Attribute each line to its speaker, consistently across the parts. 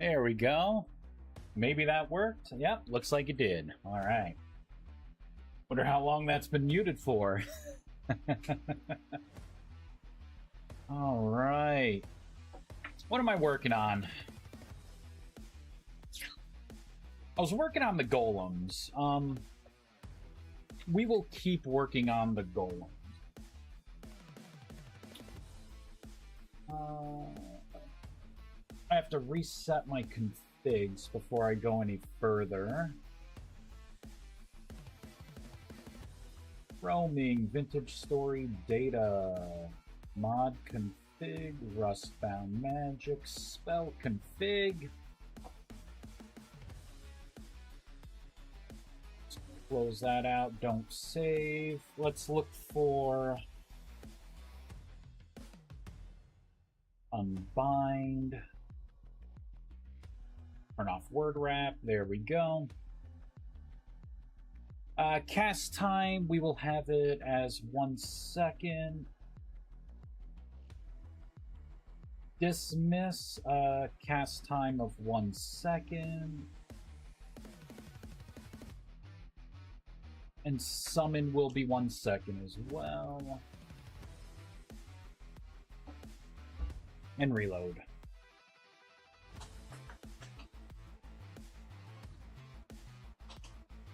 Speaker 1: There we go. Maybe that worked. Yep, looks like it did. All right. Wonder how long that's been muted for. All right. What am I working on? I was working on the golems. We will keep working on the golems. I have to reset my configs before I go any further. Roaming, vintage story, data, mod config, rustbound magic, spell config. Let's close that out, don't save. Let's look for unbind. Turn off word wrap. There we go. Cast time, we will have it as 1 second. Dismiss, cast time of 1 second. And summon will be 1 second as well. And reload.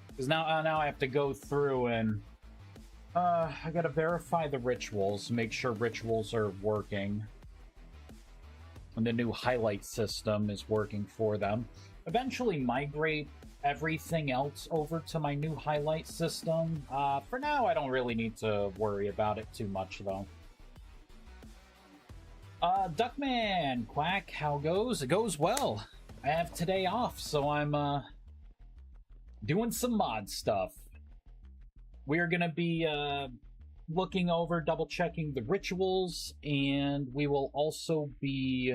Speaker 1: Because now I have to go through and I gotta verify the rituals, make sure rituals are working. And the new highlight system is working for them. Eventually migrate everything else over to my new highlight system. For now, I don't really need to worry about it too much, though. Duckman, Quack, how goes? It goes well. I have today off, so I'm, doing some mod stuff. We're gonna be looking over, double checking the rituals, and we will also be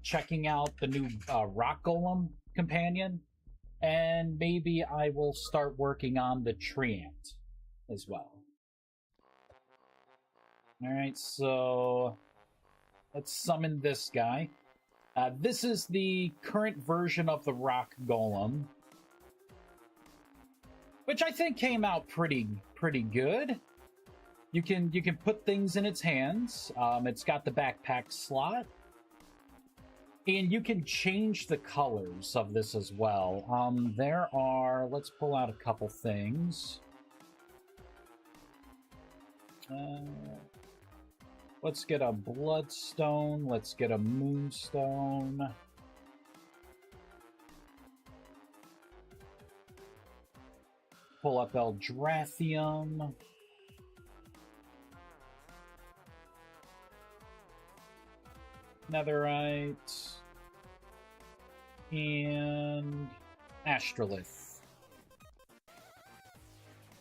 Speaker 1: checking out the new rock golem companion, and maybe I will start working on the treant as well. Alright, so let's summon this guy. This is the current version of the rock golem, which I think came out pretty good. You can put things in its hands. It's got the backpack slot, and you can change the colors of this as well. There are. Let's pull out a couple things. Let's get a bloodstone. Let's get a moonstone. Pull up Eldrathnium. Netherite. And Astrolith.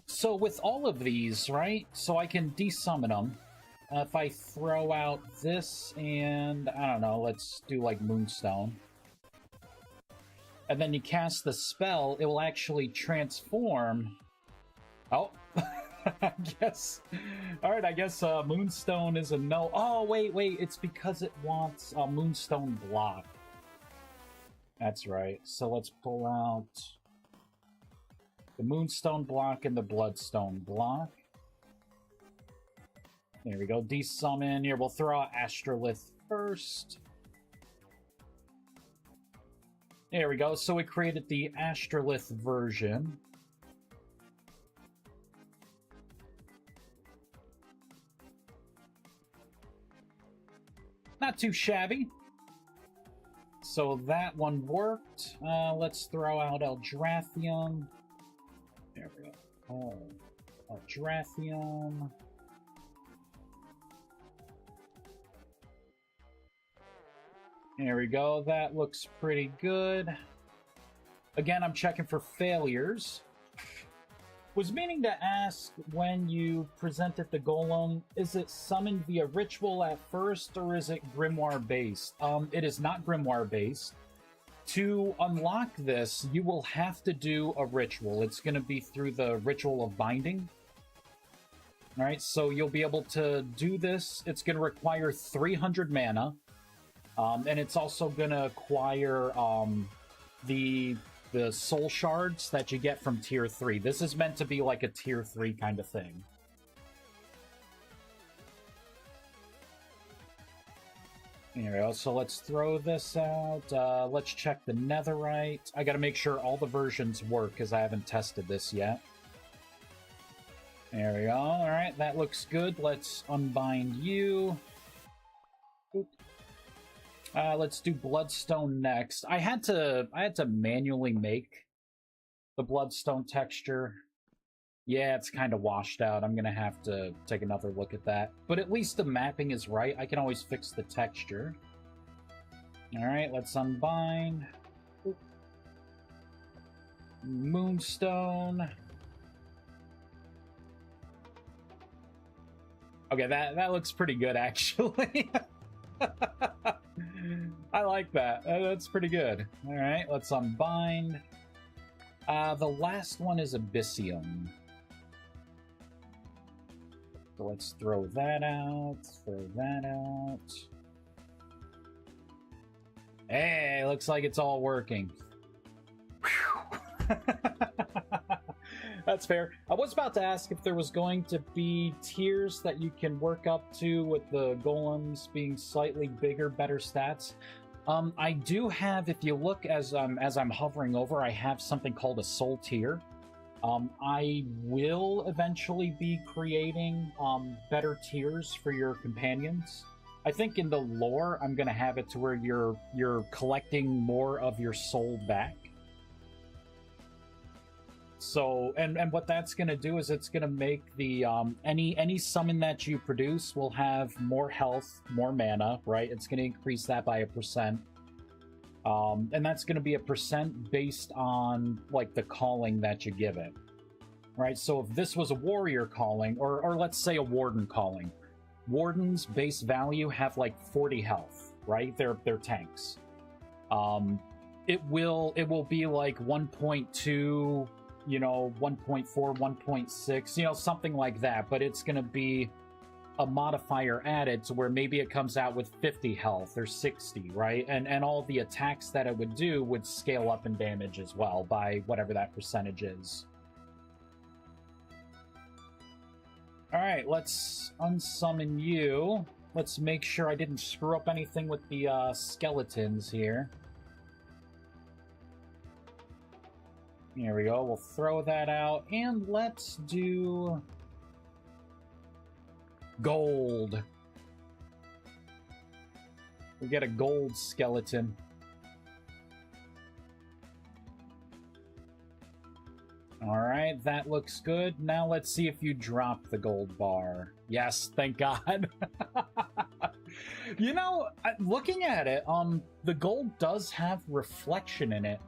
Speaker 1: So with all of these, right? So I can desummon them. If I throw out this and, I don't know, let's do like Moonstone. And then you cast the spell, it will actually transform. Oh, I guess. Alright, I guess Moonstone is a no. Oh, wait, it's because it wants a Moonstone block. That's right. So let's pull out the Moonstone block and the Bloodstone block. There we go. Desummon. Here, we'll throw out Astrolith first. There we go. So we created the Astrolith version. Not too shabby. So that one worked. Let's throw out Eldrathnium. There we go. Oh, Eldrathnium. There we go. That looks pretty good. Again, I'm checking for failures. Was meaning to ask, when you presented the golem, is it summoned via ritual at first, or is it grimoire-based? It is not grimoire-based. To unlock this, you will have to do a ritual. It's going to be through the Ritual of Binding. Alright, so you'll be able to do this. It's going to require 300 mana. And it's also gonna acquire the soul shards that you get from tier 3. This is meant to be like a tier 3 kind of thing. There we go. So let's throw this out. Let's check the netherite. I gotta make sure all the versions work because I haven't tested this yet. There we go. Alright, that looks good. Let's unbind you. Oop. Let's do bloodstone next. I had to manually make the bloodstone texture. Yeah, it's kind of washed out. I'm gonna have to take another look at that. But at least the mapping is right. I can always fix the texture. Alright, let's unbind. Oop. Moonstone. Okay, that looks pretty good, actually. I like that. That's pretty good. Alright, let's unbind. The last one is Abyssium. So let's throw that out, throw that out. Hey, looks like it's all working. That's fair. I was about to ask if there was going to be tiers that you can work up to with the golems being slightly bigger, better stats. I do have, if you look as I'm hovering over, I have something called a soul tier. I will eventually be creating better tiers for your companions. I think in the lore, I'm going to have it to where you're collecting more of your soul back. So, and what that's going to do is it's going to make the any summon that you produce will have more health, more mana, right? It's going to increase that by 1%. And that's going to be 1% based on like the calling that you give it, right? So if this was a warrior calling, or let's say a warden calling, wardens base value have like 40 health, right? They're tanks. It will be like 1.2, you know, 1.4, 1.6, you know, something like that, but it's going to be a modifier added to where maybe it comes out with 50 health or 60, right? And all the attacks that it would do would scale up in damage as well by whatever that percentage is. Alright, let's unsummon you. Let's make sure I didn't screw up anything with the skeletons here. Here we go, we'll throw that out, and let's do gold. We get a gold skeleton. Alright, that looks good. Now let's see if you drop the gold bar. Yes, thank God. You know, looking at it, the gold does have reflection in it.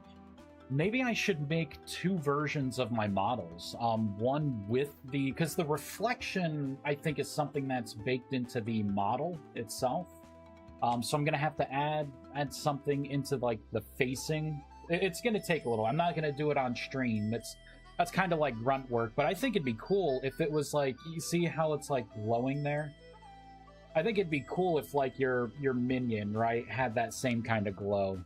Speaker 1: Maybe I should make 2 versions of my models. One with the... because the reflection, I think, is something that's baked into the model itself. So I'm going to have to add something into, like, the facing. It's going to take a little. I'm not going to do it on stream. That's kind of like grunt work. But I think it'd be cool if it was, like... you see how it's, like, glowing there? I think it'd be cool if, like, your minion, right, had that same kind of glow.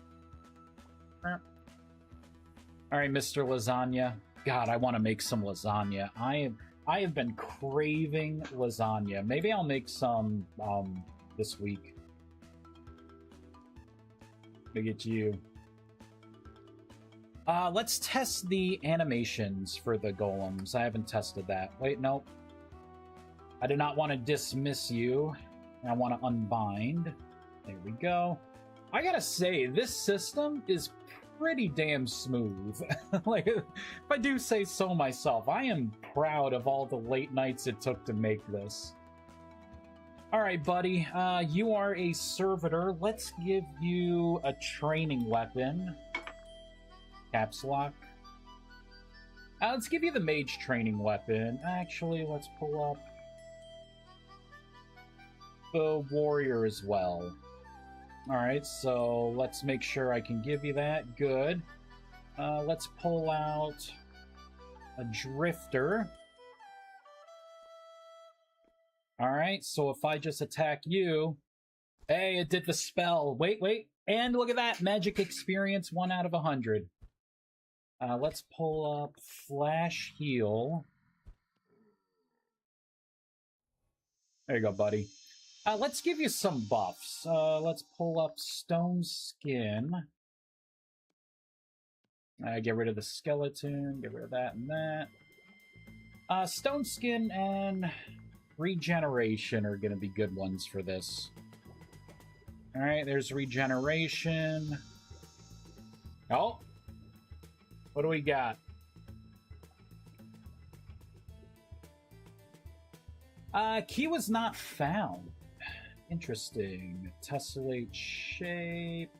Speaker 1: Alright, Mr. Lasagna. God, I want to make some lasagna. I have been craving lasagna. Maybe I'll make some this week. Look at you. Let's test the animations for the golems. I haven't tested that. Wait, nope. I do not want to dismiss you. I want to unbind. There we go. I gotta say, this system is pretty damn smooth. Like, if I do say so myself, I am proud of all the late nights it took to make this. Alright, buddy, you are a servitor. Let's give you a training weapon. Caps lock. Let's give you the mage training weapon. Actually, let's pull up the warrior as well. Alright, so let's make sure I can give you that. Good. Let's pull out a drifter. Alright, so if I just attack you, Hey, it did the spell. Wait, wait. And look at that. Magic experience, 1 out of 100. Let's pull up Flash Heal. There you go, buddy. Let's give you some buffs. Let's pull up Stone Skin. Get rid of the skeleton. Get rid of that and that. Stone Skin and Regeneration are going to be good ones for this. Alright, there's Regeneration. Oh! What do we got? Key was not found. Interesting. Tessellate shape.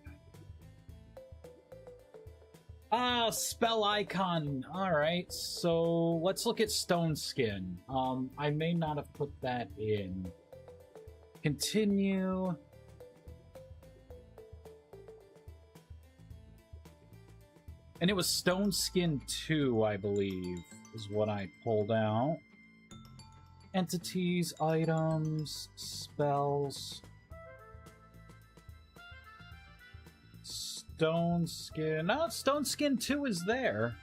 Speaker 1: Spell icon. Alright, so let's look at Stone Skin. I may not have put that in. Continue. And it was Stone Skin 2, I believe, is what I pulled out. Entities, items, spells. Stone Skin. No, Stone Skin 2 is there.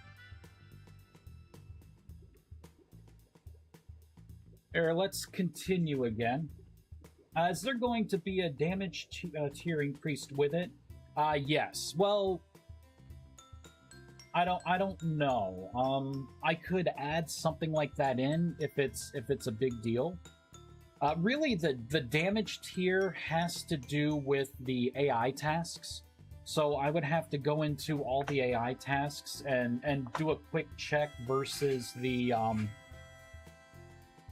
Speaker 1: Here, let's continue again. Is there going to be a damage tier increased with it? Yes. Well, I don't know. I could add something like that in if it's a big deal. Really, the damage tier has to do with the AI tasks. So I would have to go into all the AI tasks and do a quick check versus the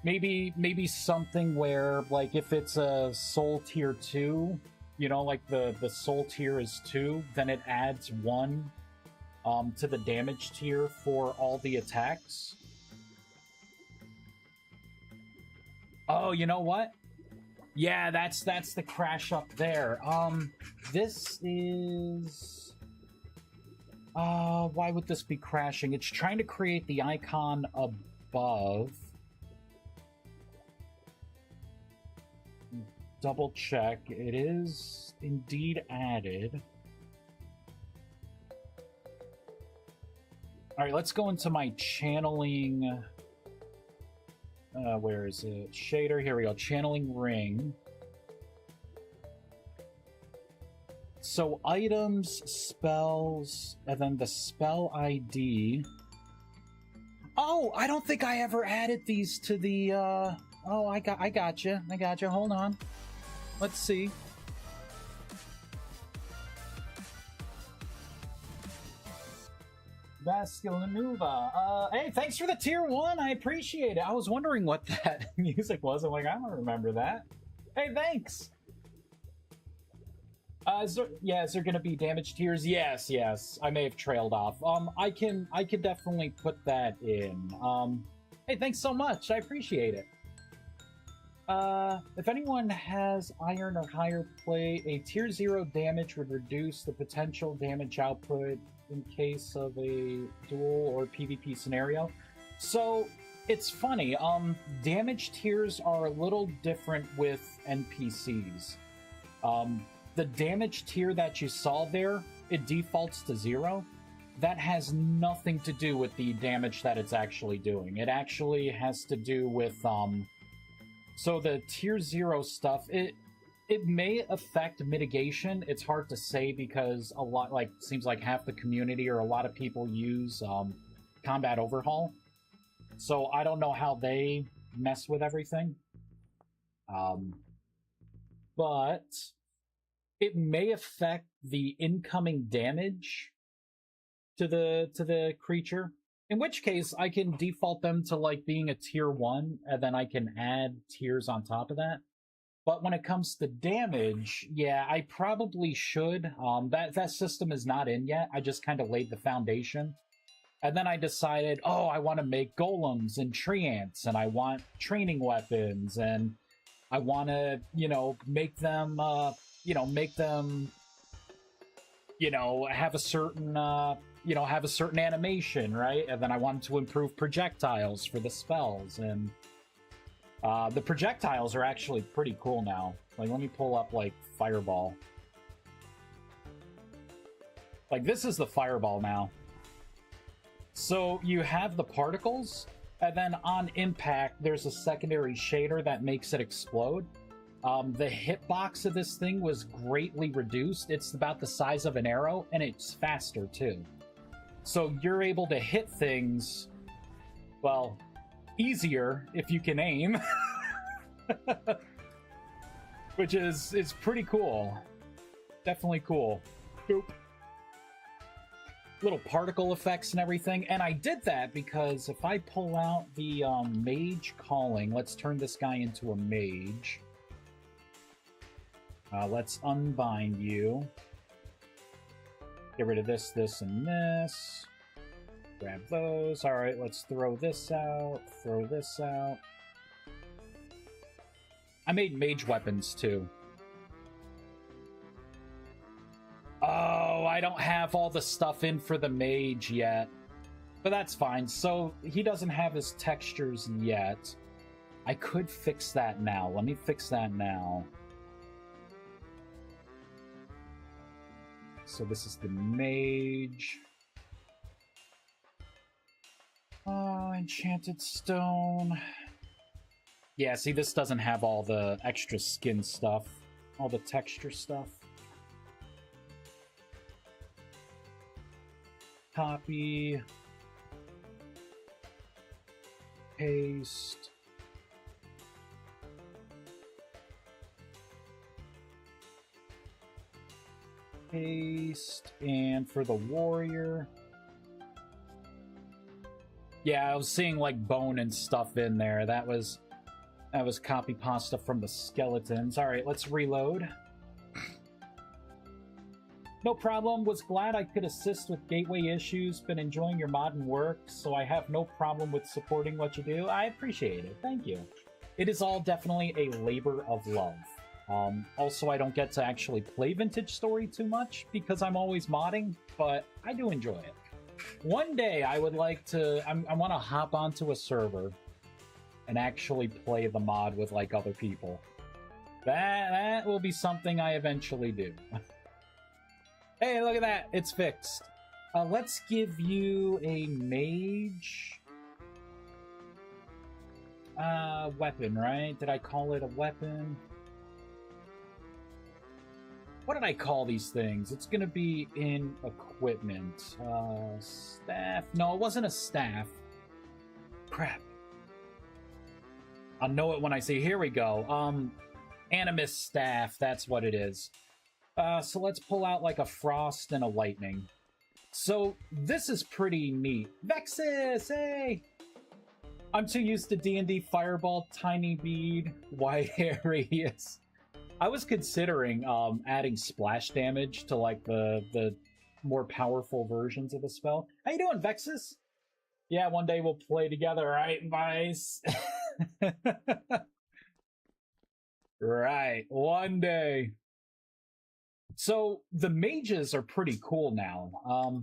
Speaker 1: maybe something where, like, if it's a soul tier 2, you know, like the soul tier is 2, then it adds 1 to the damage tier for all the attacks. Oh, you know what? Yeah, that's the crash up there. This is... why would this be crashing? It's trying to create the icon above. Double check. It is indeed added. Alright, let's go into my channeling... where is it? Shader, here we go. Channeling ring. So items, spells, and then the spell ID. Oh, I don't think I ever added these to the, Oh, I got you. Hold on. Let's see. Vasculanuva. Hey, thanks for the tier 1. I appreciate it. I was wondering what that music was. I'm like, I don't remember that. Hey, thanks. Is there gonna be damage tiers? Yes. I may have trailed off. I can definitely put that in. Hey, thanks so much. I appreciate it. If anyone has iron or higher play, a tier 0 damage would reduce the potential damage output in case of a duel or PvP scenario. So, it's funny, damage tiers are a little different with NPCs. The damage tier that you saw there, it defaults to 0. That has nothing to do with the damage that it's actually doing. It actually has to do with, so the tier 0 stuff, it may affect mitigation. It's hard to say because a lot, like, seems like half the community or a lot of people use combat overhaul. So I don't know how they mess with everything. But it may affect the incoming damage to the creature. In which case, I can default them to, like, being a tier 1, and then I can add tiers on top of that. But when it comes to damage, yeah, I probably should. That system is not in yet. I just kind of laid the foundation. And then I decided, oh, I want to make golems and tree ants, and I want training weapons, and I want to, make them, have a certain, have a certain animation, right? And then I wanted to improve projectiles for the spells, and The projectiles are actually pretty cool now. Like, let me pull up, like, Fireball. Like, this is the Fireball now. So, you have the particles, and then on impact, there's a secondary shader that makes it explode. The hitbox of this thing was greatly reduced. It's about the size of an arrow, and it's faster, too. So, you're able to hit things, well, easier if you can aim. Which is pretty cool. Definitely cool. Boop. Little particle effects and everything. And I did that because if I pull out the mage calling, let's turn this guy into a mage. Let's unbind you. Get rid of this, this, and this. Grab those. Alright, let's throw this out. Throw this out. I made mage weapons, too. Oh, I don't have all the stuff in for the mage yet. But that's fine. So, he doesn't have his textures yet. I could fix that now. Let me fix that now. So this is the mage. Oh, enchanted stone. Yeah, see, this doesn't have all the extra skin stuff. All the texture stuff. Copy. Paste. Paste. And for the warrior... Yeah, I was seeing, like, bone and stuff in there. That was copy pasta from the skeletons. Alright, let's reload. No problem. Was glad I could assist with gateway issues. Been enjoying your modern work, so I have no problem with supporting what you do. I appreciate it. Thank you. It is all definitely a labor of love. Also, I don't get to actually play Vintage Story too much because I'm always modding, but I do enjoy it. One day, I would like to... I want to hop onto a server and actually play the mod with, like, other people. That will be something I eventually do. Hey, look at that! It's fixed. Let's give you a mage... weapon, right? Did I call it a weapon? What did I call these things? It's gonna be in equipment. Staff? No, it wasn't a staff. Crap. I'll know it when I see. Here we go. Animus staff. That's what it is. So let's pull out like a frost and a lightning. So this is pretty neat. Vexus, hey! I'm too used to D&D Fireball, Tiny Bead, White Areas. I was considering adding splash damage to like the more powerful versions of the spell. How you doing, Vexus? Yeah, one day we'll play together, right, Vice? Right, one day. So the mages are pretty cool now.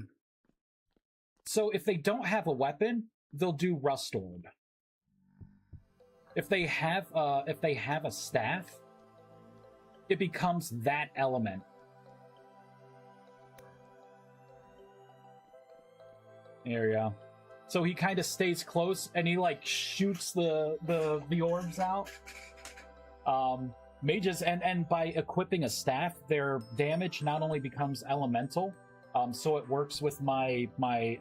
Speaker 1: So if they don't have a weapon, they'll do Rust Orb. If they have a staff, it becomes that element. There we go. So he kind of stays close and he like shoots the orbs out. Mages and by equipping a staff, their damage not only becomes elemental, so it works with my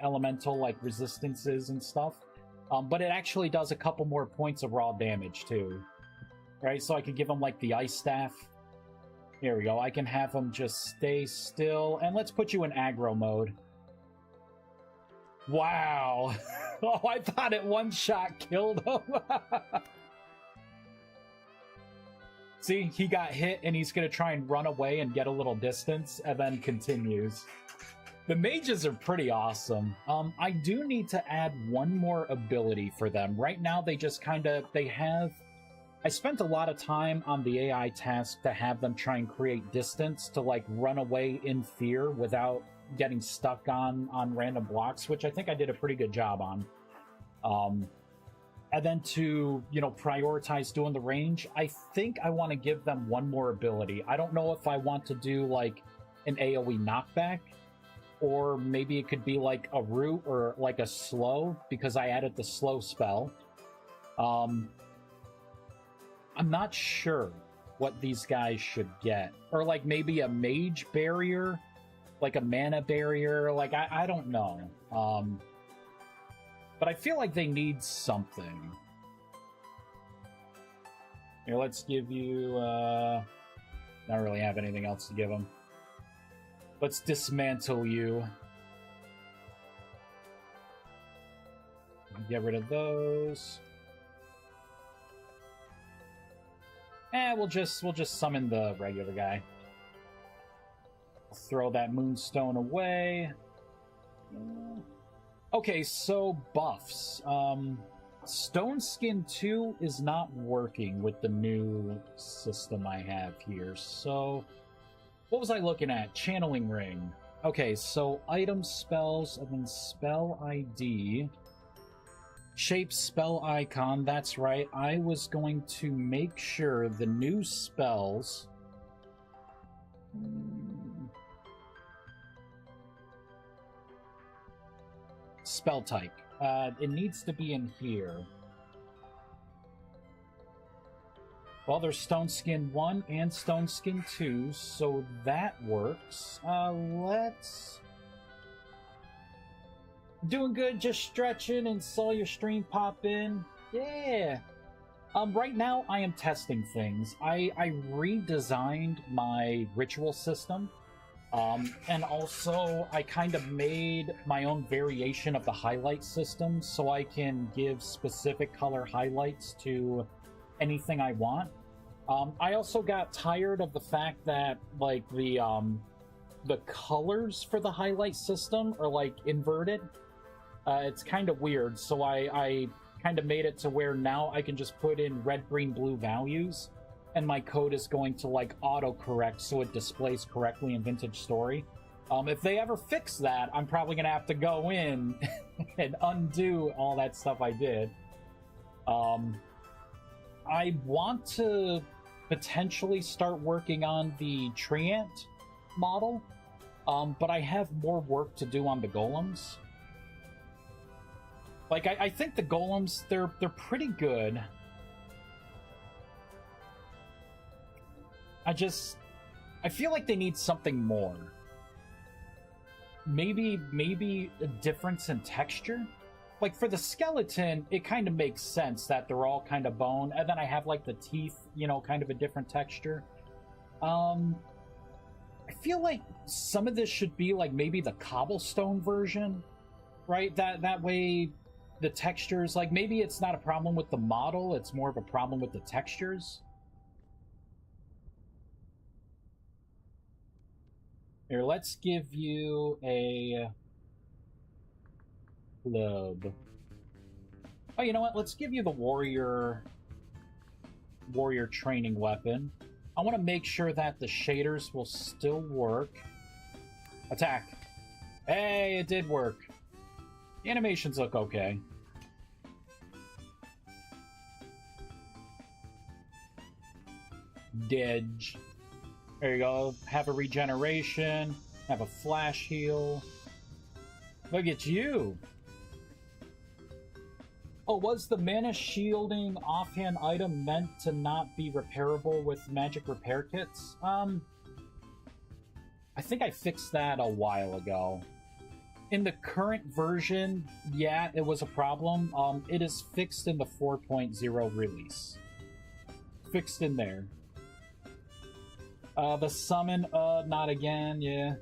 Speaker 1: elemental like resistances and stuff, but it actually does a couple more points of raw damage too. Right, so I could give them like the ice staff. Here we go. I can have them just stay still, and let's put you in aggro mode. Wow. Oh, I thought it one shot killed him. See, he got hit, and he's going to try and run away and get a little distance, and then continues. The mages are pretty awesome. I do need to add one more ability for them. Right now, they just kind of... I spent a lot of time on the AI task to have them try and create distance to, like, run away in fear without getting stuck on random blocks, which I think I did a pretty good job on. and then to, you know, prioritize doing the range, I think I want to give them one more ability. I don't know if I want to do like an AoE knockback, or maybe it could be like a root or like a slow, because I added the slow spell. I'm not sure what these guys should get. Or like maybe a mage barrier, like a mana barrier, like I don't know. But I feel like they need something. Here, let's give you, don't really have anything else to give them. Let's dismantle you. Get rid of those. We'll just summon the regular guy. Throw that moonstone away. Okay, so buffs. Stone Skin 2 is not working with the new system I have here. So, what was I looking at? Channeling Ring. Okay, so item spells and then spell ID. Shape spell icon, that's right. I was going to make sure the new spells... Spell type. It needs to be in here. Well, there's Stone Skin 1 and Stone Skin 2, so that works. Let's... Doing good, just stretching and saw your stream pop in. Yeah. Right now I am testing things. I redesigned my ritual system. And also I kind of made my own variation of the highlight system so I can give specific color highlights to anything I want. I also got tired of the fact that like the colors for the highlight system are like inverted. It's kind of weird, so I kind of made it to where now I can just put in red, green, blue values, and my code is going to like auto-correct so it displays correctly in Vintage Story. If they ever fix that, I'm probably going to have to go in and undo all that stuff I did. I want to potentially start working on the Treant model, but I have more work to do on the golems. Like, I think the golems, they're pretty good. I feel like they need something more. Maybe a difference in texture? Like, for the skeleton, it kind of makes sense that they're all kind of bone, and then I have, like, the teeth, you know, kind of a different texture. I feel like some of this should be, like, maybe the cobblestone version, right? That way... the textures, like, maybe it's not a problem with the model, it's more of a problem with the textures. Here, let's give you a club. Oh, you know what? Let's give you the warrior training weapon. I want to make sure that the shaders will still work. Attack. Hey, it did work. The animations look okay. Didge. There you go. Have a regeneration. Have a flash heal. Look at you. Oh, was the mana shielding offhand item meant to not be repairable with magic repair kits? I think I fixed that a while ago. In the current version, yeah, it was a problem. It is fixed in the 4.0 release. Fixed in there. The summon, not again, yeah.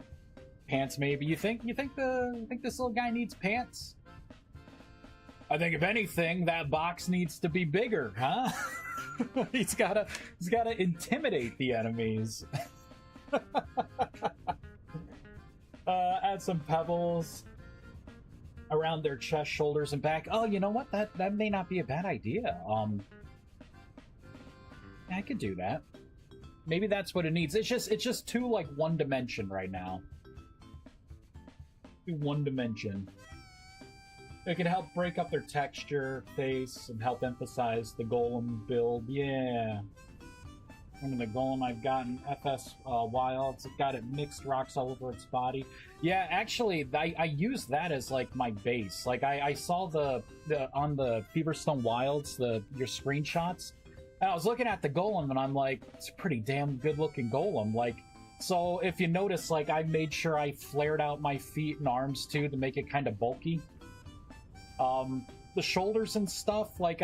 Speaker 1: Pants, maybe. You think this little guy needs pants? I think if anything, that box needs to be bigger, huh? He's gotta intimidate the enemies. Add some pebbles around their chest, shoulders, and back. Oh, you know what? That may not be a bad idea. I could do that. Maybe that's what it needs. It's just too, like, one dimension right now. Too one dimension. It can help break up their texture, face, and help emphasize the golem build. Yeah. I mean, the golem I've gotten, FS Wilds, it's got it mixed rocks all over its body. Yeah, actually, I use that as, like, my base. Like, I saw the on the Feverstone Wilds, your screenshots, and I was looking at the golem, and I'm like, it's a pretty damn good-looking golem. Like, so if you notice, like, I made sure I flared out my feet and arms, too, to make it kind of bulky. The shoulders and stuff, like,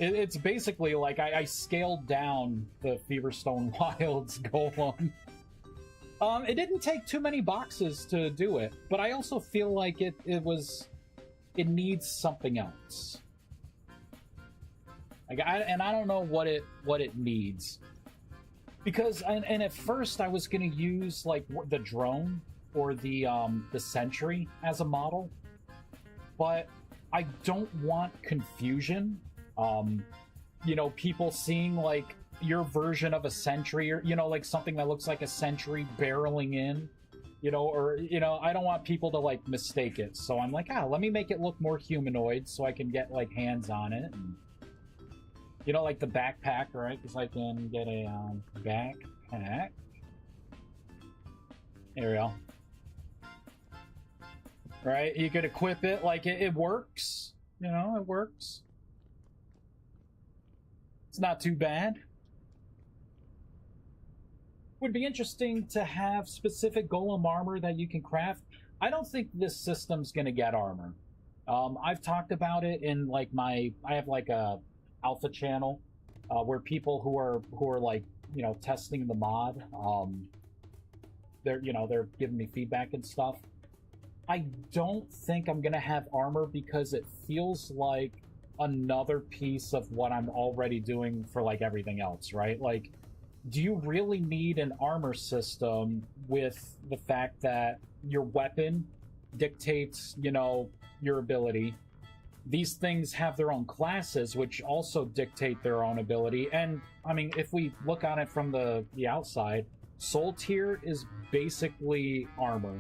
Speaker 1: it's basically like I scaled down the Feverstone Wilds golem. It didn't take too many boxes to do it, but I also feel like it needs something else. Like, I don't know what it needs, because and at first I was gonna use like the drone or the sentry as a model, but I don't want confusion. You know, people seeing like your version of a sentry, or, you know, like something that looks like a sentry barreling in, you know, or, you know, I don't want people to like mistake it. So I'm like, let me make it look more humanoid so I can get like hands on it. And, you know, like the backpack, right? Because I can get a backpack. There we go. Right? You could equip it, like it works. You know, it works. It's not too bad. Would be interesting to have specific golem armor that you can craft. I don't think this system's gonna get armor. I've talked about it in like I have like a alpha channel where people who are like, you know, testing the mod, they're giving me feedback and stuff. I don't think I'm gonna have armor because it feels like another piece of what I'm already doing for like everything else, right? Like, do you really need an armor system with the fact that your weapon dictates, you know, your ability? These things have their own classes, which also dictate their own ability. And I mean, if we look on it from the outside, Soul Tier is basically armor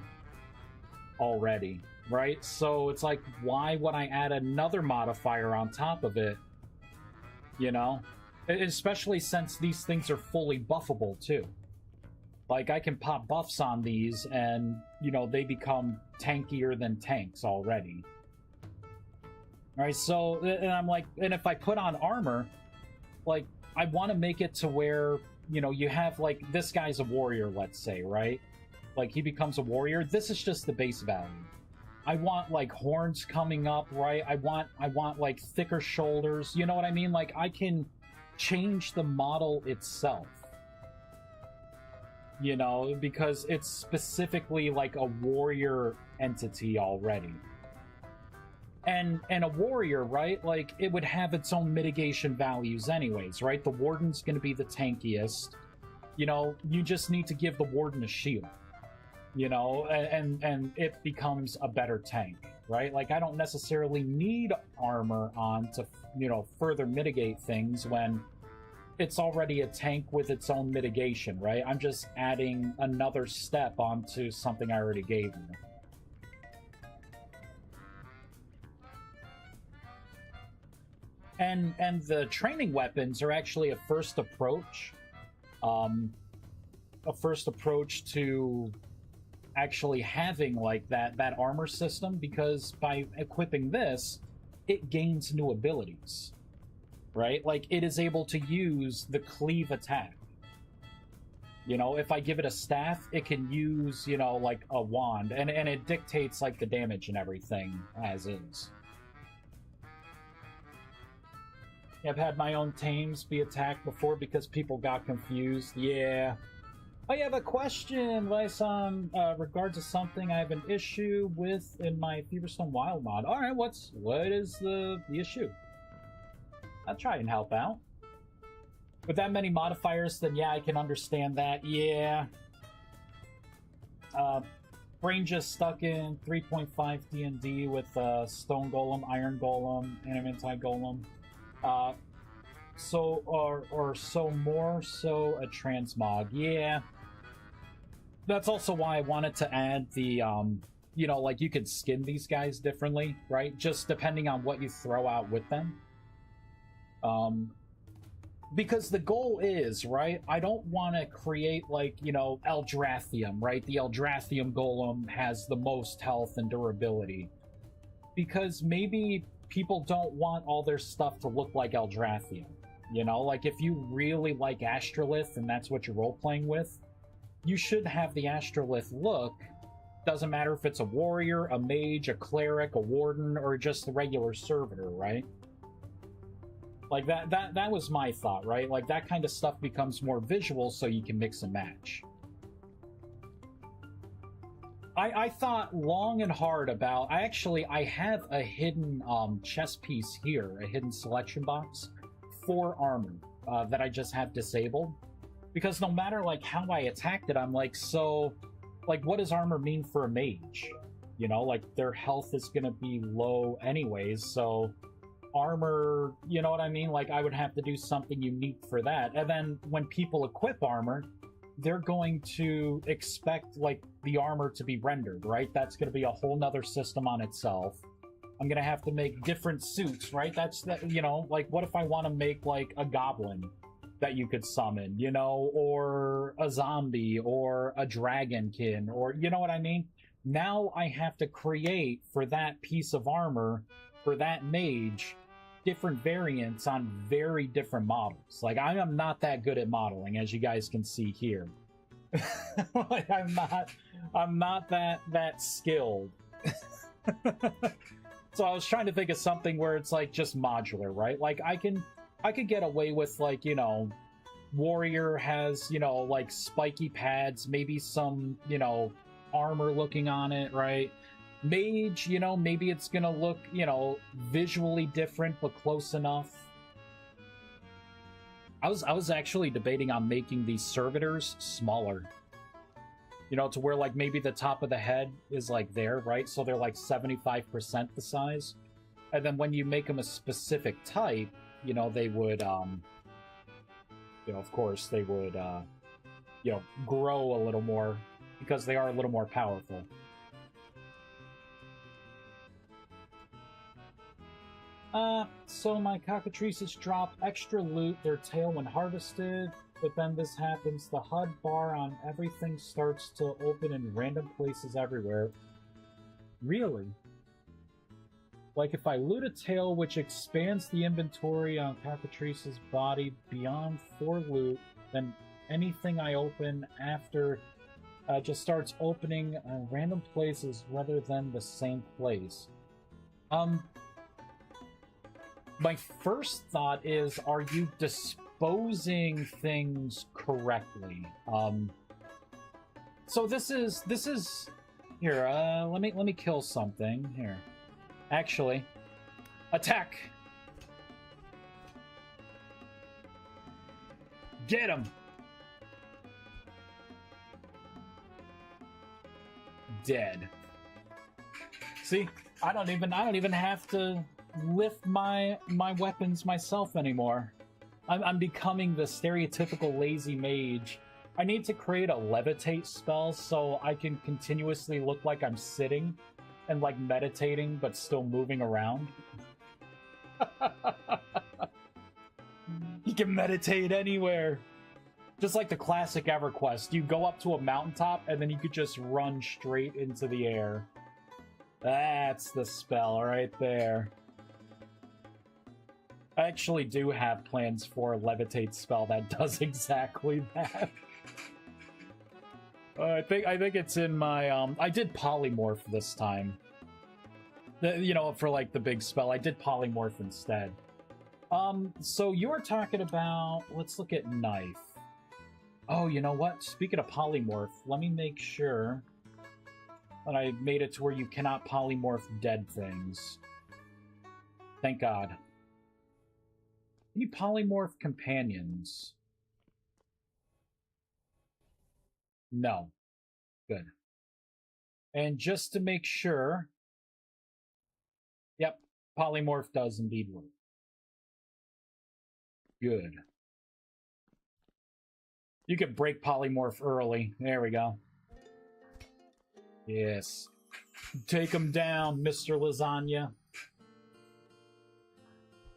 Speaker 1: already, right? So it's like, why would I add another modifier on top of it? You know? Especially since these things are fully buffable too. Like, I can pop buffs on these and, you know, they become tankier than tanks already. Alright, so, and I'm like, and if I put on armor, like, I want to make it to where, you know, you have, like, this guy's a warrior, let's say, right? Like, he becomes a warrior. This is just the base value. I want, like, horns coming up, right? I want, like, thicker shoulders. You know what I mean? Like, I can change the model itself. You know, because it's specifically, like, a warrior entity already. And a warrior, right? Like, it would have its own mitigation values anyways, right? The warden's gonna be the tankiest. You know, you just need to give the warden a shield. You know, and it becomes a better tank, right? Like, I don't necessarily need armor on to, you know, further mitigate things when it's already a tank with its own mitigation, right? I'm just adding another step onto something I already gave you. And the training weapons are actually a first approach. A first approach to actually having like that armor system, because by equipping this, it gains new abilities, right? Like, it is able to use the cleave attack. You know, if I give it a staff, it can use, you know, like a wand, and it dictates like the damage and everything as is. I've had my own tames be attacked before because people got confused. Yeah. I have a question, Vice, on regards to something I have an issue with in my Feverstone Wild mod. Alright, what is the issue? I'll try and help out. With that many modifiers, then yeah, I can understand that. Yeah. Brain just stuck in 3.5 D&D with Stone Golem, Iron Golem, Animanti Golem. Or so more so a transmog. Yeah. That's also why I wanted to add the you know, like you could skin these guys differently, right? Just depending on what you throw out with them. Because the goal is, right, I don't want to create, like, you know, Eldrathrium, right? The Eldrathrium Golem has the most health and durability. Because maybe people don't want all their stuff to look like Eldrathrium. You know, like if you really like Astrolith and that's what you're role-playing with, you should have the Astrolith look. Doesn't matter if it's a warrior, a mage, a cleric, a warden, or just the regular servitor, right? Like that was my thought, right? Like that kind of stuff becomes more visual so you can mix and match. I thought long and hard about, I have a hidden chess piece here, a hidden selection box for armor that I just have disabled. Because no matter like how I attacked it, I'm like, so like what does armor mean for a mage? You know, like their health is gonna be low anyways, so armor, you know what I mean? Like I would have to do something unique for that. And then when people equip armor, they're going to expect like the armor to be rendered, right? That's going to be a whole nother system on itself. I'm going to have to make different suits, right? That's that, you know, like what if I want to make like a goblin that you could summon, you know, or a zombie or a dragonkin, or you know what I mean? Now I have to create for that piece of armor, for that mage, different variants on very different models. Like I am not that good at modeling, as you guys can see here. Like I'm not that skilled. So I was trying to think of something where it's like just modular, right? Like I could get away with like, you know, warrior has, you know, like spiky pads, maybe some, you know, armor looking on it, right? Mage, you know, maybe it's gonna look, you know, visually different but close enough. I was actually debating on making these servitors smaller, you know, to where like maybe the top of the head is like there, right? So they're like 75% the size, and then when you make them a specific type, you know, they would you know, of course they would you know, grow a little more because they are a little more powerful. So my cockatrices drop extra loot, their tail when harvested, but then this happens, the HUD bar on everything starts to open in random places everywhere. Really? Like if I loot a tail which expands the inventory on cockatrice's body beyond 4 loot, then anything I open after just starts opening random places rather than the same place. My first thought is, are you disposing things correctly? So this is here. Let me kill something here. Actually, attack! Get him! Dead. See, I don't even have to lift my weapons myself anymore. I'm becoming the stereotypical lazy mage. I need to create a levitate spell so I can continuously look like I'm sitting and like meditating but still moving around. You can meditate anywhere. Just like the classic EverQuest, you go up to a mountaintop and then you could just run straight into the air. That's the spell right there. I actually do have plans for a levitate spell that does exactly that. I think it's in my I did polymorph this time. You know, for like the big spell, I did polymorph instead. So you were talking about, let's look at knife. Oh, you know what? Speaking of polymorph, let me make sure that I made it to where you cannot polymorph dead things. Thank God. Can you polymorph companions? No. Good. And just to make sure... Yep, polymorph does indeed work. Good. You could break polymorph early. There we go. Yes. Take him down, Mr. Lasagna.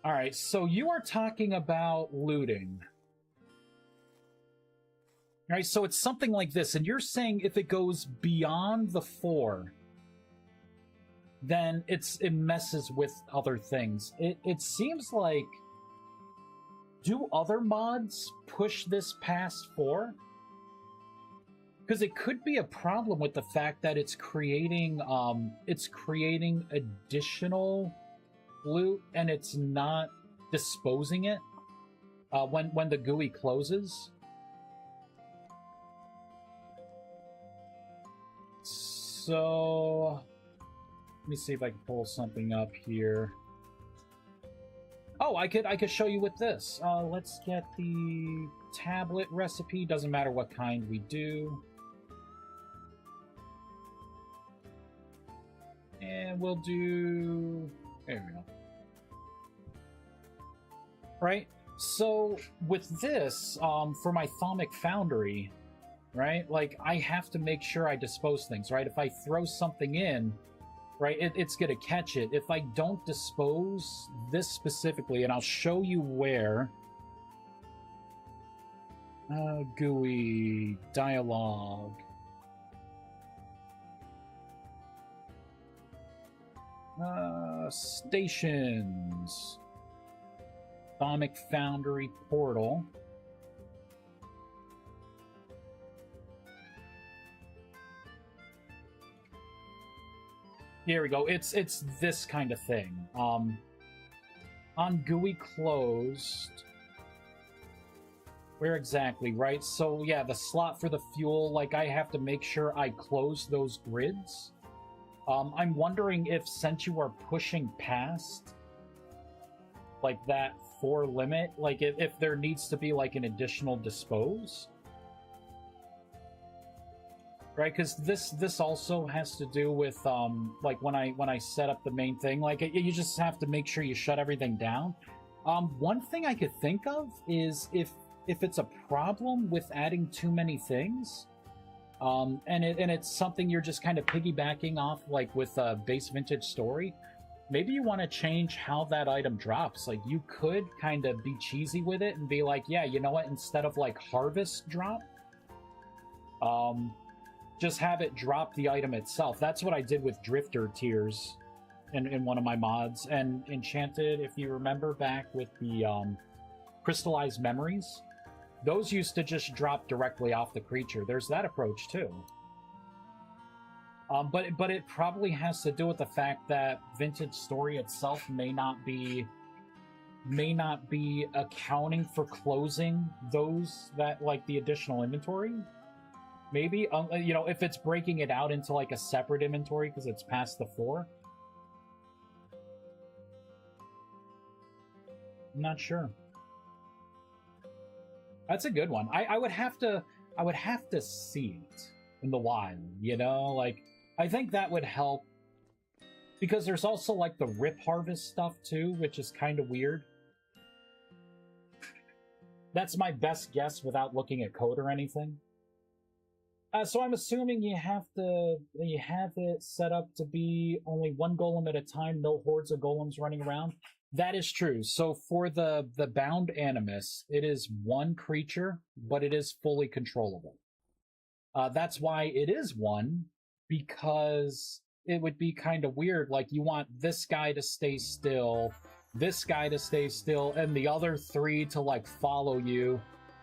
Speaker 1: Alright, so you are talking about looting. Alright, so it's something like this, and you're saying if it goes beyond the 4, then it messes with other things. It seems like... Do other mods push this past 4? Because it could be a problem with the fact that it's creating additional loot and it's not disposing it when the GUI closes. So let me see if I can pull something up here. Oh, I could show you with this. Let's get the tablet recipe. Doesn't matter what kind we do. And we'll do... There we go. Right? So, with this, for my Thaumic Foundry, right? Like, I have to make sure I dispose things, right? If I throw something in, right, it's gonna catch it. If I don't dispose this specifically, and I'll show you where... GUI, dialogue... stations. Thaumic Foundry portal. Here we go. It's this kind of thing. On GUI closed. Where exactly, right? So yeah, the slot for the fuel, like I have to make sure I close those grids. I'm wondering if, since you are pushing past, like, that 4 limit, like, if there needs to be, like, an additional dispose. Right, because this also has to do with, like, when I set up the main thing, like, you just have to make sure you shut everything down. One thing I could think of is if it's a problem with adding too many things... and it's something you're just kind of piggybacking off, like with a base vintage story. Maybe you want to change how that item drops. Like, you could kind of be cheesy with it and be like, yeah, you know what? Instead of like harvest drop, just have it drop the item itself. That's what I did with Drifter Tears in one of my mods. And Enchanted, if you remember back with the Crystallized Memories, those used to just drop directly off the creature. There's that approach too. But it probably has to do with the fact that Vintage Story itself may not be accounting for closing those that, like, the additional inventory. Maybe, you know, if it's breaking it out into like a separate inventory because it's past the 4. I'm not sure. That's a good one. I would have to see it in the wild, you know? Like, I think that would help. Because there's also, like, the Rip Harvest stuff, too, which is kind of weird. That's my best guess without looking at code or anything. So I'm assuming you have it set up to be only 1 golem at a time, no hordes of golems running around. That is true. So for the Bound Animus, it is 1 creature, but it is fully controllable. That's why it is 1, because it would be kind of weird. Like, you want this guy to stay still, this guy to stay still, and the other 3 to, like, follow you.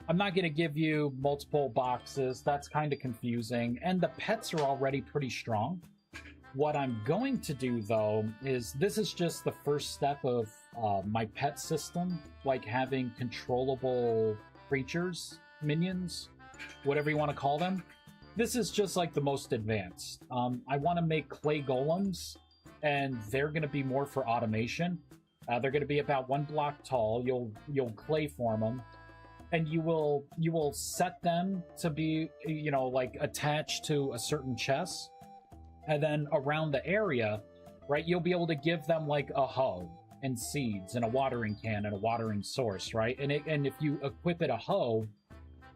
Speaker 1: I'm not going to give you multiple boxes. That's kind of confusing. And the pets are already pretty strong. What I'm going to do, though, is this is just the first step of my pet system, like having controllable creatures, minions, whatever you want to call them. This is just like the most advanced. I want to make clay golems, and they're going to be more for automation. They're going to be about 1 block tall. You'll clay form them, and you will set them to be, you know, like attached to a certain chest. And then around the area, right, you'll be able to give them like a hoe and seeds and a watering can and a watering source, right? And if you equip it a hoe,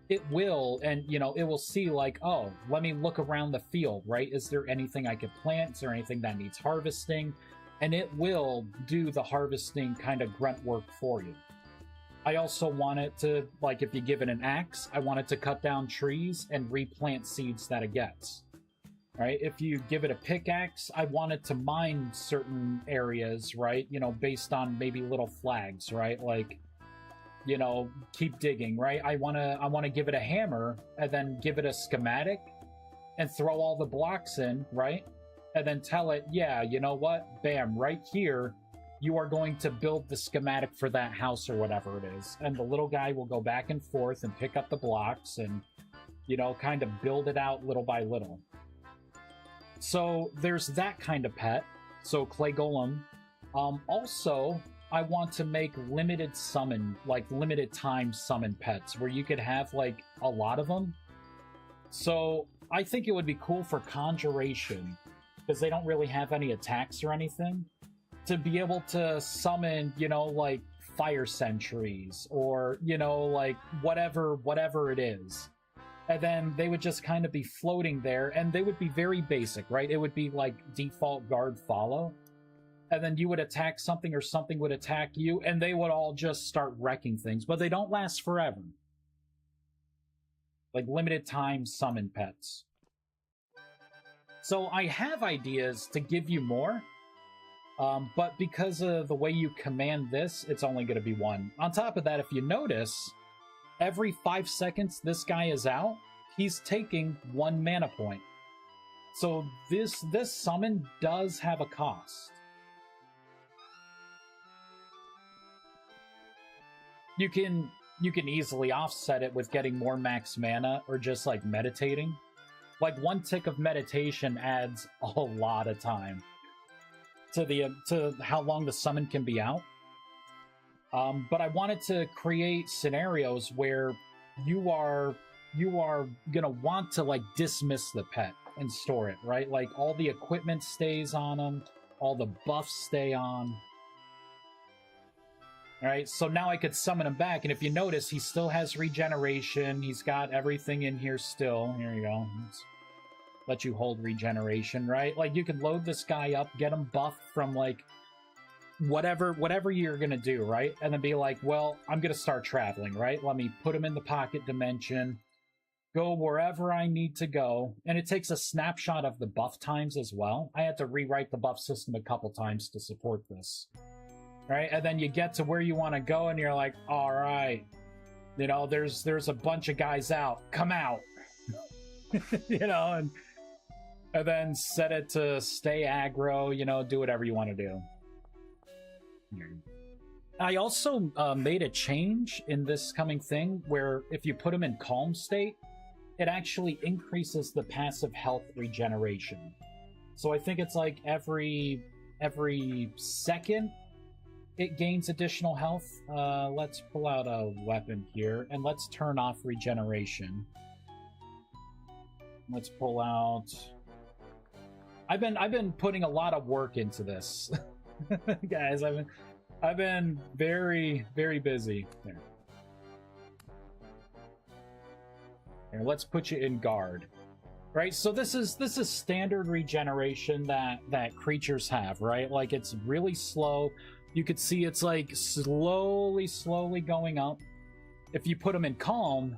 Speaker 1: it will, and you know, it will see like, oh, let me look around the field, right? Is there anything I could plant? Is there anything that needs harvesting? And it will do the harvesting kind of grunt work for you. I also want it to, like, if you give it an axe, I want it to cut down trees and replant seeds that it gets. Right? If you give it a pickaxe, I want it to mine certain areas, right? You know, based on maybe little flags, right? Like, you know, keep digging, right? I wanna give it a hammer and then give it a schematic and throw all the blocks in, right? And then tell it, yeah, you know what? Bam, right here, you are going to build the schematic for that house or whatever it is. And the little guy will go back and forth and pick up the blocks and, you know, kind of build it out little by little. So there's that kind of pet. So clay golem. Also, I want to make limited summon, like limited time summon pets where you could have like a lot of them. So I think it would be cool for conjuration, because they don't really have any attacks or anything, to be able to summon, you know, like fire sentries or, you know, like whatever it is. And then they would just kind of be floating there, and they would be very basic, right? It would be like default guard follow. And then you would attack something or something would attack you, and they would all just start wrecking things, but they don't last forever. Like limited time summon pets. So I have ideas to give you more, but because of the way you command this, it's only going to be one. On top of that, if you notice, every 5 seconds this guy is out, he's taking 1 mana point. So this summon does have a cost. You can easily offset it with getting more max mana or just like meditating. Like 1 tick of meditation adds a lot of time to how long the summon can be out. But I wanted to create scenarios where you are gonna want to like dismiss the pet and store it, right? Like all the equipment stays on them, all the buffs stay on. All right, so now I could summon him back, and if you notice, he still has regeneration. He's got everything in here still. Here you go. Let's let you hold regeneration, right? Like you can load this guy up, get him buffed from like whatever you're gonna do, right? And then be like, well, I'm gonna start traveling, right? Let me put him in the pocket dimension, go wherever I need to go, and it takes a snapshot of the buff times as well. I had to rewrite the buff system a couple times to support this, right? And then you get to where you want to go, and you're like, all right, you know, there's a bunch of guys out, come out. You know, and then set it to stay aggro, you know, do whatever you want to do. I also made a change in this coming thing where if you put them in calm state, it actually increases the passive health regeneration. So I think it's like every second it gains additional health. Let's pull out a weapon here and let's turn off regeneration. Let's pull out. I've been putting a lot of work into this. Guys, I've been very, very busy. There. Here, let's put you in guard. Right? So this is standard regeneration that creatures have, right? Like it's really slow. You could see it's like slowly going up. If you put them in calm,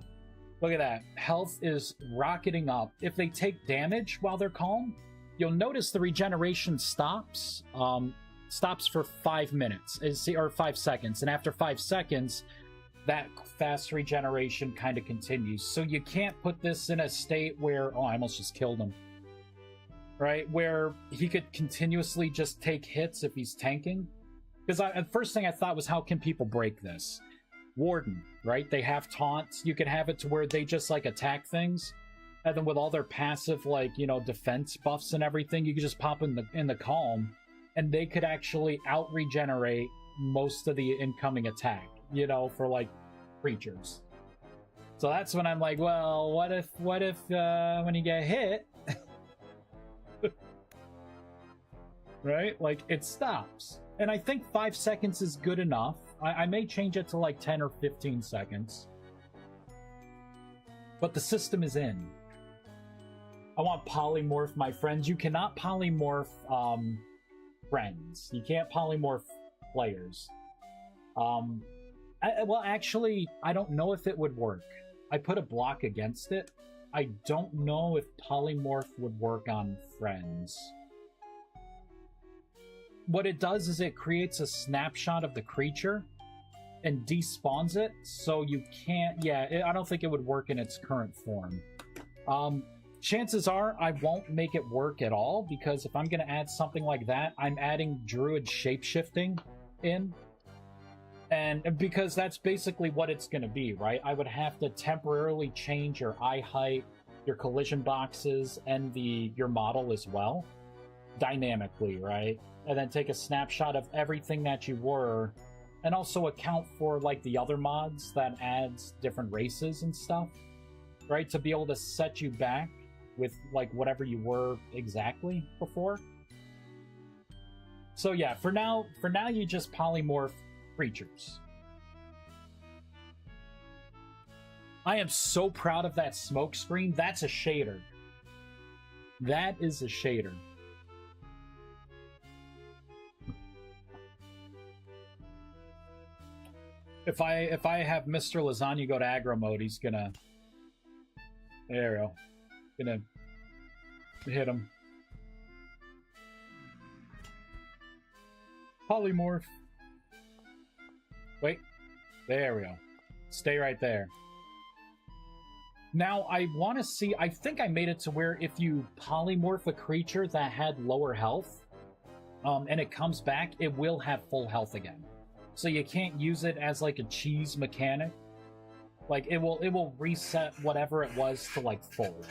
Speaker 1: look at that. Health is rocketing up. If they take damage while they're calm, you'll notice the regeneration stops. Stops for 5 minutes, or 5 seconds. And after 5 seconds, that fast regeneration kind of continues. So you can't put this in a state where... Oh, I almost just killed him. Right? Where he could continuously just take hits if he's tanking. Because the first thing I thought was, how can people break this? Warden, right? They have taunts. You could have it to where they just, like, attack things. And then with all their passive, like, you know, defense buffs and everything, you could just pop in the calm. And they could actually out-regenerate most of the incoming attack, you know, for, like, creatures. So that's when I'm like, well, what if when you get hit... right? Like, it stops. And I think 5 seconds is good enough. I may change it to, like, 10 or 15 seconds. But the system is in. I want polymorph my friends. You cannot polymorph friends. You can't polymorph players. Well, actually, I don't know if it would work. I put a block against it. I don't know if polymorph would work on friends. What it does is it creates a snapshot of the creature and despawns it, so you can't... Yeah, I don't think it would work in its current form. Chances are I won't make it work at all, because if I'm going to add something like that, I'm adding Druid shapeshifting in. And because that's basically what it's going to be, right? I would have to temporarily change your eye height, your collision boxes, and your model as well, dynamically, right? And then take a snapshot of everything that you were, and also account for, like, the other mods that adds different races and stuff, right? To be able to set you back with, like, whatever you were exactly before. So yeah, for now you just polymorph creatures. I am so proud of that smoke screen. That's a shader. That is a shader. If I have Mr. Lasagna go to aggro mode, he's gonna... There we go. Gonna hit him. Polymorph. Wait. There we go. Stay right there. Now, I want to see... I think I made it to where if you polymorph a creature that had lower health, and it comes back, it will have full health again. So you can't use it as, like, a cheese mechanic. Like, it will reset whatever it was to, like, full.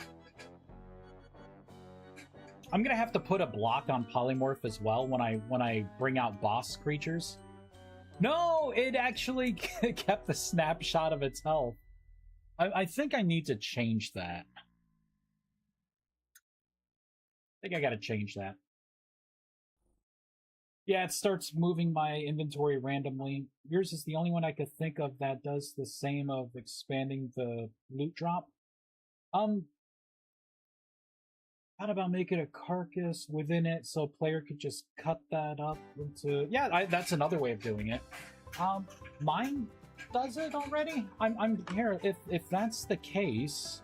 Speaker 1: I'm gonna have to put a block on polymorph as well when I bring out boss creatures. No, it actually kept the snapshot of its health. I think I need to change that. I think I gotta change that. Yeah, it starts moving my inventory randomly. Yours is the only one I could think of that does the same of expanding the loot drop. How about making a carcass within it so a player could just cut that up into... Yeah, that's another way of doing it. Mine does it already? I'm here. If that's the case,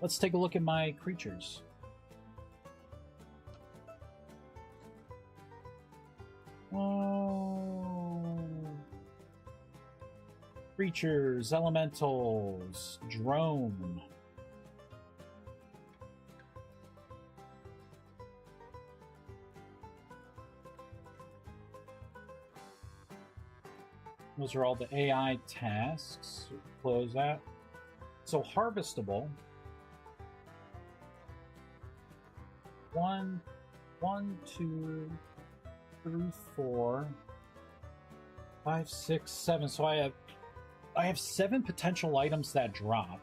Speaker 1: let's take a look at my creatures. Oh. Creatures, elementals, drone. Those are all the AI tasks. Close that. So harvestable. 1, 2, 3, 4, 5, 6, 7. So I have 7 potential items that drop.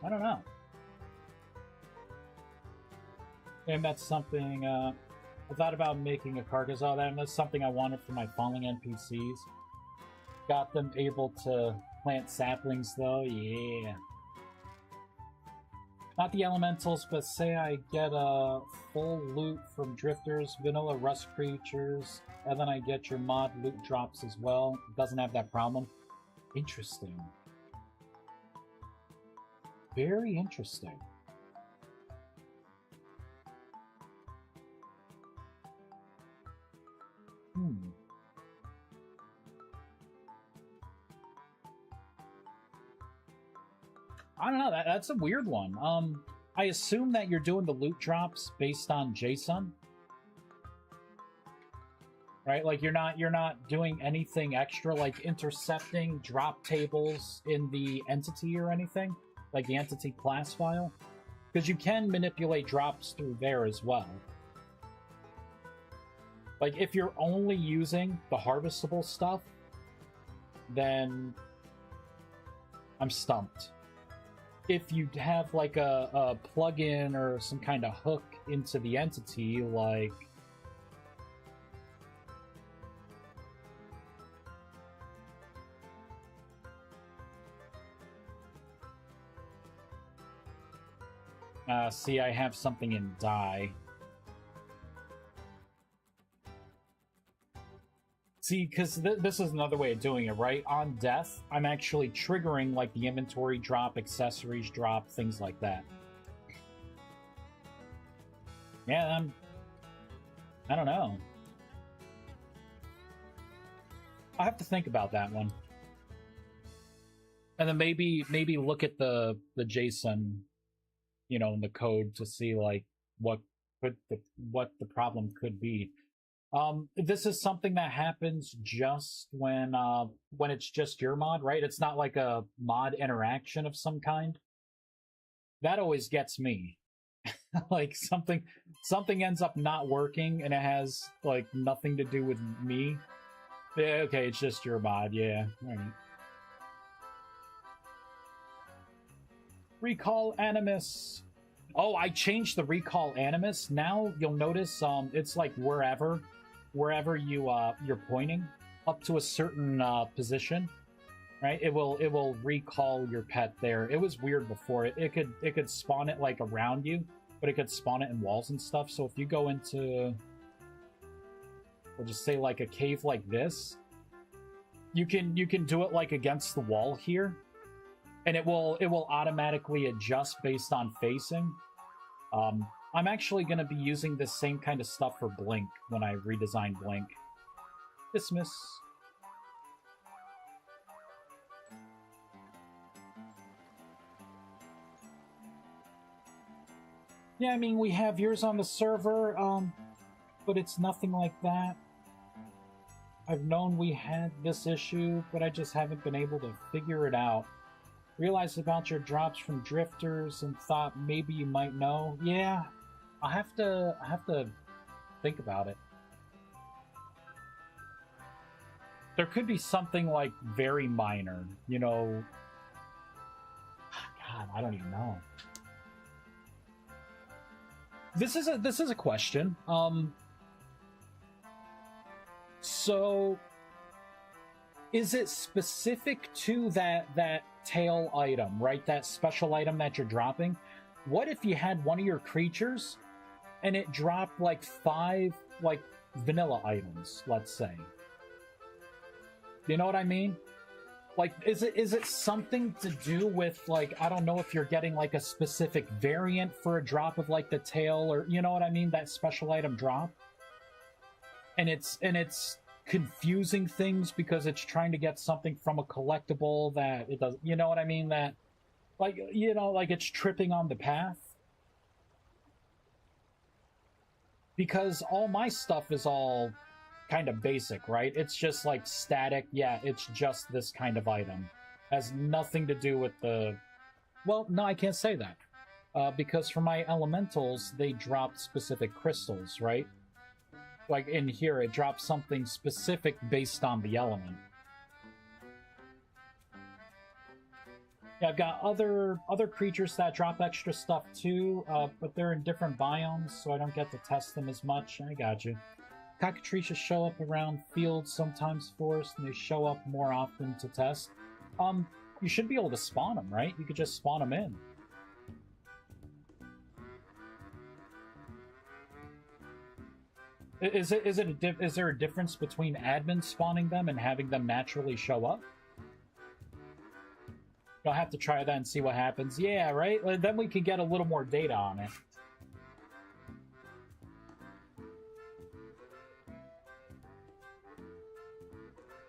Speaker 1: I don't know. And that's something, I thought about making a carcass out of that, and that's something I wanted for my falling NPCs. Got them able to plant saplings, though, yeah. Not the elementals, but say I get a full loot from drifters, vanilla rust creatures, and then I get your mod loot drops as well. It doesn't have that problem. Interesting. Very interesting. I don't know, that's a weird one. I assume that you're doing the loot drops based on JSON. Right? Like you're not doing anything extra like intercepting drop tables in the entity or anything, like the entity class file. Because you can manipulate drops through there as well. Like if you're only using the harvestable stuff, then I'm stumped. if you have like a plugin or some kind of hook into the entity, like see, I have something in die. See, because this is another way of doing it, right? On death, I'm actually triggering like the inventory drop, accessories drop, things like that. Yeah, I don't know. I have to think about that one. And then maybe look at the JSON, you know, in the code to see like what the problem could be. This is something that happens just when it's just your mod, right? It's not like a mod interaction of some kind. That always gets me. Like something ends up not working and it has like nothing to do with me. Yeah, okay, it's just your mod, yeah. All right. Recall Animus. Oh, I changed the recall Animus. Now you'll notice it's like wherever you're pointing up to a certain position, right? It will recall your pet there. It was weird before. It could spawn it like around you, but it could spawn it in walls and stuff. So if you go into, we'll just say like a cave like this, you can do it like against the wall here, and it will automatically adjust based on facing. I'm actually going to be using this same kind of stuff for Blink when I redesign Blink. Dismiss. Yeah, I mean, we have yours on the server, but it's nothing like that. I've known we had this issue, but I just haven't been able to figure it out. Realized about your drops from drifters and thought maybe you might know. Yeah, I have to think about it. There could be something like very minor, you know. God, I don't even know. This is a question. So is it specific to that tail item, right? That special item that you're dropping? What if you had one of your creatures and it dropped like 5 like vanilla items, let's say? You know what I mean? Like, is it something to do with, like, I don't know if you're getting like a specific variant for a drop of like the tail, or you know what I mean, that special item drop? And it's confusing things because it's trying to get something from a collectible that it does, you know what I mean, that like, you know, like it's tripping on the path. Because all my stuff is all kind of basic, right? It's just like static. Yeah, it's just this kind of item. Has nothing to do with the... Well, no, I can't say that. Because for my elementals, they dropped specific crystals, right? Like in here, it drops something specific based on the element. Yeah, I've got other creatures that drop extra stuff too, but they're in different biomes, so I don't get to test them as much. I got you. Cockatrices show up around fields, sometimes forest, and they show up more often to test. You should be able to spawn them, right? You could just spawn them in. Is there a difference between admin spawning them and having them naturally show up? You'll have to try that and see what happens. Yeah, right? Then we can get a little more data on it.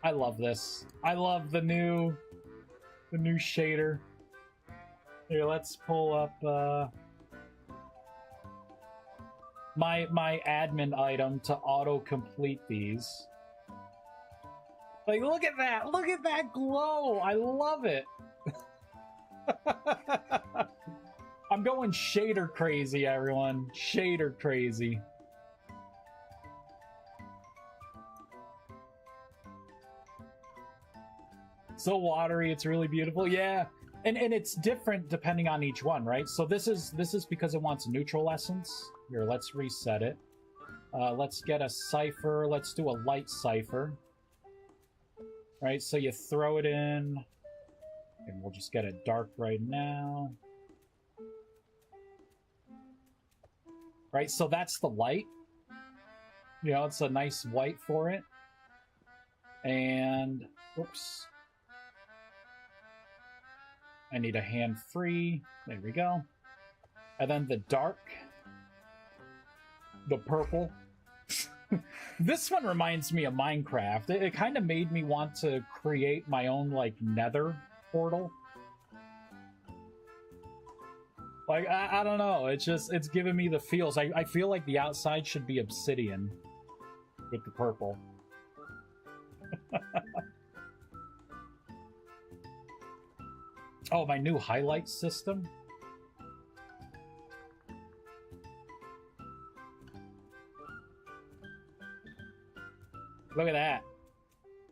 Speaker 1: I love this. I love the new shader. Here, let's pull up my admin item to auto-complete these. Like, look at that! Look at that glow! I love it! I'm going shader crazy, everyone. Shader crazy. So watery, it's really beautiful. Yeah, And it's different depending on each one, right? So this is because it wants neutral essence. Here, let's reset it. Let's get a cipher. Let's do a light cipher. Right, so you throw it in, and we'll just get it dark right now. Right, so that's the light. You know, it's a nice white for it. And, oops. I need a hand free. There we go. And then the dark. The purple. This one reminds me of Minecraft. It kind of made me want to create my own, like, nether portal. Like, I don't know. It's giving me the feels. I feel like the outside should be obsidian with the purple. Oh, my new highlight system? Look at that.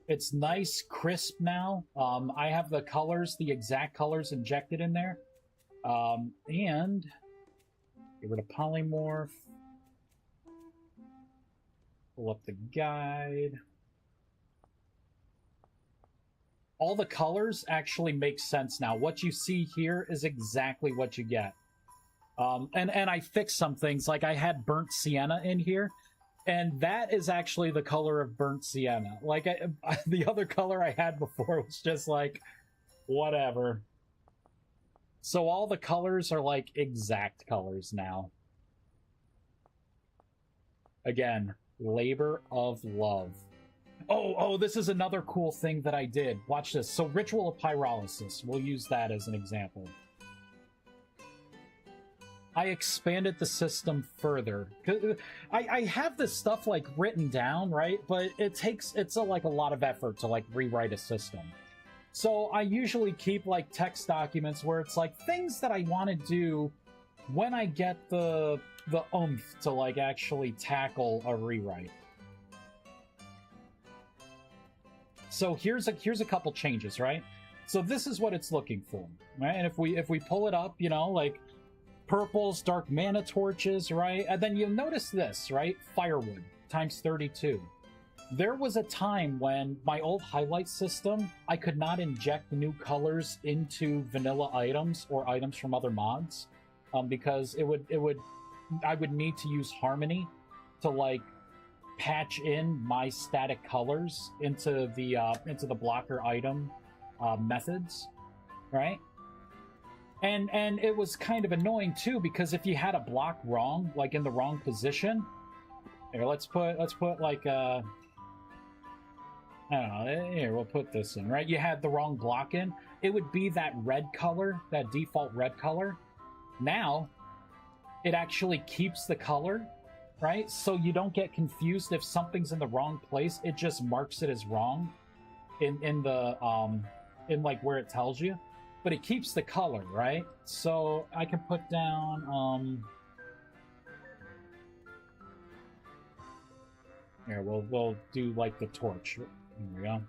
Speaker 1: It's nice, crisp now. I have the colors, the exact colors injected in there. And get rid of polymorph. Pull up the guide. All the colors actually make sense now. What you see here is exactly what you get. And I fixed some things, like I had burnt sienna in here. And that is actually the color of burnt sienna. Like, the other color I had before was just like, whatever. So all the colors are like exact colors now. Again, labor of love. Oh, this is another cool thing that I did. Watch this. So Ritual of Pyrolysis. We'll use that as an example. I expanded the system further. I have this stuff like written down, right? But it's like a lot of effort to like rewrite a system. So I usually keep like text documents where it's like things that I want to do when I get the oomph to like actually tackle a rewrite. So here's a couple changes, right? So this is what it's looking for, right? And if we pull it up, you know, like purples, dark mana torches, right? And then you'll notice this, right? Firewood times 32. There was a time when my old highlight system, I could not inject new colors into vanilla items or items from other mods, because I would need to use Harmony to like patch in my static colors into the blocker item methods, right? And it was kind of annoying too, because if you had a block wrong, like in the wrong position, here, let's put like I don't know, here, we'll put this in, right? You had the wrong block in, it would be that red color, that default red color. Now, it actually keeps the color, right? So you don't get confused if something's in the wrong place, it just marks it as wrong in like where it tells you. But it keeps the color, right? So I can put down, here, we'll do like the torch. Here we go.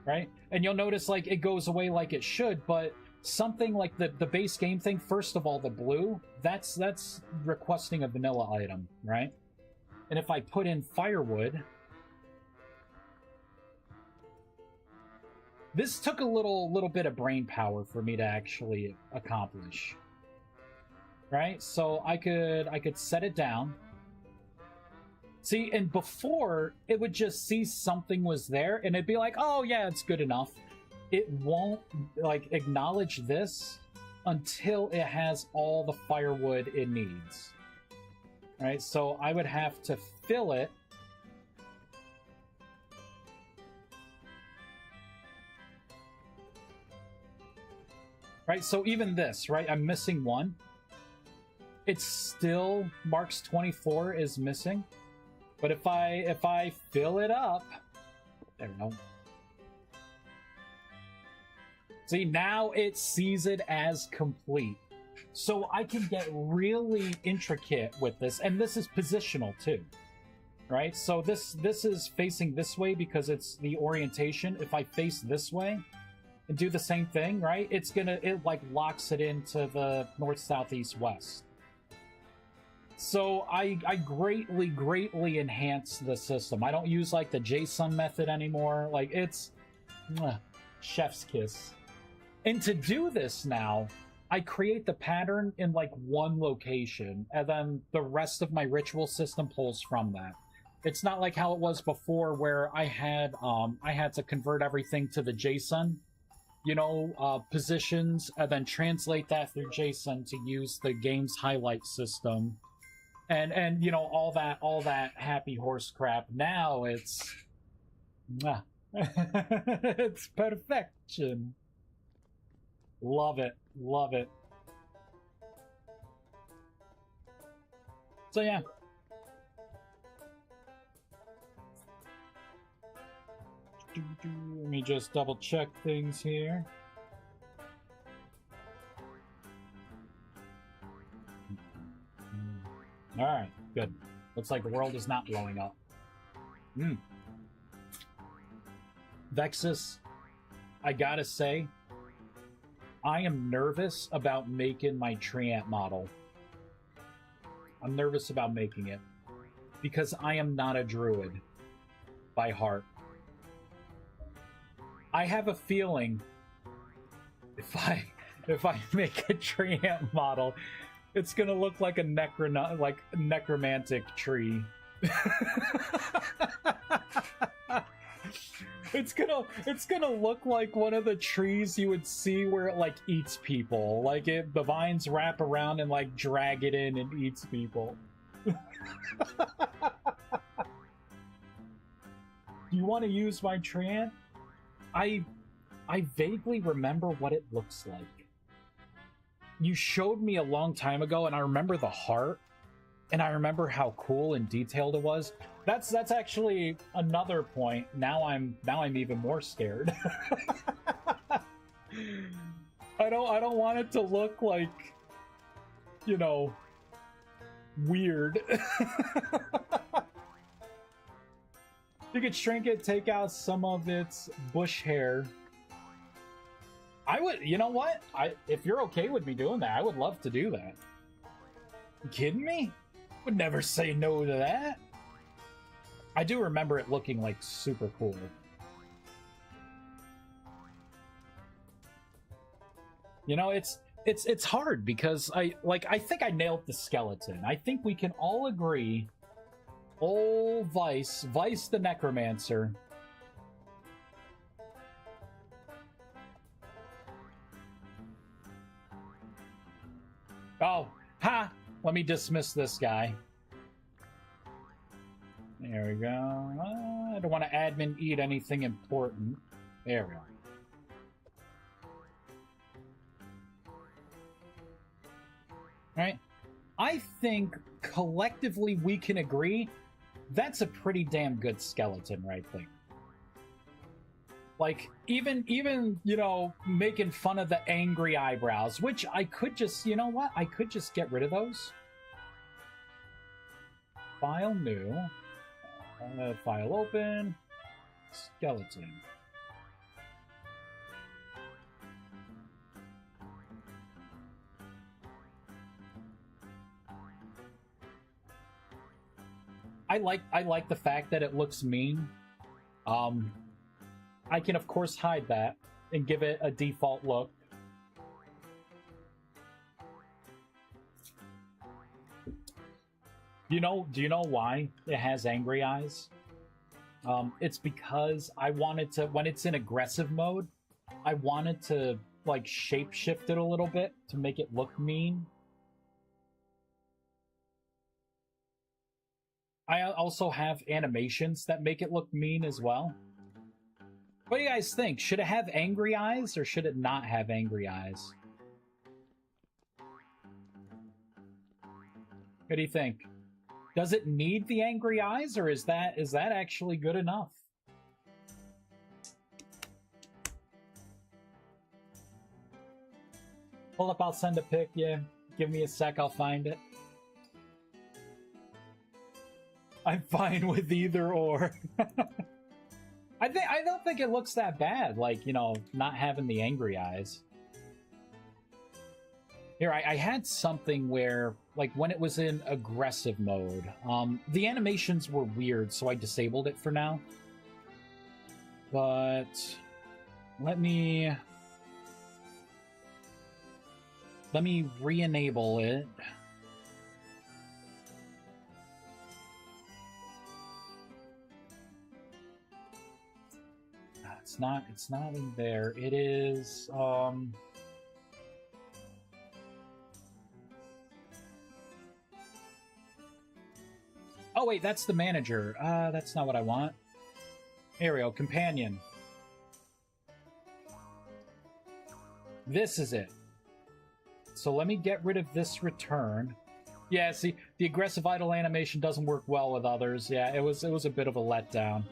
Speaker 1: Right? And you'll notice like it goes away like it should, but something like the base game thing, first of all, the blue, that's requesting a vanilla item, right? And if I put in firewood, this took a little bit of brain power for me to actually accomplish. Right? So I could set it down. See, and before, it would just see something was there, and it'd be like, oh yeah, it's good enough. It won't, like, acknowledge this until it has all the firewood it needs. Right? So I would have to fill it. Right, so even this, right, I'm missing one. It still marks 24 is missing. But if I fill it up, there we go. See, now it sees it as complete. So I can get really intricate with this, and this is positional too. Right? So this is facing this way because it's the orientation. If I face this way, and do the same thing, right? It like locks it into the north, south, east, west. So I greatly enhance the system. I don't use like the JSON method anymore. Like it's chef's kiss. And to do this now, I create the pattern in like one location, and then the rest of my ritual system pulls from that. It's not like how it was before, where I had to convert everything to the JSON, you know, positions, and then translate that through JSON to use the game's highlight system, and you know, all that happy horse crap. Now it's, it's perfection. Love it, love it. So yeah. Let me just double check things here. Alright, good. Looks like the world is not blowing up. Vexus, I gotta say, I am nervous about making my Treant model. I'm nervous about making it. Because I am not a druid by heart. I have a feeling if I make a Treant model, it's gonna look like a necromantic tree. It's gonna look like one of the trees you would see where it like eats people. Like the vines wrap around and like drag it in and eats people. You want to use my Treant? I vaguely remember what it looks like. You showed me a long time ago, and I remember the heart, and I remember how cool and detailed it was. That's actually another point. Now I'm even more scared. I don't want it to look like, you know, weird. You could shrink it, take out some of its bush hair. I would, you know what? If you're okay with me doing that, I would love to do that. You kidding me? Would never say no to that. I do remember it looking like super cool. You know, it's hard because I think I nailed the skeleton. I think we can all agree. Old Vice the Necromancer. Oh, ha! Let me dismiss this guy. There we go. I don't want to admin eat anything important. There we go. Alright. I think collectively we can agree that's a pretty damn good skeleton right there. Like, even, you know, making fun of the angry eyebrows, which I could just, you know what? I could just get rid of those. File new. File open. Skeleton. I like the fact that it looks mean. I can of course hide that and give it a default look. Do you know why it has angry eyes? It's because I wanted to, when it's in aggressive mode, I wanted to like shapeshift it a little bit to make it look mean. I also have animations that make it look mean as well. What do you guys think? Should it have angry eyes or should it not have angry eyes? What do you think? Does it need the angry eyes, or is that actually good enough? Hold up, I'll send a pic, yeah. Give me a sec, I'll find it. I'm fine with either or. I I don't think it looks that bad, like, you know, not having the angry eyes. Here, I had something where, like, when it was in aggressive mode, the animations were weird, so I disabled it for now. But let me re-enable it. It's not in there. It is oh wait, that's the manager. That's not what I want. Here we go, companion. This is it. So let me get rid of this return. Yeah, see, the aggressive idle animation doesn't work well with others. Yeah, it was a bit of a letdown.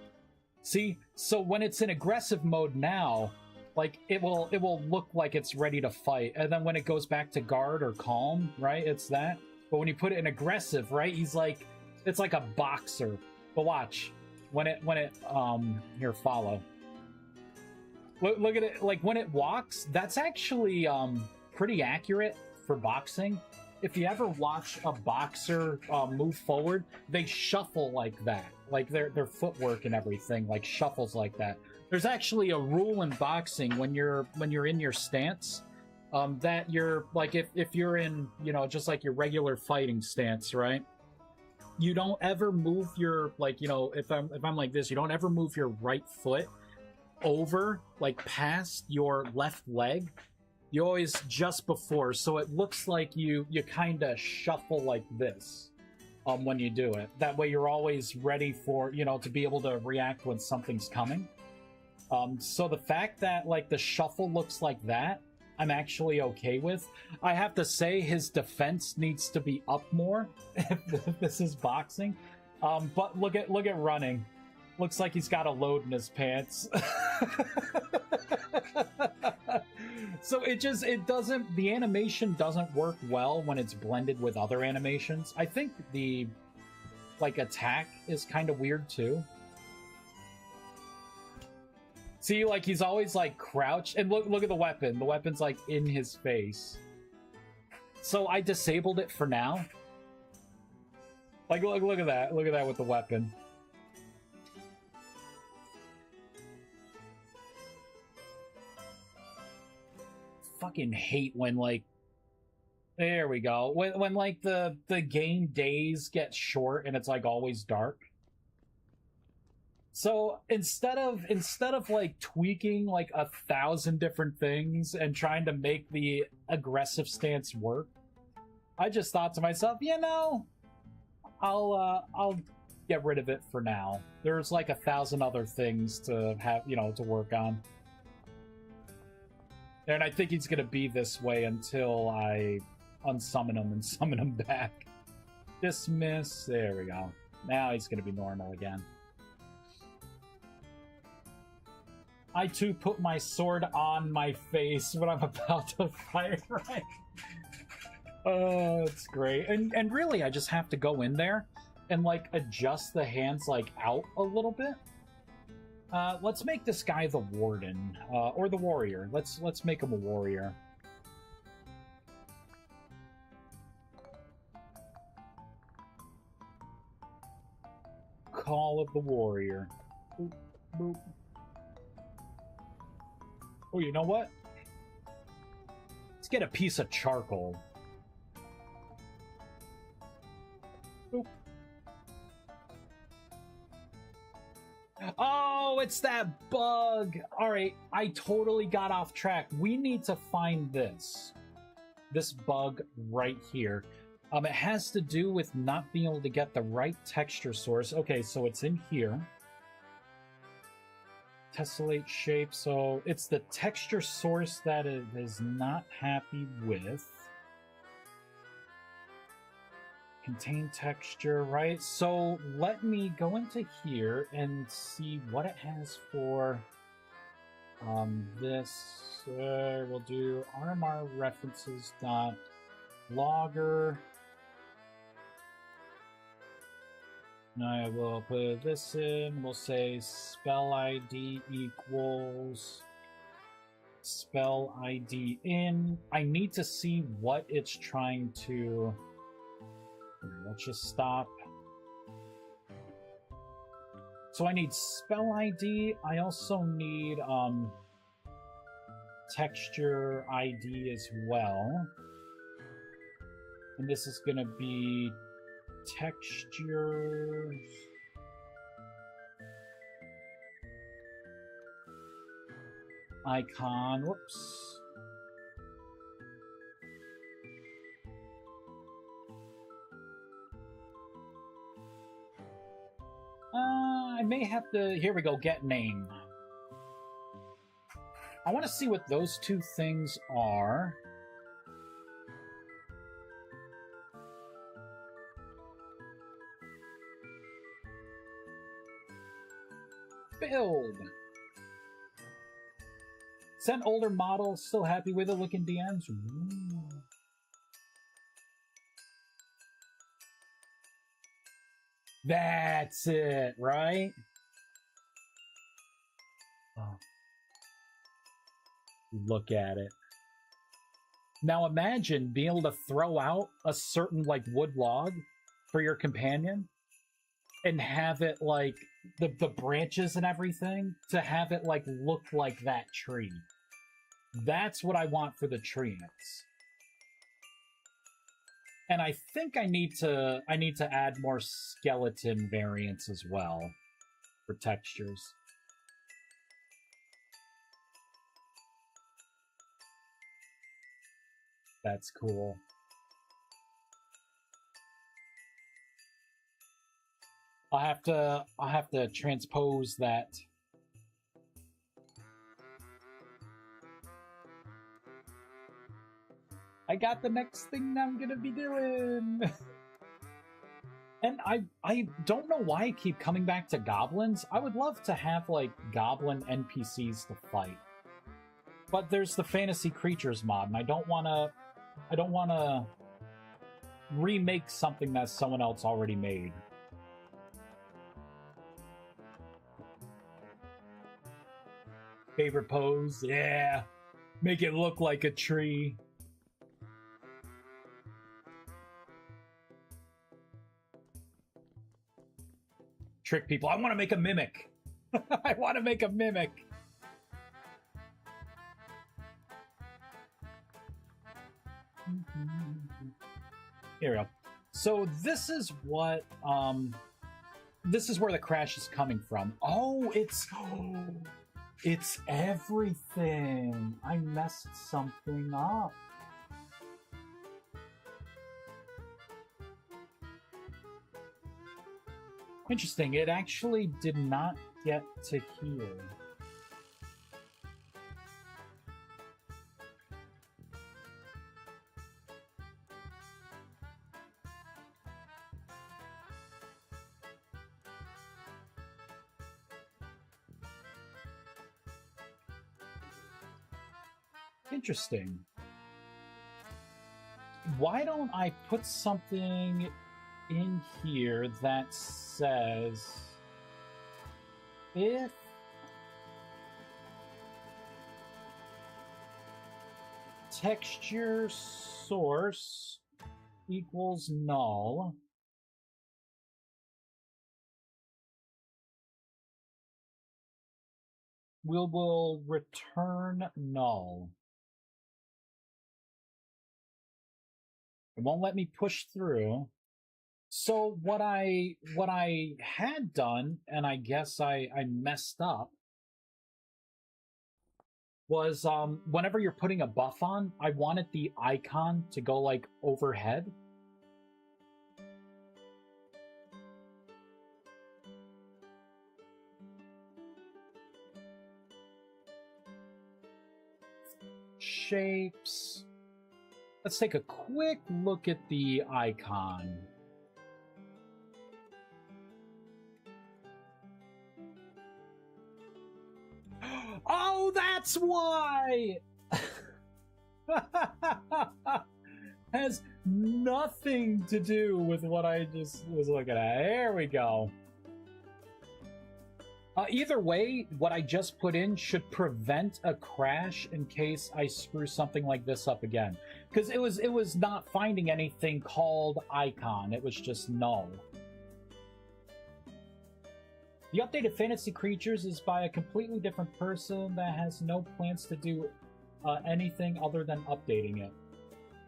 Speaker 1: See, so when it's in aggressive mode now, like it will look like it's ready to fight, and then when it goes back to guard or calm, right, it's that. But when you put it in aggressive, right, he's like, it's like a boxer. But watch, when it here, follow. Look at it, like when it walks, that's actually pretty accurate for boxing. If you ever watch a boxer move forward, they shuffle like that. Like their footwork and everything like shuffles like that. There's actually a rule in boxing when you're in your stance, that you're like if you're in, you know, just like your regular fighting stance, right? You don't ever move your, like, you know, if I'm like this, you don't ever move your right foot over, like past your left leg. You always just before, so it looks like you kind of shuffle like this when you do it. That way you're always ready for, you know, to be able to react when something's coming. So the fact that, like, the shuffle looks like that, I'm actually okay with. I have to say his defense needs to be up more if this is boxing. But look at running. Looks like he's got a load in his pants. So the animation doesn't work well when it's blended with other animations. I think the, like, attack is kind of weird too. See, like, he's always, like, crouched, and look at the weapon. The weapon's, like, in his face. So I disabled it for now. Like, look at that. Look at that with the weapon. Fucking hate when, like, there we go, when like the game days get short and it's like always dark. So instead of like tweaking like 1,000 different things and trying to make the aggressive stance work, I just thought to myself, you know, I'll get rid of it for now. There's like 1,000 other things to have, you know, to work on. And I think he's going to be this way until I unsummon him and summon him back. Dismiss. There we go. Now he's going to be normal again. I too put my sword on my face when I'm about to fight, right? Oh, it's great. And really, I just have to go in there and, like, adjust the hands, like, out a little bit. Let's make this guy the warden, or the warrior. Let's make him a warrior. Call of the warrior. Boop, boop. Oh, you know what? Let's get a piece of charcoal. Boop. Oh, it's that bug! Alright, I totally got off track. We need to find this. This bug right here. It has to do with not being able to get the right texture source. Okay, so it's in here. Tessellate shape, so it's the texture source that it is not happy with. Contain texture, right? So let me go into here and see what it has for this. We'll do RMR references dot logger. I will put this in. We'll say spell ID equals spell ID in. I need to see what it's trying to... Let's just stop. So I need spell ID. I also need texture ID as well. And this is going to be texture... icon. Whoops. I may have to... Here we go, get name. I want to see what those two things are. Build. Sent older model, still happy with it, looking DMs. Ooh. That's it, right? Oh. Look at it. Now imagine being able to throw out a certain, like, wood log for your companion and have it, like, the branches and everything, to have it, like, look like that tree. That's what I want for the tree ants. And I think I need to add more skeleton variants as well for textures. That's cool. I'll have to transpose that. I got the next thing I'm gonna be doing. And I don't know why I keep coming back to goblins. I would love to have, like, goblin NPCs to fight. But there's the fantasy creatures mod, and I don't wanna remake something that someone else already made. Favorite pose? Yeah. Make it look like a tree. Trick people. I want to make a mimic. I want to make a mimic. Here we go. So this is what this is where the crash is coming from. Oh, it's everything. I messed something up. Interesting, it actually did not get to here. Interesting. Why don't I put something in here that says if texture source equals null, we will return null. It won't let me push through. So what I had done, and I guess I messed up, was whenever you're putting a buff on, I wanted the icon to go, like, overhead. Shapes. Let's take a quick look at the icon. Oh, that's why! Nothing to do with what I just was looking at. There we go. Either way, what I just put in should prevent a crash in case I screw something like this up again. Because it was not finding anything called icon. It was just null. The updated fantasy creatures is by a completely different person that has no plans to do anything other than updating it.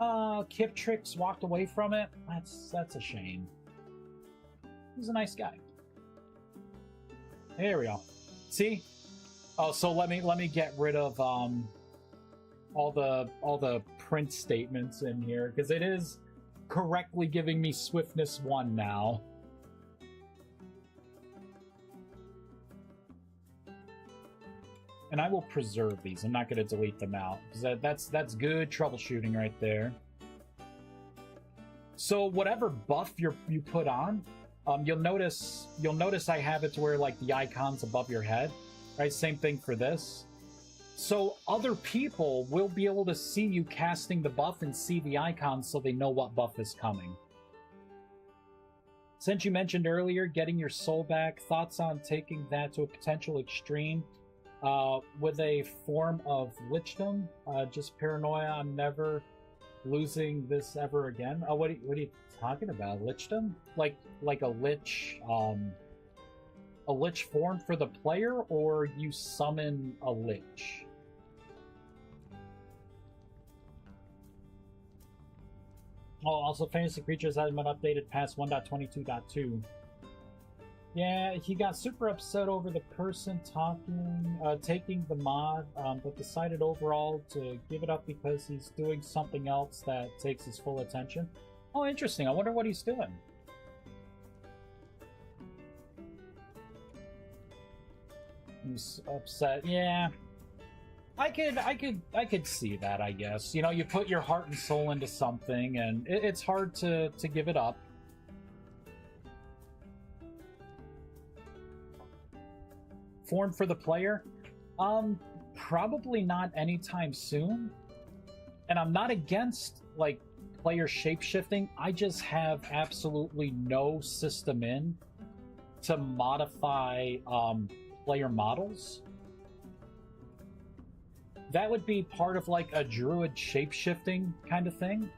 Speaker 1: Kiptrix walked away from it. That's a shame. He's a nice guy. There we go. See? Oh, so let me get rid of all the print statements in here because it is correctly giving me swiftness 1 now. And I will preserve these. I'm not going to delete them out because that's good troubleshooting right there. So whatever buff you put on, you'll notice I have it to where like the icon's above your head, right? Same thing for this. So other people will be able to see you casting the buff and see the icon so they know what buff is coming. Since you mentioned earlier getting your soul back, thoughts on taking that to a potential extreme with a form of lichdom? Just paranoia, I'm never losing this ever again. Oh, what are you talking about? Lichdom? Like a lich form for the player, or you summon a lich? Oh, also fantasy creatures haven't been updated past 1.22.2. Yeah, he got super upset over the person taking the mod, but decided overall to give it up because he's doing something else that takes his full attention. Oh, interesting. I wonder what he's doing. He's upset. Yeah. I could see that, I guess. You know, you put your heart and soul into something, and it's hard to give it up. Form for the player? Probably not anytime soon. And I'm not against, like, player shapeshifting. I just have absolutely no system in to modify player models. That would be part of, like, a druid shapeshifting kind of thing.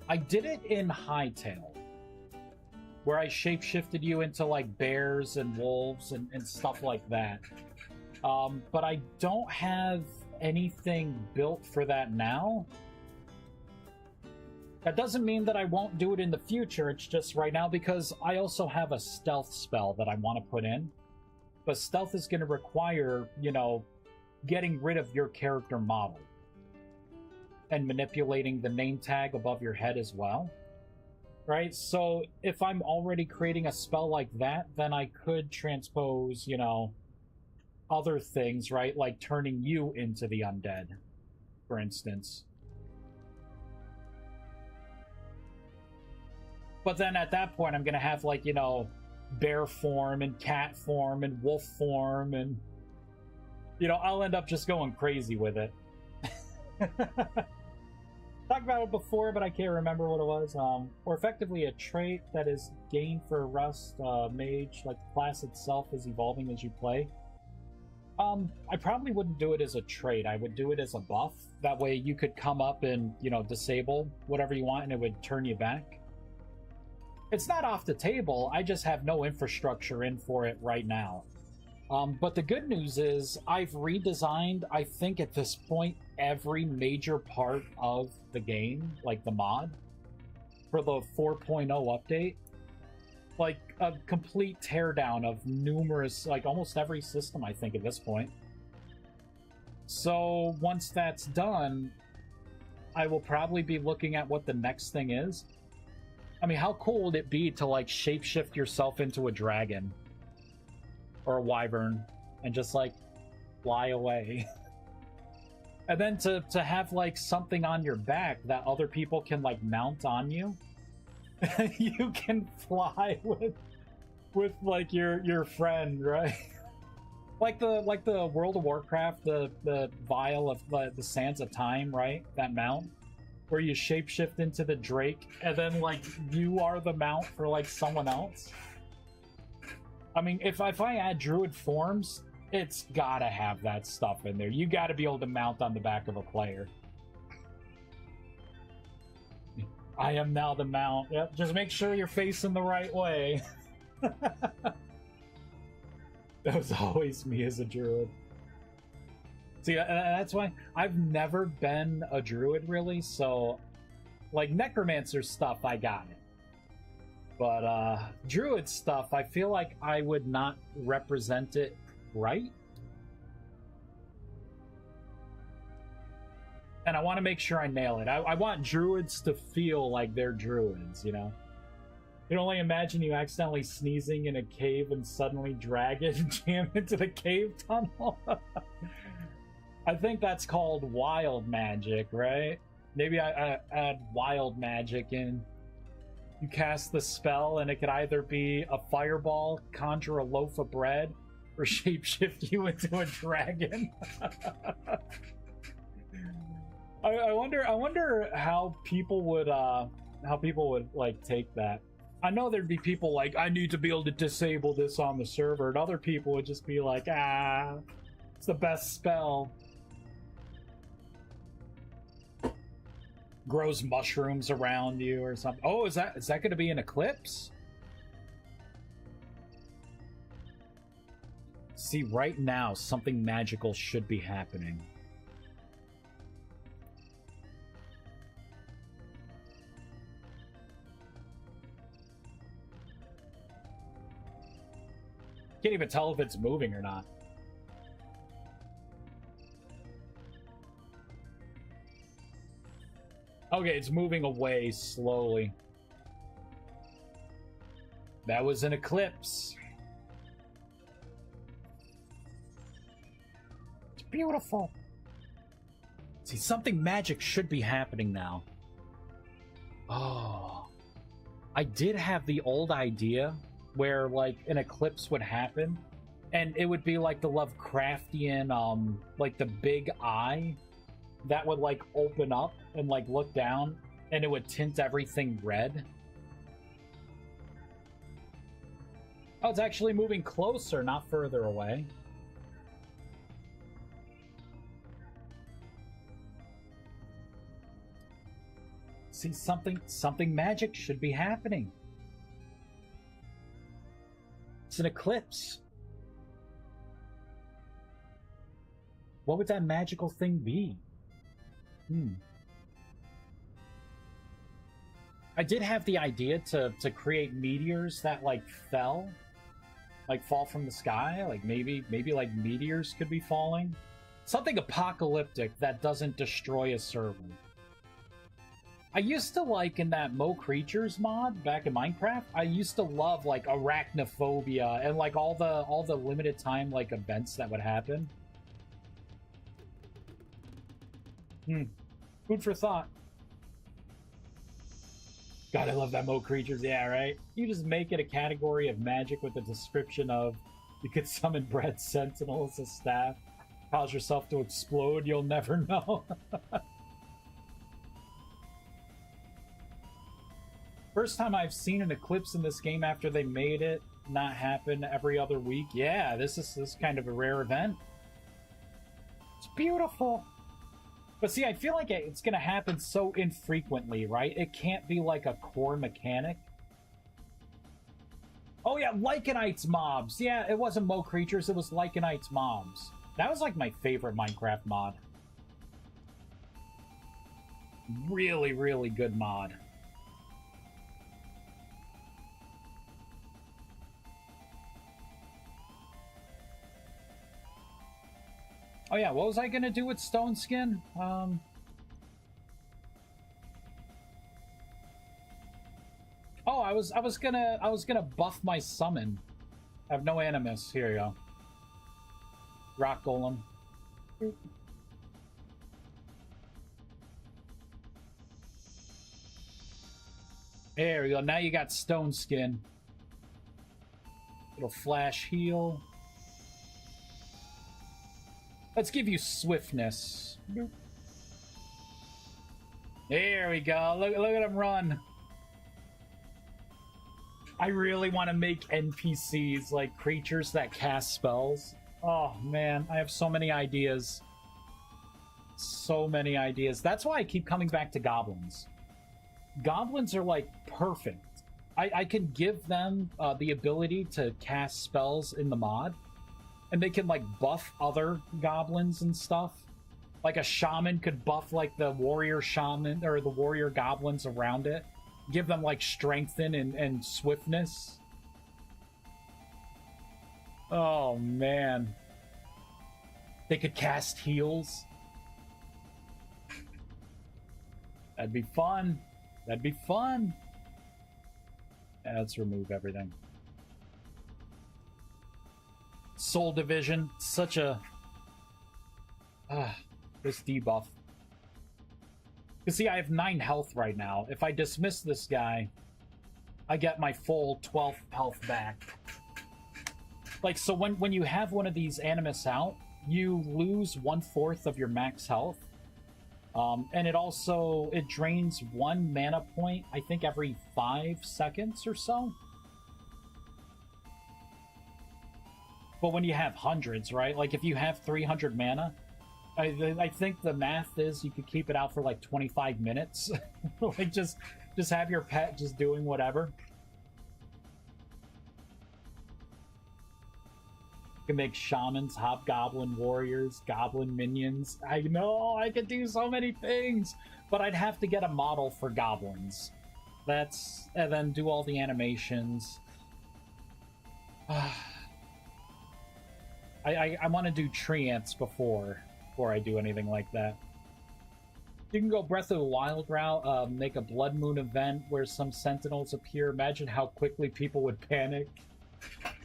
Speaker 1: I did it in Hightail, where I shapeshifted you into like bears and wolves and stuff like that. But I don't have anything built for that now. That doesn't mean that I won't do it in the future. It's just right now because I also have a stealth spell that I want to put in. But stealth is going to require, you know, getting rid of your character model and manipulating the name tag above your head as well. Right, so if I'm already creating a spell like that, then I could transpose, you know, other things, right? Like turning you into the undead, for instance. But then at that point, I'm going to have, like, you know, bear form and cat form and wolf form, and, you know, I'll end up just going crazy with it. Talked about it before, but I can't remember what it was. Or effectively a trait that is gained for a Rust mage, like the class itself is evolving as you play. I probably wouldn't do it as a trait. I would do it as a buff. That way you could come up and, you know, disable whatever you want and it would turn you back. It's not off the table. I just have no infrastructure in for it right now. But the good news is I've redesigned, I think at this point, every major part of the game, like the mod, for the 4.0 update. Like a complete teardown of numerous, like almost every system, I think, at this point. So once that's done, I will probably be looking at what the next thing is. I mean, how cool would it be to, like, shapeshift yourself into a dragon? Or a wyvern, and just, like, fly away. And then to have, like, something on your back that other people can, like, mount on you. You can fly with like your friend, right? like the World of Warcraft, the vial of the Sands of Time, right? That mount. where you shapeshift into the Drake, and then, like, you are the mount for, like, someone else. I mean, if I add druid forms, it's gotta have that stuff in there. You gotta be able to mount on the back of a player. I am now the mount. Yep, just make sure you're facing the right way. That was always me as a druid. See, that's why I've never been a druid, really, so, like, necromancer stuff, I got it. But, druid stuff, I feel like I would not represent it right. And I want to make sure I nail it. I want druids to feel like they're druids, you know? You can only imagine you accidentally sneezing in a cave and suddenly dragon jam into the cave tunnel. I think that's called wild magic, right? Maybe I add wild magic in. You cast the spell and it could either be a fireball, conjure a loaf of bread, or shapeshift you into a dragon. I wonder how people would like take that. I know there'd be people like, I need to be able to disable this on the server, and other people would just be like, it's the best spell. Grows mushrooms around you or something. Oh, is that going to be an eclipse? See, right now something magical should be happening. Can't even tell if it's moving or not. Okay, it's moving away slowly. That was an eclipse. It's beautiful. See, something magic should be happening now. Oh. I did have the old idea where, like, an eclipse would happen, and it would be like the Lovecraftian, like the big eye that would, like, open up and, like, look down, and it would tint everything red. Oh, it's actually moving closer, not further away. See, something magic should be happening. It's an eclipse. What would that magical thing be? I did have the idea to create meteors that, like, fall from the sky. Like, maybe like meteors could be falling. Something apocalyptic that doesn't destroy a server. I used to, like, in that Mo Creatures mod back in Minecraft, I used to love, like, arachnophobia and, like, all the limited time, like, events that would happen. Food for thought. God, I love that Mo Creatures. Yeah, right? You just make it a category of magic with a description of, you could summon Bread Sentinel as a staff, cause yourself to explode, you'll never know. First time I've seen an eclipse in this game after they made it not happen every other week. Yeah, this is kind of a rare event. It's beautiful. But see, I feel like it's going to happen so infrequently, right? It can't be like a core mechanic. Oh yeah, Lycanites mobs. Yeah, it wasn't Mo Creatures, it was Lycanites mobs. That was like my favorite Minecraft mod. Really, really good mod. Oh yeah, what was I gonna do with Stone Skin? Oh, I was gonna buff my summon. I have no animus. Here you go. Rock Golem. There we go. Now you got Stone Skin. Little flash heal. Let's give you swiftness. There we go. Look at him run. I really want to make NPCs like creatures that cast spells. Oh man, I have so many ideas. So many ideas. That's why I keep coming back to goblins. Goblins are like perfect. I can give them the ability to cast spells in the mod, and they can like buff other goblins and stuff. Like a shaman could buff like the warrior shaman or the warrior goblins around it, give them like strengthen and swiftness. Oh man, they could cast heals. That'd be fun. That'd be fun. Yeah, let's remove everything. Soul Division, such a this debuff. You see, I have 9 health right now. If I dismiss this guy, I get my full 12 health back. Like, so when you have one of these Animus out, you lose 1/4 of your max health. And it drains 1 mana point, I think, every 5 seconds or so. But when you have hundreds, right? Like, if you have 300 mana, I think the math is you could keep it out for like 25 minutes. Like, just have your pet just doing whatever. You can make shamans, hobgoblin warriors, goblin minions. I know I could do so many things, but I'd have to get a model for goblins. And then do all the animations. I want to do tree ants before I do anything like that. You can go Breath of the Wild route, make a Blood Moon event where some sentinels appear. Imagine how quickly people would panic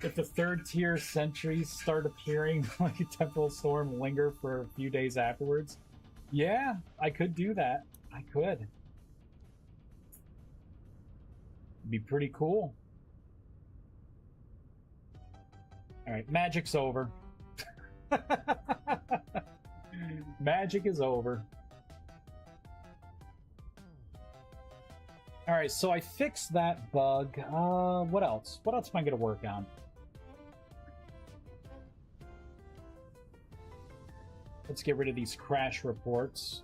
Speaker 1: if the 3rd tier sentries start appearing like a temporal storm linger for a few days afterwards. Yeah, I could do that. I could. It'd be pretty cool. Alright, magic's over. Magic is over. Alright, so I fixed that bug. What else? What else am I going to work on? Let's get rid of these crash reports.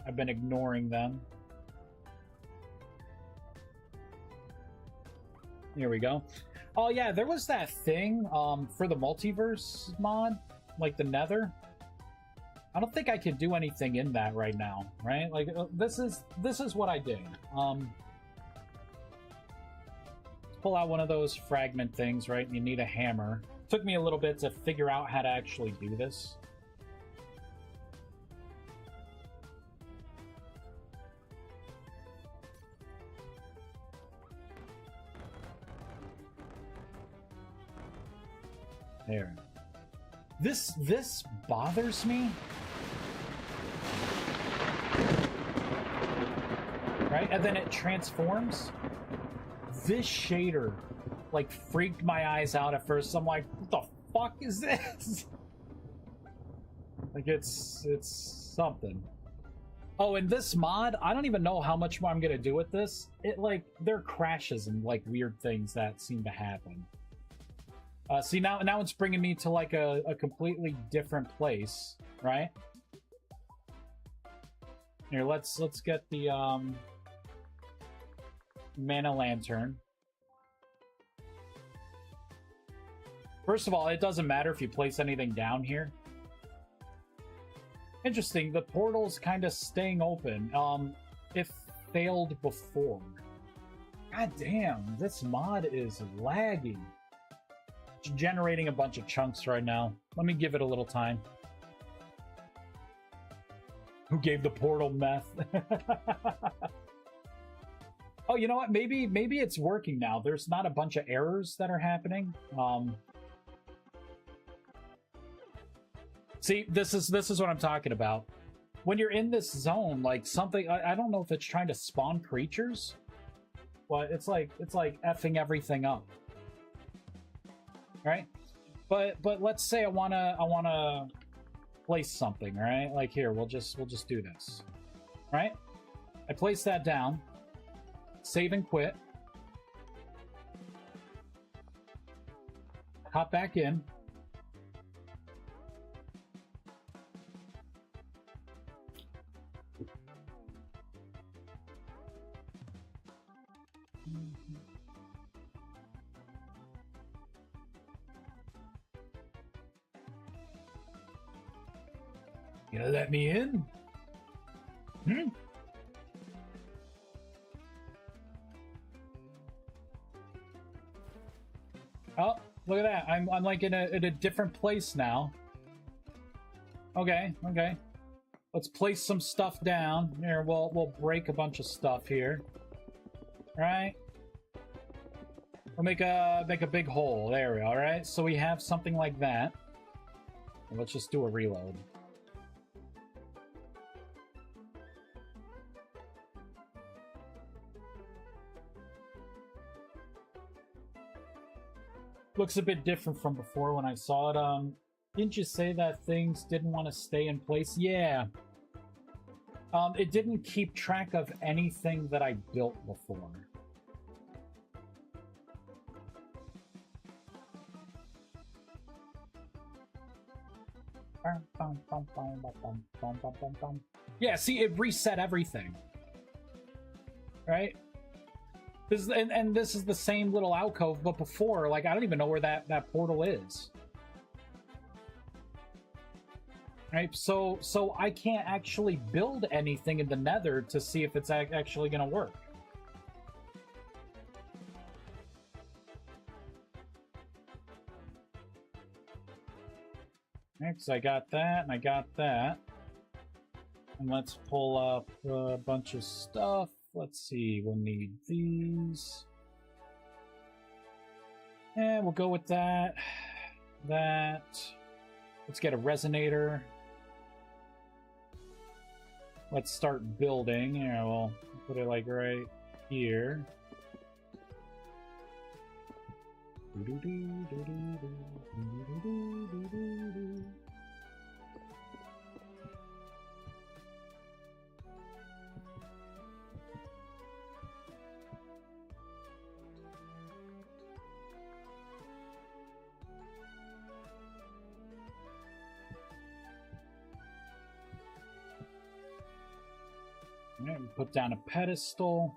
Speaker 1: I've been ignoring them. Here we go. Oh yeah, there was that thing for the multiverse mod, like the Nether. I don't think I can do anything in that right now, right? Like this is what I did. Pull out one of those fragment things, right? And you need a hammer. Took me a little bit to figure out how to actually do this. There. This bothers me. Right? And then it transforms. This shader, like, freaked my eyes out at first. I'm like, what the fuck is this? Like, it's something. Oh, and this mod, I don't even know how much more I'm gonna do with this. It, like, there are crashes and, like, weird things that seem to happen. See, now it's bringing me to, like, a completely different place, right? Here, let's get the, mana lantern. First of all, it doesn't matter if you place anything down here. Interesting, the portal's kind of staying open. It failed before. God damn, this mod is lagging. It's generating a bunch of chunks right now. Let me give it a little time. Who gave the portal meth? Oh, you know what? Maybe it's working now. There's not a bunch of errors that are happening. See, this is what I'm talking about. When you're in this zone, like something, I don't know if it's trying to spawn creatures, but it's like effing everything up, right? But let's say I wanna place something, right? Like here, we'll just do this, right? I place that down. Save and quit. Hop back in. You gonna let me in? Hmm? Oh, look at that. I'm like in a different place now. Okay, okay. Let's place some stuff down. Here, we'll break a bunch of stuff here. Right? We'll make a big hole. There we go, alright? So we have something like that. And let's just do a reload. Looks a bit different from before when I saw it. Didn't you say that things didn't want to stay in place? Yeah. It didn't keep track of anything that I built before. Yeah, see, it reset everything. Right? And this is the same little alcove, but before, like, I don't even know where that portal is. Right? So I can't actually build anything in the Nether to see if it's actually going to work. Next, I got that, and I got that. And let's pull up a bunch of stuff. Let's see, we'll need these. And we'll go with that. That. Let's get a resonator. Let's start building. Yeah, we'll put it like right here. Put down a pedestal.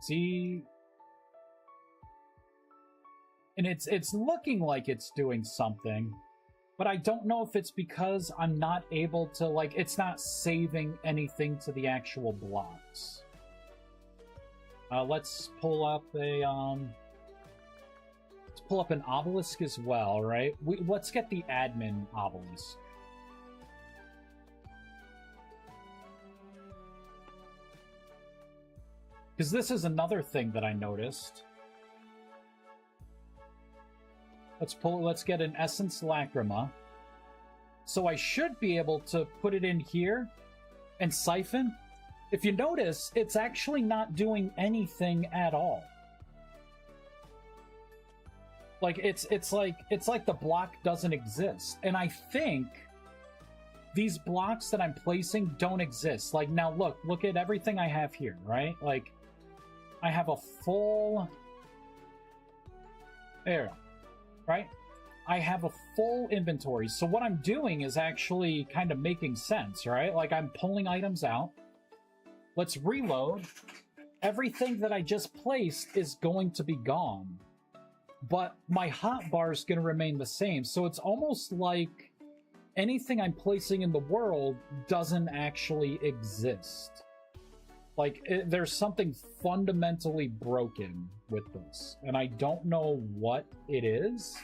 Speaker 1: See? And it's looking like it's doing something, but I don't know if it's because I'm not able to, like, it's not saving anything to the actual blocks. Let's pull up a, let's pull up an obelisk as well, right? Let's get the admin obelisk. Because this is another thing that I noticed. Let's get an Essence Lacrima. So I should be able to put it in here and siphon. If you notice, it's actually not doing anything at all. Like it's like the block doesn't exist. And I think these blocks that I'm placing don't exist. Like now look at everything I have here, right? Like I have a full there. Right? I have a full inventory. So what I'm doing is actually kind of making sense, right? Like I'm pulling items out. Let's reload. Everything that I just placed is going to be gone. But my hotbar is going to remain the same. So it's almost like anything I'm placing in the world doesn't actually exist. Like, there's something fundamentally broken with this, and I don't know what it is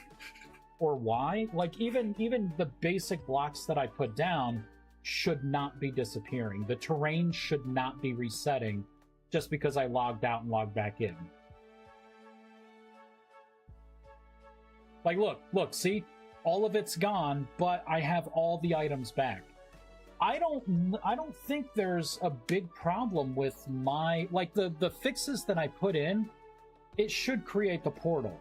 Speaker 1: or why. Like, even the basic blocks that I put down should not be disappearing. The terrain should not be resetting just because I logged out and logged back in. Like, look, see? All of it's gone, but I have all the items back. I don't think there's a big problem with my, like, the fixes that I put in. It should create the portal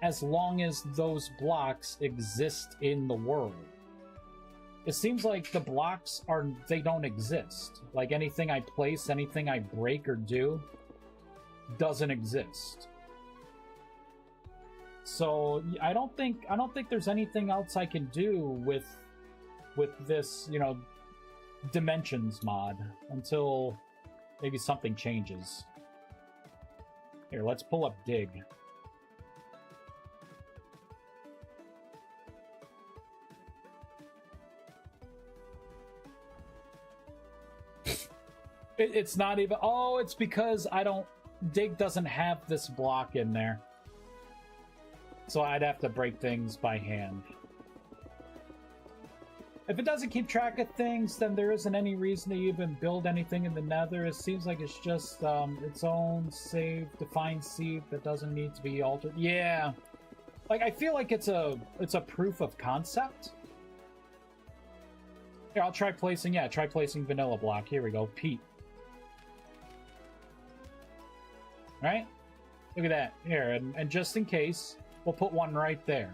Speaker 1: as long as those blocks exist in the world. It seems like the blocks they don't exist. Like anything I place, anything I break or do doesn't exist. So I don't think there's anything else I can do with this, you know, dimensions mod until maybe something changes. Here, let's pull up Dig. It's not even... Oh, it's because Dig doesn't have this block in there. So I'd have to break things by hand. If it doesn't keep track of things, then there isn't any reason to even build anything in the Nether. It seems like it's just its own defined seed that doesn't need to be altered. Yeah. Like, I feel like it's a proof of concept. Here, I'll try placing vanilla block. Here we go. Pete. Right? Look at that. Here, and just in case, we'll put one right there.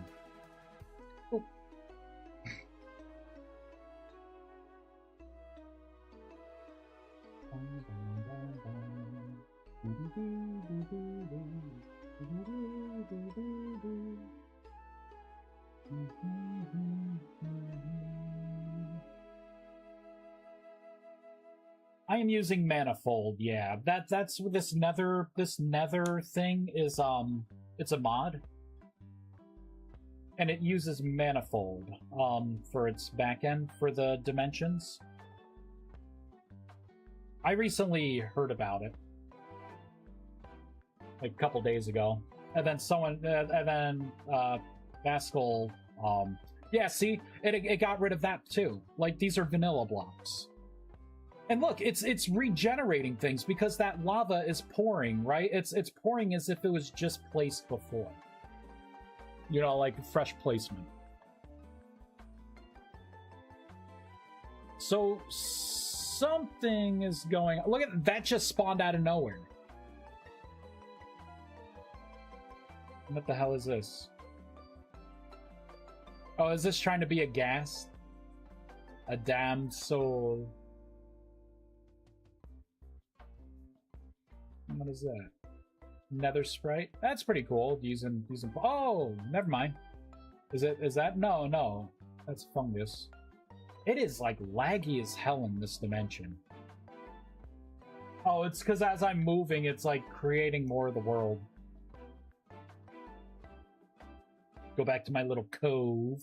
Speaker 1: Ooh. I am using Manifold, yeah. That's this nether thing is it's a mod. And it uses Manifold for its backend for the dimensions. I recently heard about it. Like a couple days ago. And then Vascal yeah, see? It got rid of that too. Like, these are vanilla blocks. And look, it's regenerating things because that lava is pouring, right? It's pouring as if it was just placed before. You know, like fresh placement. So something is going on. Look at that, just spawned out of nowhere. What the hell is this? Oh, is this trying to be a ghast? A damned soul. What is that? Nether sprite? That's pretty cool. Using oh, never mind. Is that? No. That's fungus. It is like laggy as hell in this dimension. Oh, it's because as I'm moving, it's like creating more of the world. Go back to my little cove.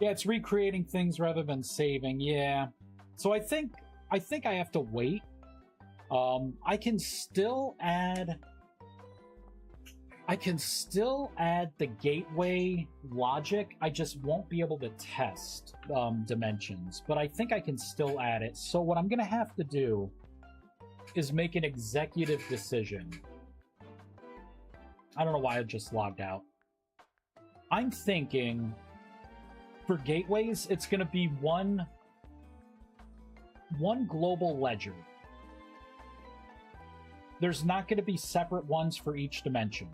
Speaker 1: Yeah, it's recreating things rather than saving. Yeah. So I think I have to wait. I can still add the gateway logic. I just won't be able to test dimensions, but I think I can still add it. So what I'm gonna have to do is make an executive decision. I don't know why I just logged out. I'm thinking for gateways, it's gonna be one global ledger. There's not going to be separate ones for each dimension.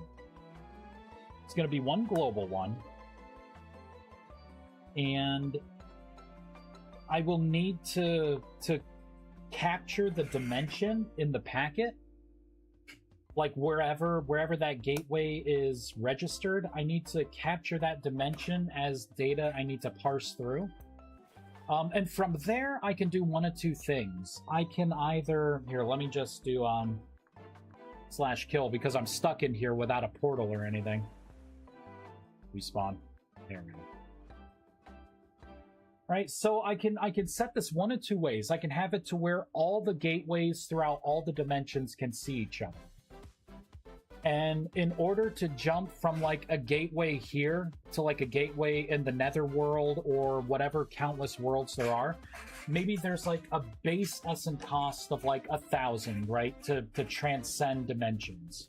Speaker 1: It's going to be one global one. And I will need to capture the dimension in the packet. Like wherever that gateway is registered, I need to capture that dimension as data I need to parse through. And from there, I can do one of two things. I can either... Here, let me just do... /kill because I'm stuck in here without a portal or anything. Respawn. There we go. Right, so I can set this one of two ways. I can have it to where all the gateways throughout all the dimensions can see each other. And in order to jump from like a gateway here to like a gateway in the netherworld or whatever countless worlds there are, maybe there's like a base essence cost of like 1,000, right, to transcend dimensions.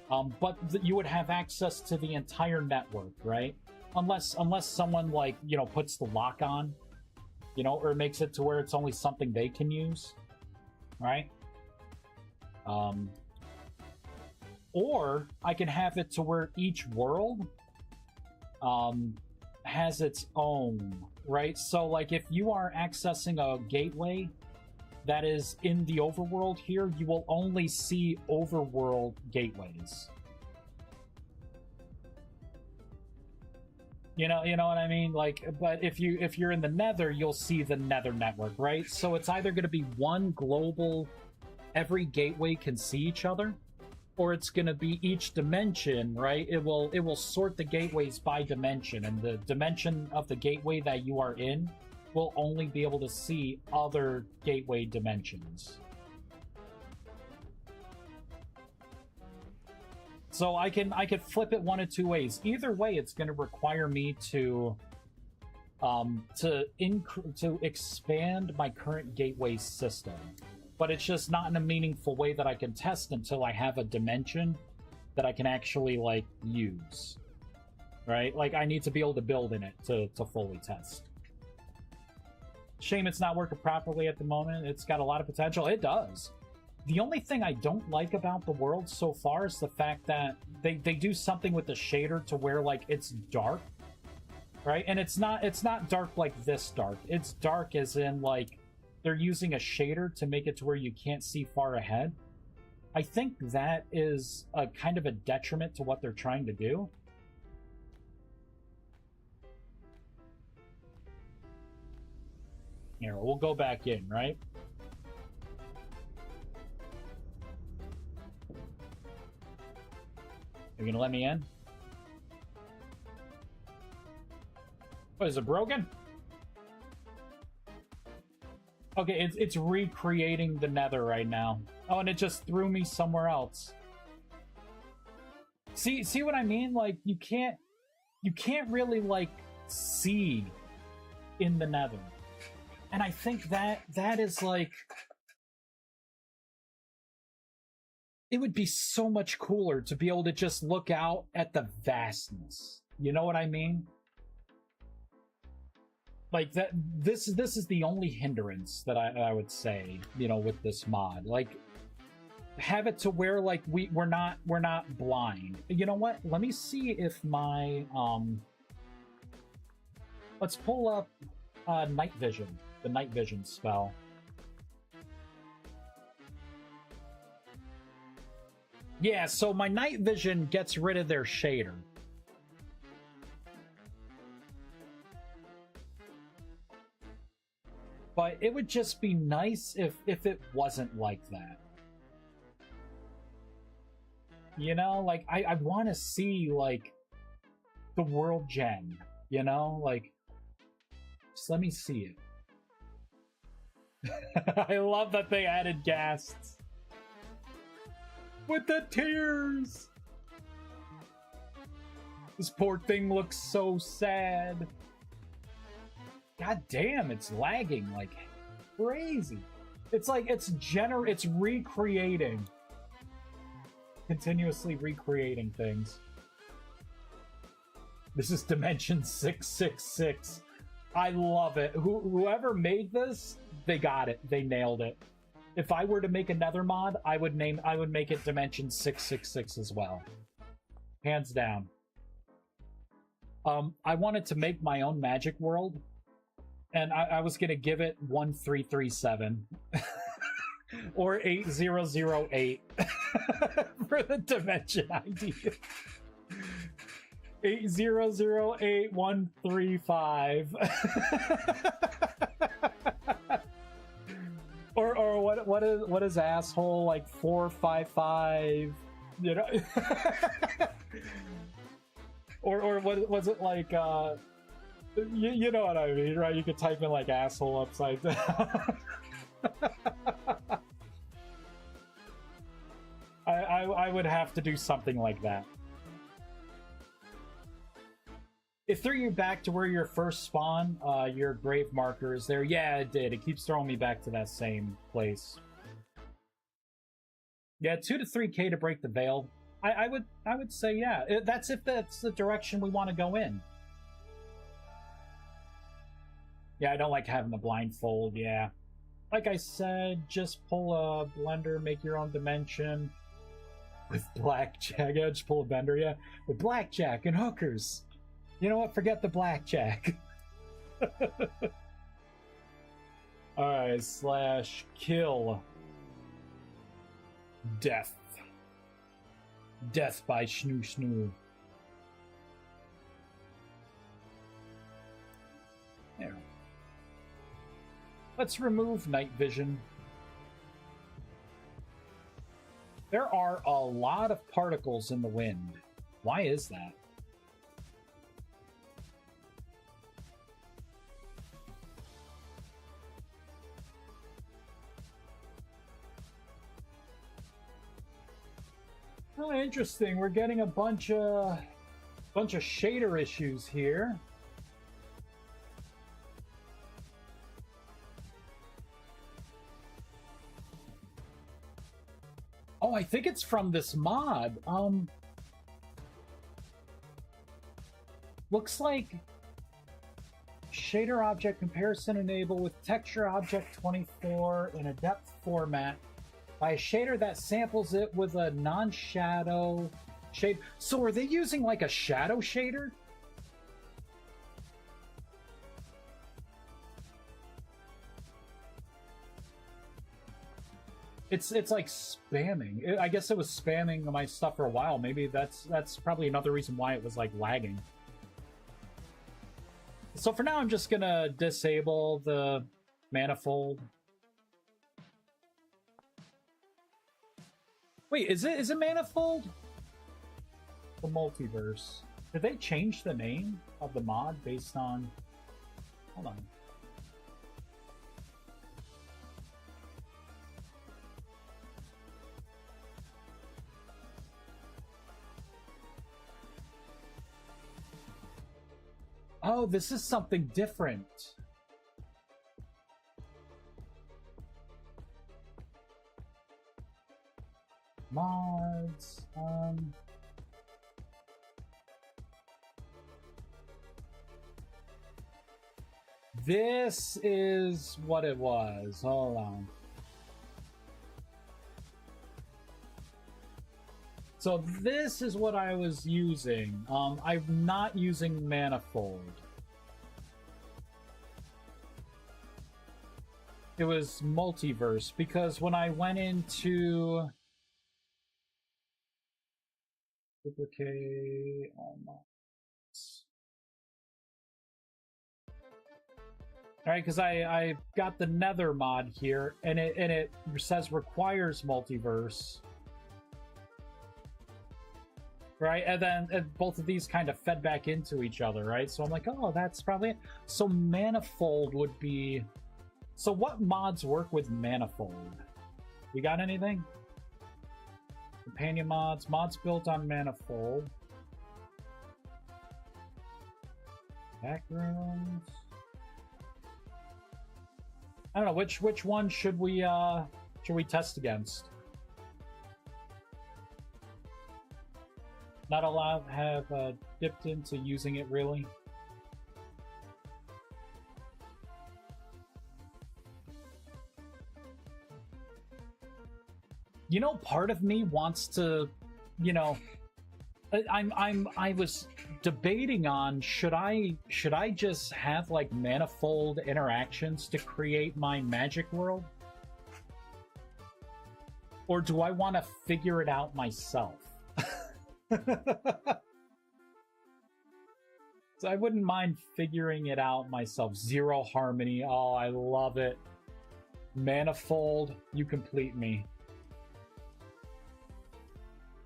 Speaker 1: But you would have access to the entire network, right? Unless someone like, you know, puts the lock on, you know, or makes it to where it's only something they can use, right? Or I can have it to where each world has its own, right? So, like, if you are accessing a gateway that is in the overworld here, you will only see overworld gateways. You know what I mean? Like, but if you're in the Nether, you'll see the Nether network, right? So it's either going to be one global, every gateway can see each other, or it's going to be each dimension, right? It will sort the gateways by dimension, and the dimension of the gateway that you are in will only be able to see other gateway dimensions. So I could flip it one of two ways. Either way, it's going to require me to expand my current gateway system, but it's just not in a meaningful way that I can test until I have a dimension that I can actually like use, right? Like I need to be able to build in it to fully test. Shame it's not working properly at the moment. It's got a lot of potential. It does. The only thing I don't like about the world so far is the fact that they do something with the shader to where like it's dark, right? And it's not dark like this dark. It's dark as in like they're using a shader to make it to where you can't see far ahead. I think that is a kind of a detriment to what they're trying to do. Here, we'll go back in, right? Are you gonna let me in? What, is it broken? Okay, it's recreating the Nether right now. Oh, and it just threw me somewhere else. See what I mean? Like you can't really like see in the Nether. And I think that is like, it would be so much cooler to be able to just look out at the vastness. You know what I mean? Like that. This is the only hindrance that I would say, you know, with this mod. Like, have it to where like we're not blind. You know what? Let me see if my let's pull up night vision, the night vision spell. Yeah, so my night vision gets rid of their shader. But it would just be nice if it wasn't like that. You know, like I want to see like the world gen, you know, like just let me see it. I love that they added ghasts. With the tears! This poor thing looks so sad. God damn, it's lagging like crazy. It's like it's recreating. Continuously recreating things. This is Dimension 666. I love it. Whoever made this, they got it. They nailed it. If I were to make another mod, I would make it Dimension 666 as well. Hands down. I wanted to make my own magic world, and I was gonna give it 1337 or 8008 for the dimension ID. 8008135. Or what is asshole like 455, you know? or what was it like you know what I mean, right? You could type in like asshole upside down. I would have to do something like that. It threw you back to where your first spawn, your grave marker is there. Yeah, it did. It keeps throwing me back to that same place. Yeah, 2 to 3K to break the veil. I would say yeah. That's if that's the direction we want to go in. Yeah, I don't like having the blindfold. Yeah, like I said, just pull a blender, make your own dimension with blackjack. Yeah, just pull a bender. Yeah, with blackjack and hookers. You know what? Forget the blackjack. Alright, slash kill. Death. Death by Snoo Snoo. There. Let's remove night vision. There are a lot of particles in the wind. Why is that? Oh, interesting. We're getting a bunch of shader issues here. Oh, I think it's from this mod. Looks like shader object comparison enabled with texture object 24 in a depth format by a shader that samples it with a non-shadow shade. So are they using like a shadow shader? It's like spamming. I guess it was spamming my stuff for a while. Maybe that's probably another reason why it was like lagging. So for now, I'm just gonna disable the manifold. Wait, is it manifold? The multiverse. Did they change the name of the mod based on? Hold on. Oh, this is something different. Mods. This is what it was. Hold on. So this is what I was using. I'm not using manifold. It was multiverse because when I went into duplicate mods. All right, because I got the Nether mod here, and it says requires multiverse. Right, and then both of these kind of fed back into each other, right? So I'm like, oh, that's probably it. So manifold would be... So what mods work with manifold? We got anything? Companion mods. Mods built on manifold. Backrooms. I don't know, which one should we test against? Not a lot have dipped into using it, really. You know, part of me wants to, you know, I was debating on should I just have like manifold interactions to create my magic world? Or do I want to figure it out myself? So I wouldn't mind figuring it out myself. Zero harmony. Oh, I love it. Manifold, you complete me.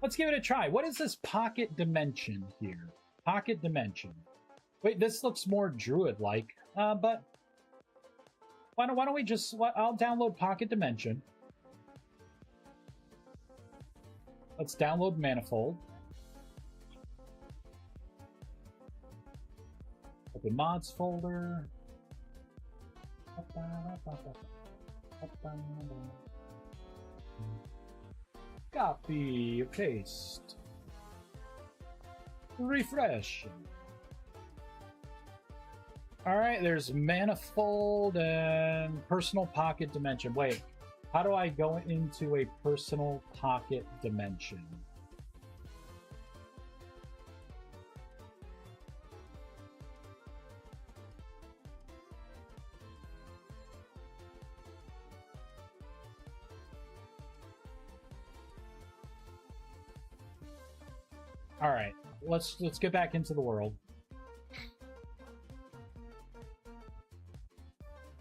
Speaker 1: Let's give it a try. What is this pocket dimension here? Pocket dimension. Wait, this looks more druid-like. But why don't we just... I'll download pocket dimension. Let's download manifold. Open mods folder. Copy, paste. Refresh. Alright, there's manifold and personal pocket dimension. Wait, how do I go into a personal pocket dimension? All right, let's get back into the world.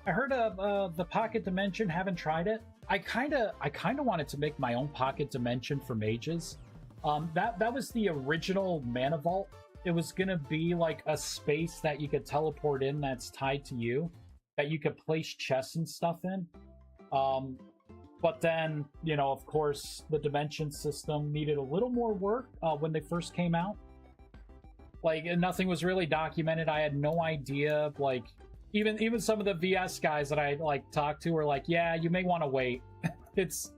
Speaker 1: I heard of the pocket dimension. Haven't tried it. I kind of wanted to make my own pocket dimension for mages. That was the original mana vault. It was gonna be like a space that you could teleport in that's tied to you, that you could place chests and stuff in. But then, you know, of course, the dimension system needed a little more work when they first came out. Like, nothing was really documented. I had no idea. Like, even some of the VS guys that I like talked to were like, "Yeah, you may want to wait. it's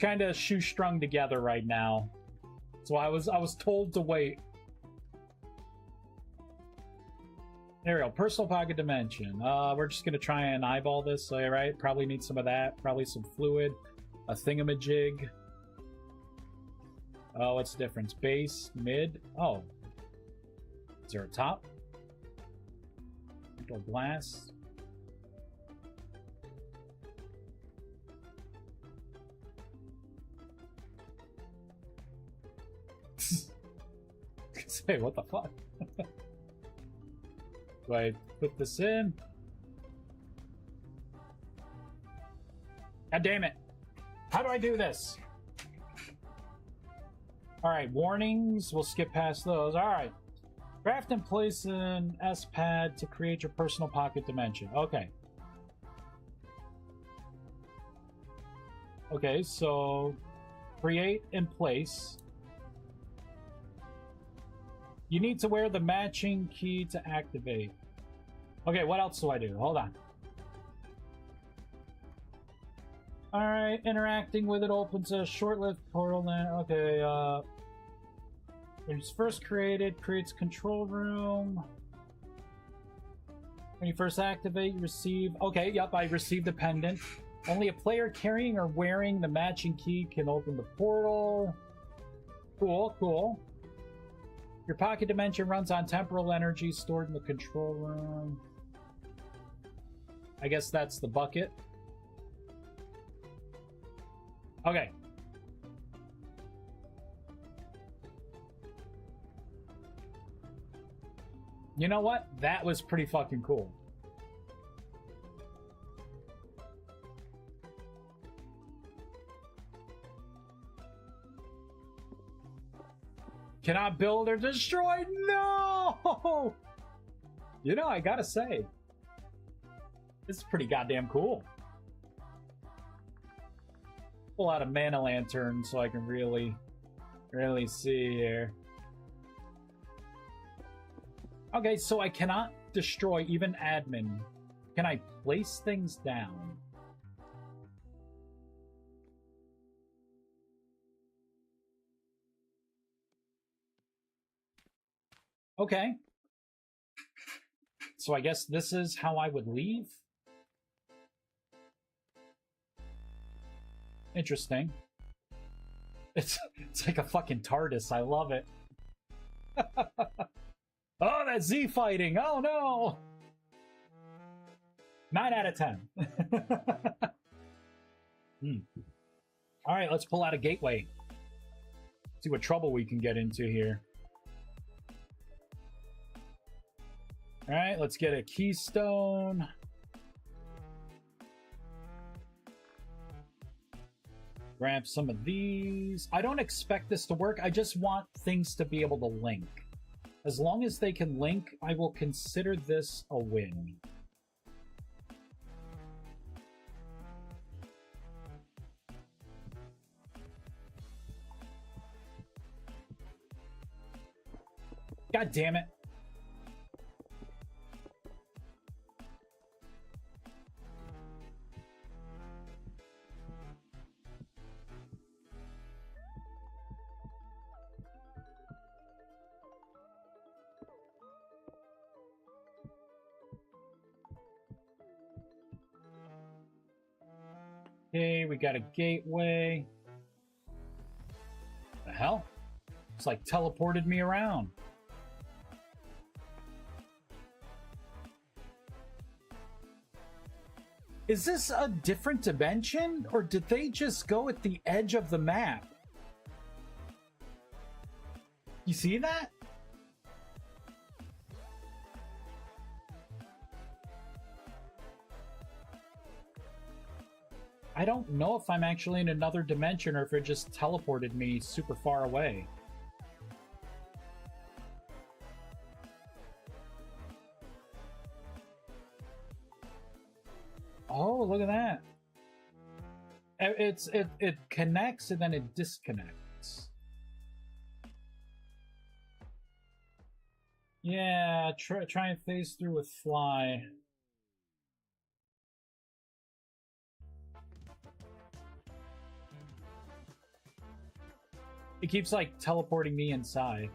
Speaker 1: kind of shoestrung together right now." So I was told to wait. There we go. Personal pocket dimension. We're just gonna try and eyeball this, right? Probably need some of that. Probably some fluid. A thingamajig. Oh, what's the difference? Base, mid. Oh. Is there a top? Mental glass. Say, what the fuck? Do I put this in? God damn it. How do I do this? Alright, warnings. We'll skip past those. Alright. Craft and place an S-pad to create your personal pocket dimension. Okay. Okay, so create and place. You need to wear the matching key to activate. Okay, what else do I do? Hold on. Alright, interacting with it opens a short-lived portal. Then, okay, when it's first created, creates control room. When you first activate, you receive... Okay, yep, I received a pendant. Only a player carrying or wearing the matching key can open the portal. Cool, cool. Your pocket dimension runs on temporal energy stored in the control room. I guess that's the bucket. Okay. You know what? That was pretty fucking cool. Cannot build or destroy? No! You know, I gotta say, this is pretty goddamn cool. Pull out a mana lantern so I can really see here. Okay, so I cannot destroy even admin. Can I place things down? Okay. So I guess this is how I would leave? Interesting. It's like a fucking TARDIS. I love it. Oh, that Z fighting. Oh, no. 9 out of 10. All right, let's pull out a gateway. See what trouble we can get into here. All right, let's get a keystone. Grab some of these. I don't expect this to work. I just want things to be able to link. As long as they can link, I will consider this a win. God damn it. Okay, we got a gateway. The hell? It's like teleported me around. Is this a different dimension, or did they just go at the edge of the map? You You see that? I don't know if I'm actually in another dimension or if it just teleported me super far away. Oh, look at that. It connects and then it disconnects. Yeah, try and phase through with fly. It keeps like teleporting me inside.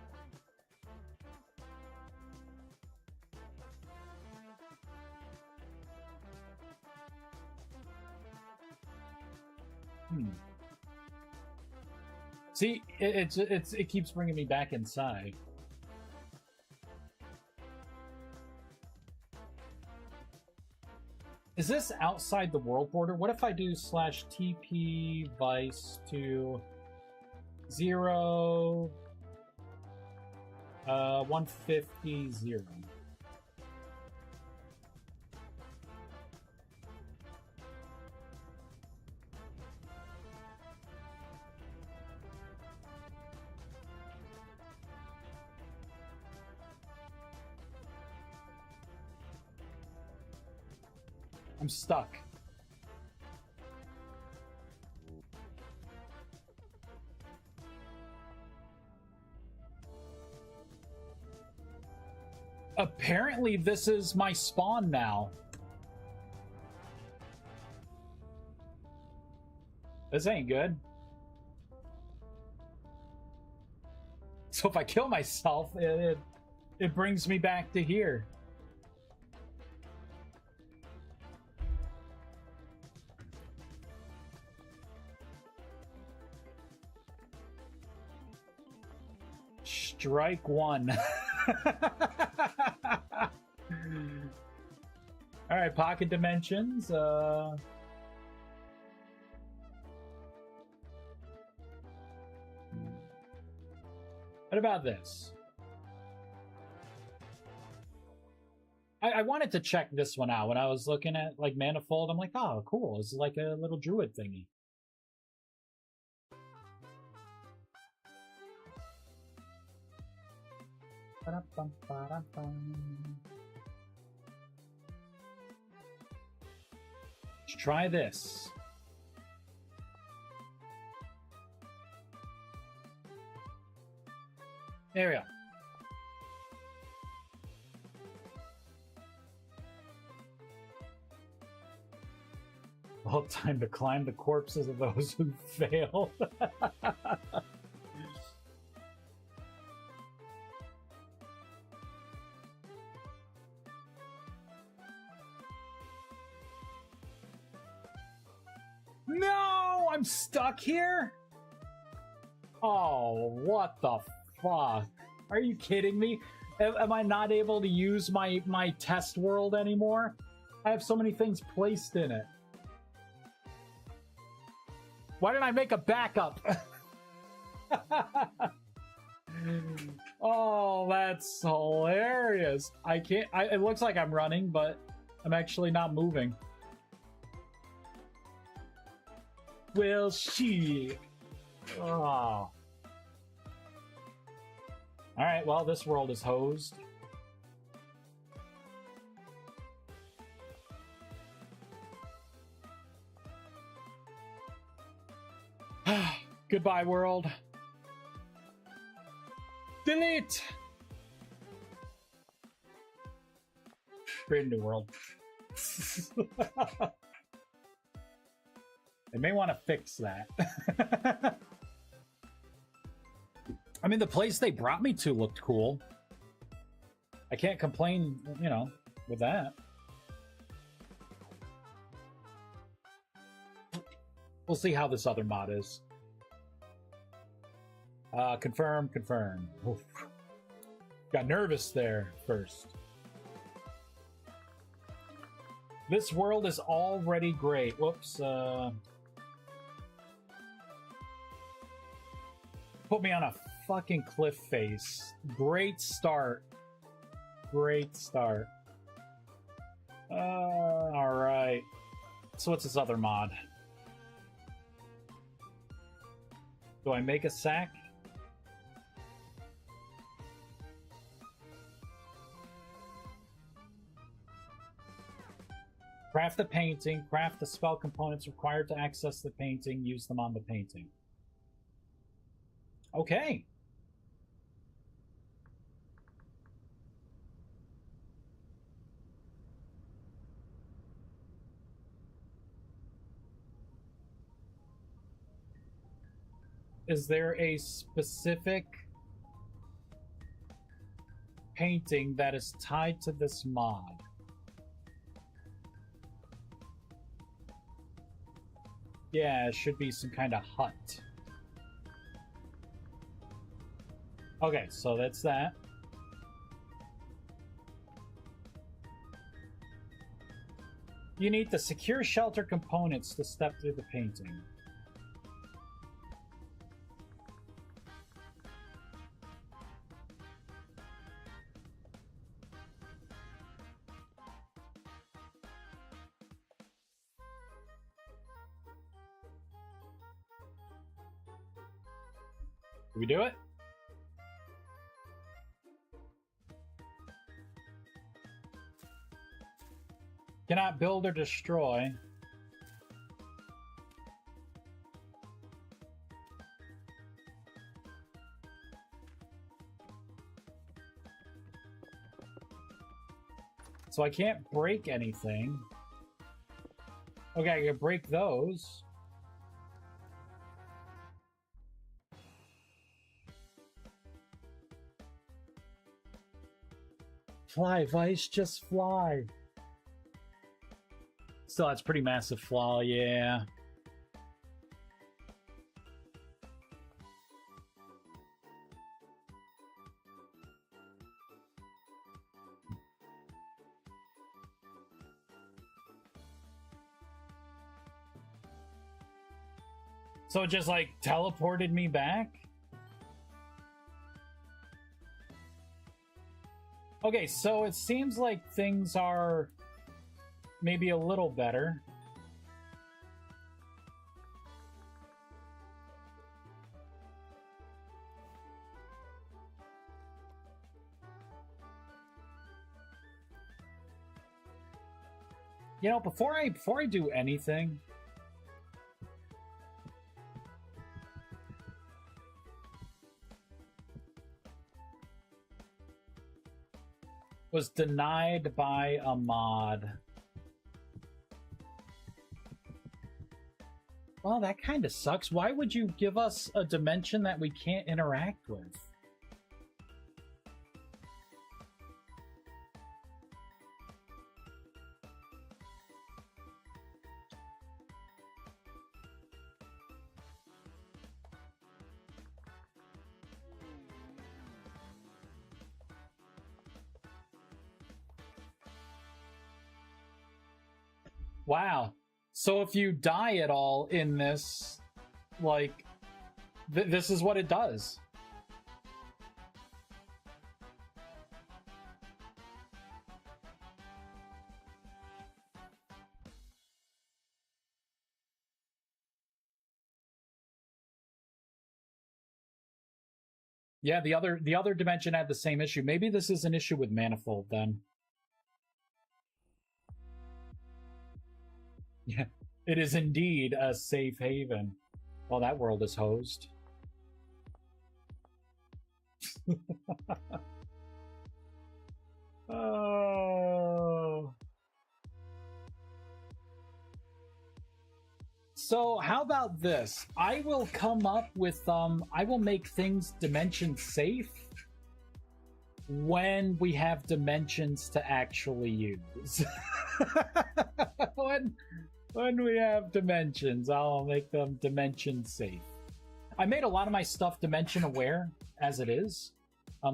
Speaker 1: See, it keeps bringing me back inside. Is this outside the world border? What if I do /TP Vice to 0 150 0? I'm stuck. Apparently, this is my spawn now. This ain't good. So if I kill myself, it brings me back to here. Strike one. All right, pocket dimensions. What about this? I wanted to check this one out when I was looking at like Manifold. I'm like, oh, cool. It's like a little druid thingy. Let's try this. There we go. Well, time to climb the corpses of those who failed. No, I'm stuck here. Oh, what the fuck? Are you kidding me? Am I not able to use my test world anymore? I have so many things placed in it. Why didn't I make a backup? Oh, that's hilarious. I can't. It looks like I'm running, but I'm actually not moving. Well, shit. Oh. Alright, well, this world is hosed. Goodbye, world. Delete! Create a new world. They may want to fix that. I mean, the place they brought me to looked cool. I can't complain, you know, with that. We'll see how this other mod is. Confirm. Oof. Got nervous there first. This world is already great. Whoops. Put me on a fucking cliff face. Great start. Great start. Alright. So what's this other mod? Do I make a sack? Craft the painting. Craft the spell components required to access the painting. Use them on the painting. Okay. Is there a specific painting that is tied to this mod? Yeah, it should be some kind of hut. Okay, so that's that. You need the secure shelter components to step through the painting. Did we do it? Cannot build or destroy. So I can't break anything. Okay, I can break those. Fly, Vice, just fly. Still, that's pretty massive flaw, yeah. So it just, like, teleported me back? Okay, so it seems like things are maybe a little better. You know, before I do anything, was denied by a mod. Well, that kind of sucks. Why would you give us a dimension that we can't interact with? Wow. So if you die at all in this, like, this is what it does. Yeah, the other dimension had the same issue. Maybe this is an issue with Manifold then. Yeah, it is indeed a safe haven. Well, that world is hosed. Oh. So how about this? I will come up with I will make things dimension safe when we have dimensions to actually use. When we have dimensions, I'll make them dimension safe. I made a lot of my stuff dimension aware as it is,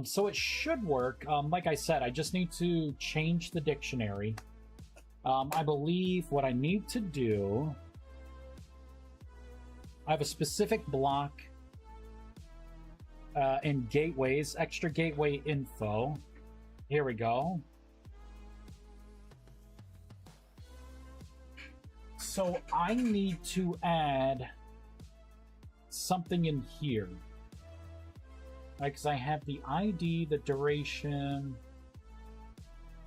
Speaker 1: so it should work. Like I said, I just need to change the dictionary. I believe what I need to do, I have a specific block in gateways, extra gateway info. Here we go. So I need to add something in here. Right, because I have the ID, the duration,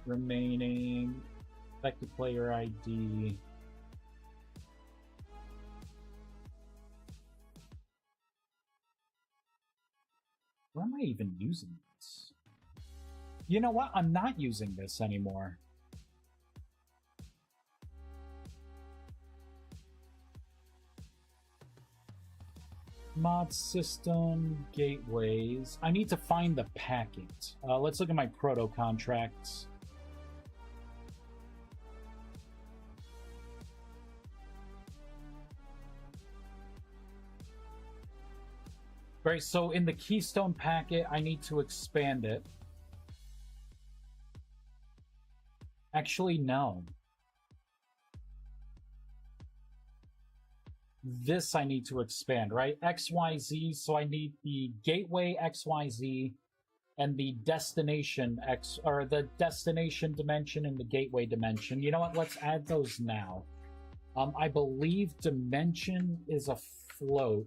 Speaker 1: remaining, affected player ID. Where am I even using this? You know what? I'm not using this anymore. Mod system, gateways. I need to find the packet. Let's look at my proto contracts. Right, so in the Keystone packet, I need to expand it. Actually, no. This I need to expand, right? XYZ, so I need the gateway XYZ and the destination X, or the destination dimension and the gateway dimension. You know what? Let's add those now. I believe dimension is a float.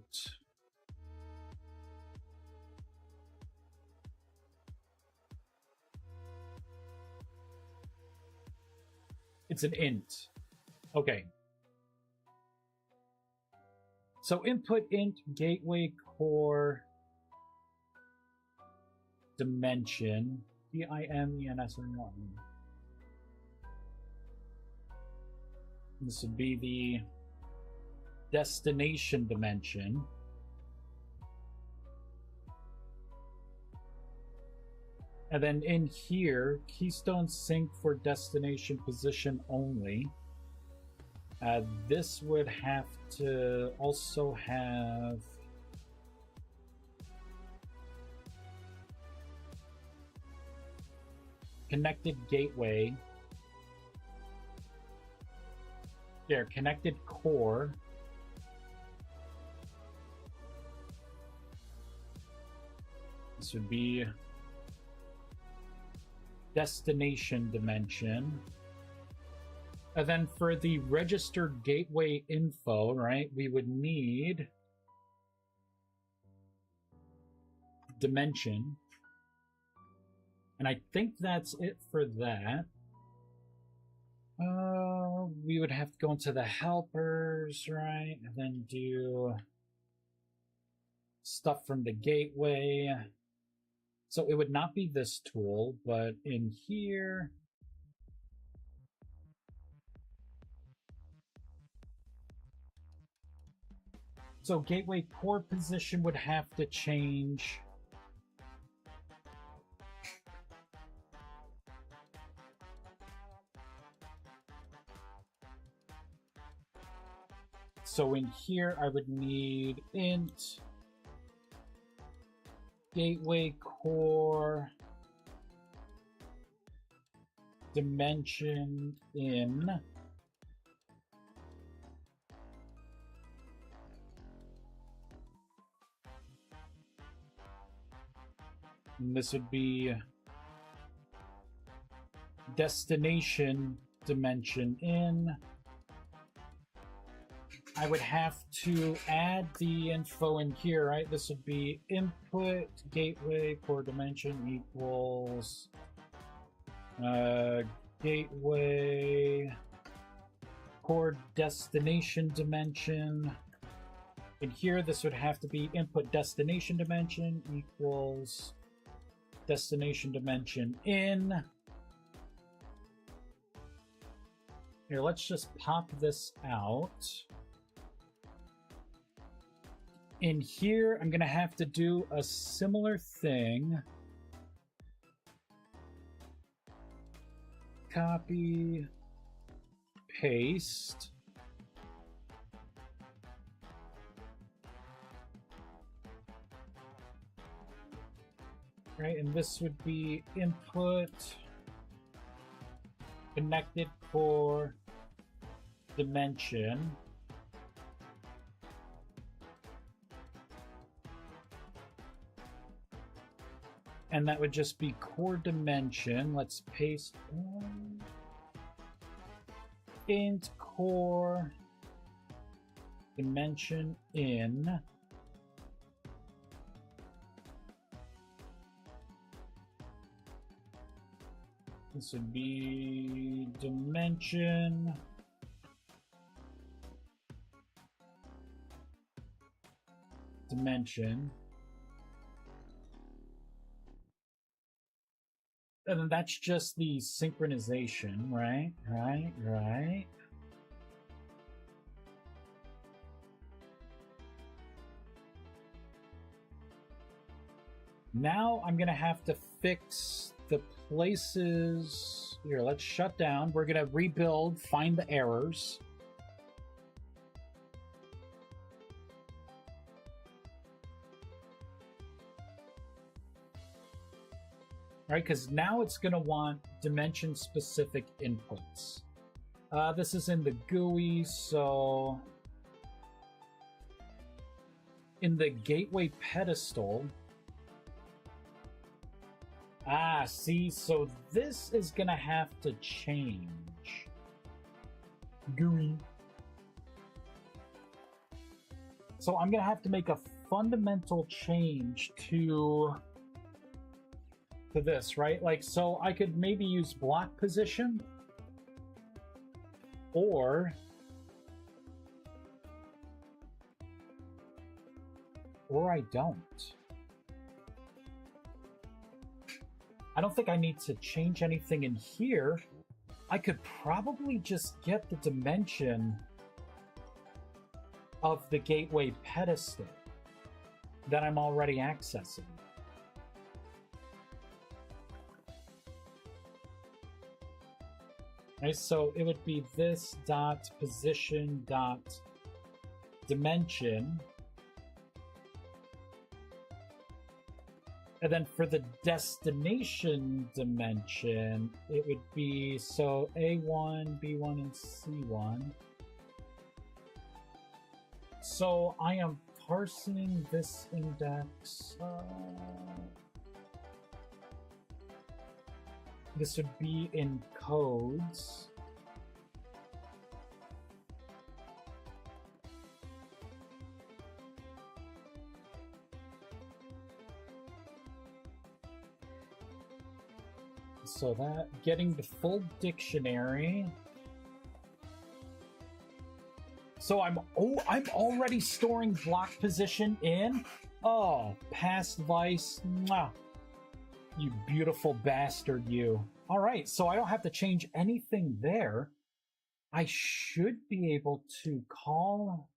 Speaker 1: It's an int. Okay. So input int gateway core dimension DIMENS1. This would be the destination dimension. And then in here, keystone sync for destination position only. This would have to also have connected gateway. There, connected core. This would be destination dimension. And then for the registered gateway info, right, we would need dimension. And I think that's it for that. We would have to go into the helpers, right, and then do stuff from the gateway. So it would not be this tool, but in here, so gateway core position would have to change. So in here, I would need int gateway core dimension in. And this would be destination dimension in. I would have to add the info in here, right? This would be input gateway core dimension equals gateway core destination dimension. In here, this would have to be input destination dimension equals destination dimension in. Here, let's just pop this out. In here, I'm going to have to do a similar thing. Copy, paste. Right, and this would be input connected core dimension. And that would just be core dimension. Let's paste int core dimension in. This would be dimension. Dimension. And then that's just the synchronization, right? Right. Now I'm gonna have to fix the places. Here, let's shut down. We're gonna rebuild, find the errors. Right, because now it's going to want dimension-specific inputs. This is in the GUI, so in the gateway pedestal. See, so this is going to have to change. GUI. So I'm going to have to make a fundamental change to this, right? Like, so I could maybe use block position, or I don't. I don't think I need to change anything in here. I could probably just get the dimension of the gateway pedestal that I'm already accessing. Right, so it would be this dot position dot dimension. And then for the destination dimension, it would be, so A1, B1, and C1. So I am parsing this index. This would be in codes. So that, getting the full dictionary. So I'm already storing block position in? Oh, past vice. Mwah. You beautiful bastard, you. Alright, so I don't have to change anything there. I should be able to call...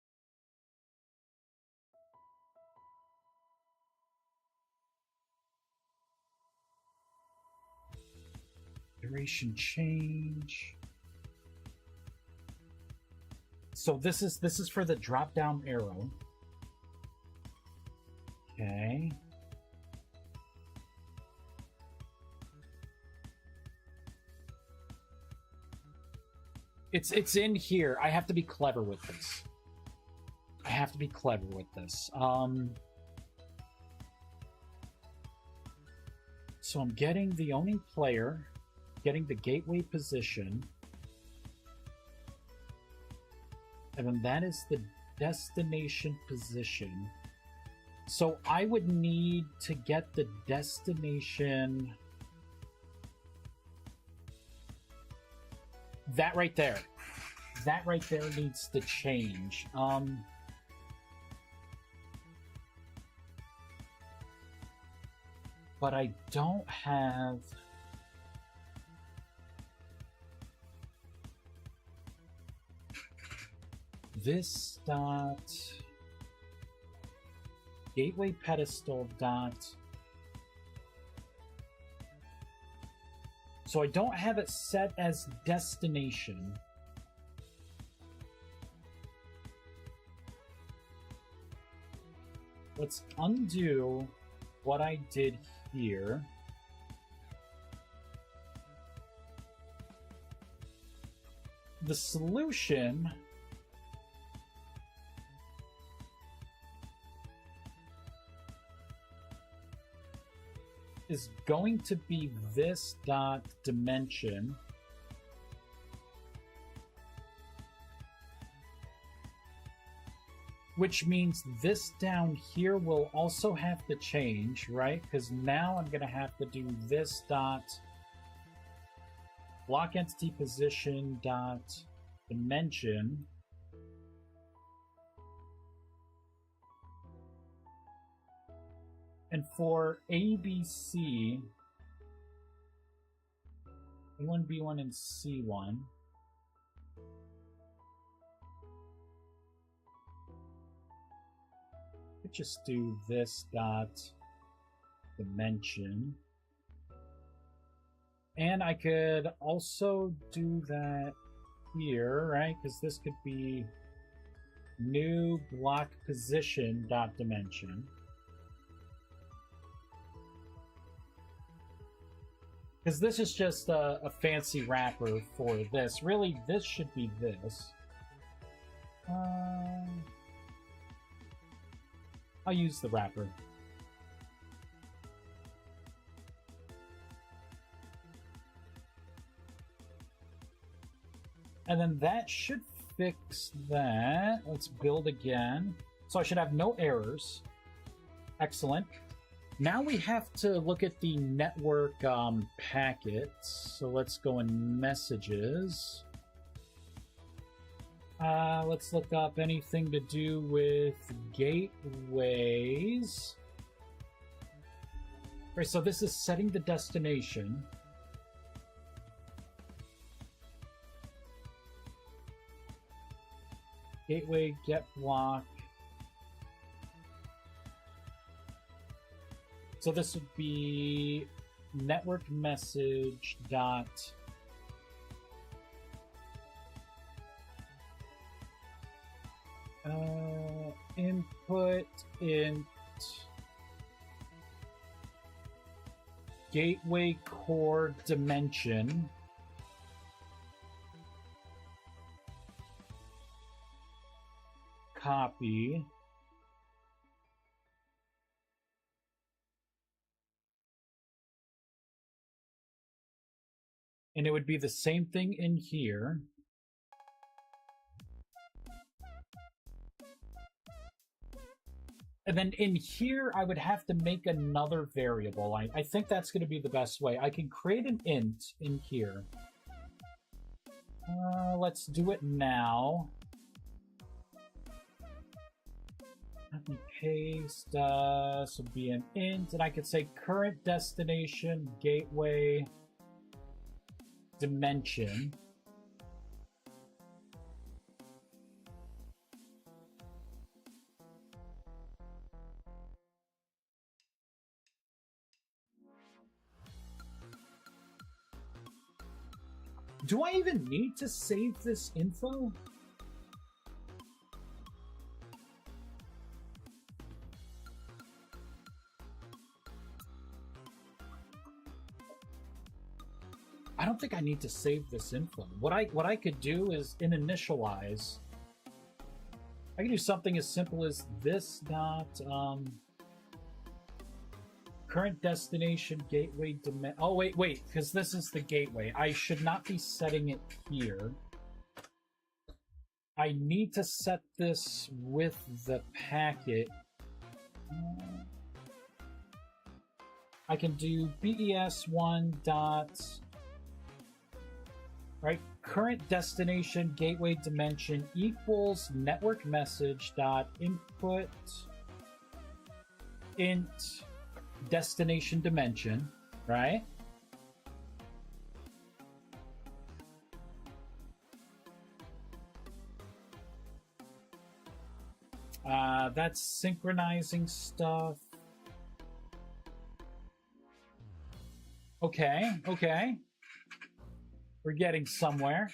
Speaker 1: Duration change. So this is for the drop-down arrow. Okay. It's in here. I have to be clever with this. I have to be clever with this. So I'm getting the only player, getting the gateway position, and then that is the destination position. So I would need to get the destination... That right there needs to change. But I don't have... This dot... Gateway pedestal dot... So I don't have it set as destination. Let's undo what I did here. The solution is going to be this dot dimension. Which means this down here will also have to change, right? Because now I'm going to have to do this dot block entity position dot dimension. And for ABC, A1, B1, and C1, could just do this dot dimension. And I could also do that here, right? Because this could be new block position dot dimension. Because this is just a fancy wrapper for this. Really, this should be this. I'll use the wrapper. And then that should fix that. Let's build again. So I should have no errors. Excellent. Now we have to look at the network packets. So let's go in messages. Let's look up anything to do with gateways. Right, so this is setting the destination. Gateway get block. So this would be network message dot input int gateway core dimension copy and it would be the same thing in here. And then in here, I would have to make another variable. I think that's going to be the best way. I can create an int in here. Let's do it now. Let me paste. This would be an int. And I could say current destination gateway dimension. Do I even need to save this info? I don't think I need to save this info. What I could do is in initialize. I can do something as simple as this dot current destination gateway dimension. Oh wait, because this is the gateway. I should not be setting it here. I need to set this with the packet. I can do BES1 dot right current destination gateway dimension equals network message dot input int destination dimension, right? That's synchronizing stuff. Okay. We're getting somewhere.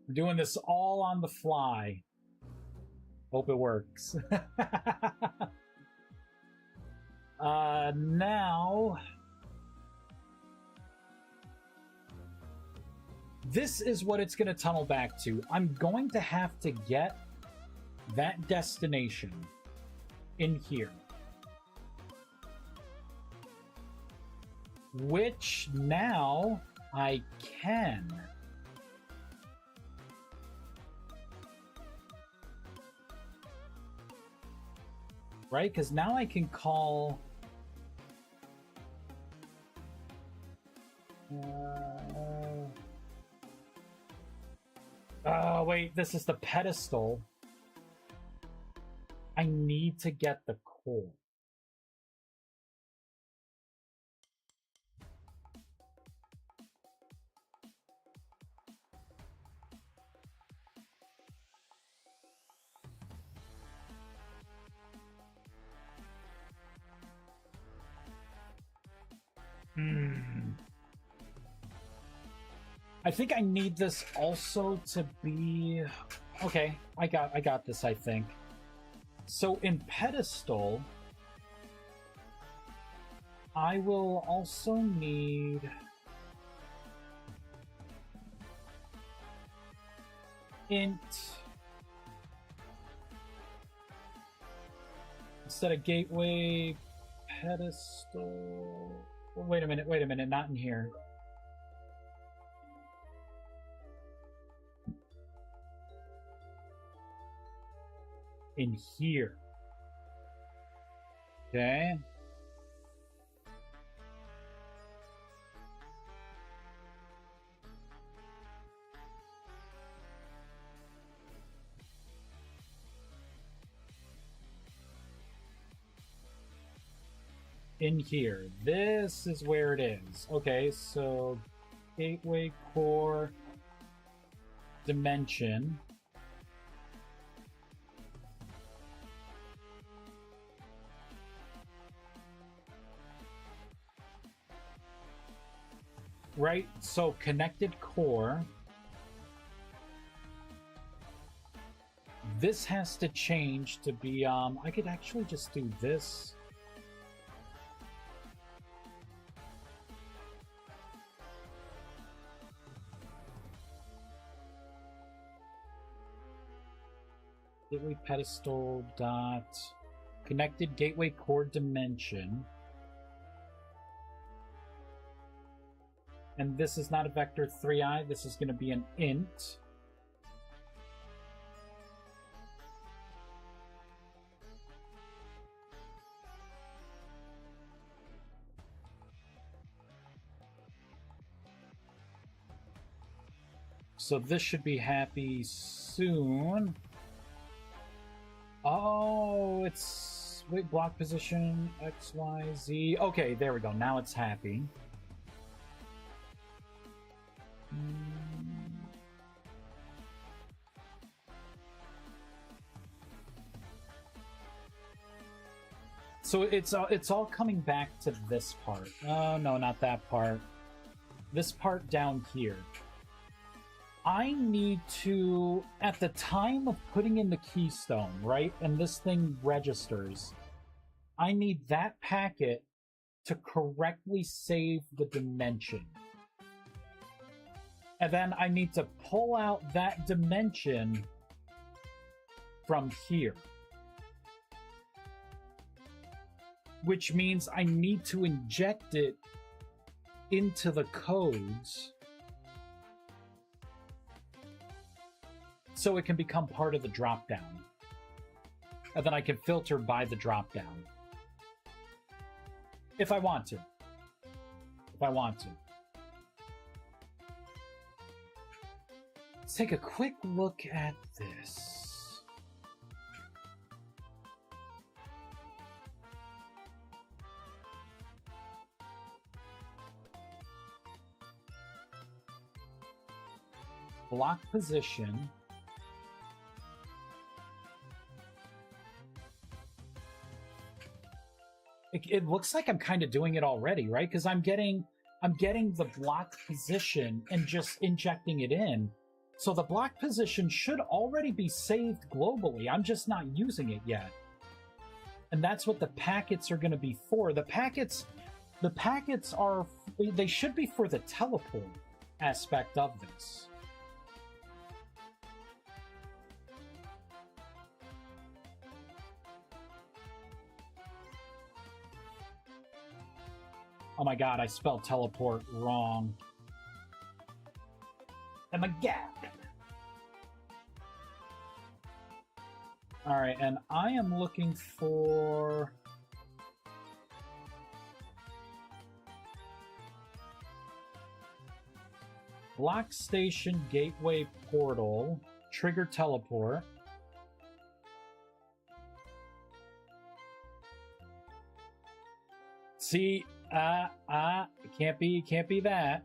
Speaker 1: We're doing this all on the fly. Hope it works. Now, this is what it's going to tunnel back to. I'm going to have to get that destination in here. which now I can. Right? Because now I can call... Oh, wait, this is the pedestal. I need to get the core. I think I need this also to be... Okay, I got this, I think. So in pedestal, I will also need... int... Instead of gateway, pedestal... Wait a minute, not in here. In here. Okay. In here. This is where it is. Okay, so gateway core dimension. Right, so connected core. This has to change to be, I could actually just do this. Gateway pedestal dot connected gateway core dimension. And this is not a vector 3i, this is going to be an int. So this should be happy soon. Oh, it's... Wait, block position, X, Y, Z. Okay, there we go. Now it's happy. So it's all coming back to this part. Oh, no, not that part. This part down here. I need to, at the time of putting in the keystone, right, and this thing registers, I need that packet to correctly save the dimension. And then I need to pull out that dimension from here. Which means I need to inject it into the codes so it can become part of the dropdown. And then I can filter by the dropdown. If I want to. If I want to. Let's take a quick look at this. Block position. It looks like I'm kind of doing it already, right? Because I'm getting the block position and just injecting it in. So the block position should already be saved globally. I'm just not using it yet. And that's what the packets are going to be for. The packets are, they should be for the teleport aspect of this. Oh my god, I spelled teleport wrong. Oh my god. Alright, and I am looking for... Block Station Gateway Portal. Trigger Teleport. See, can't be that.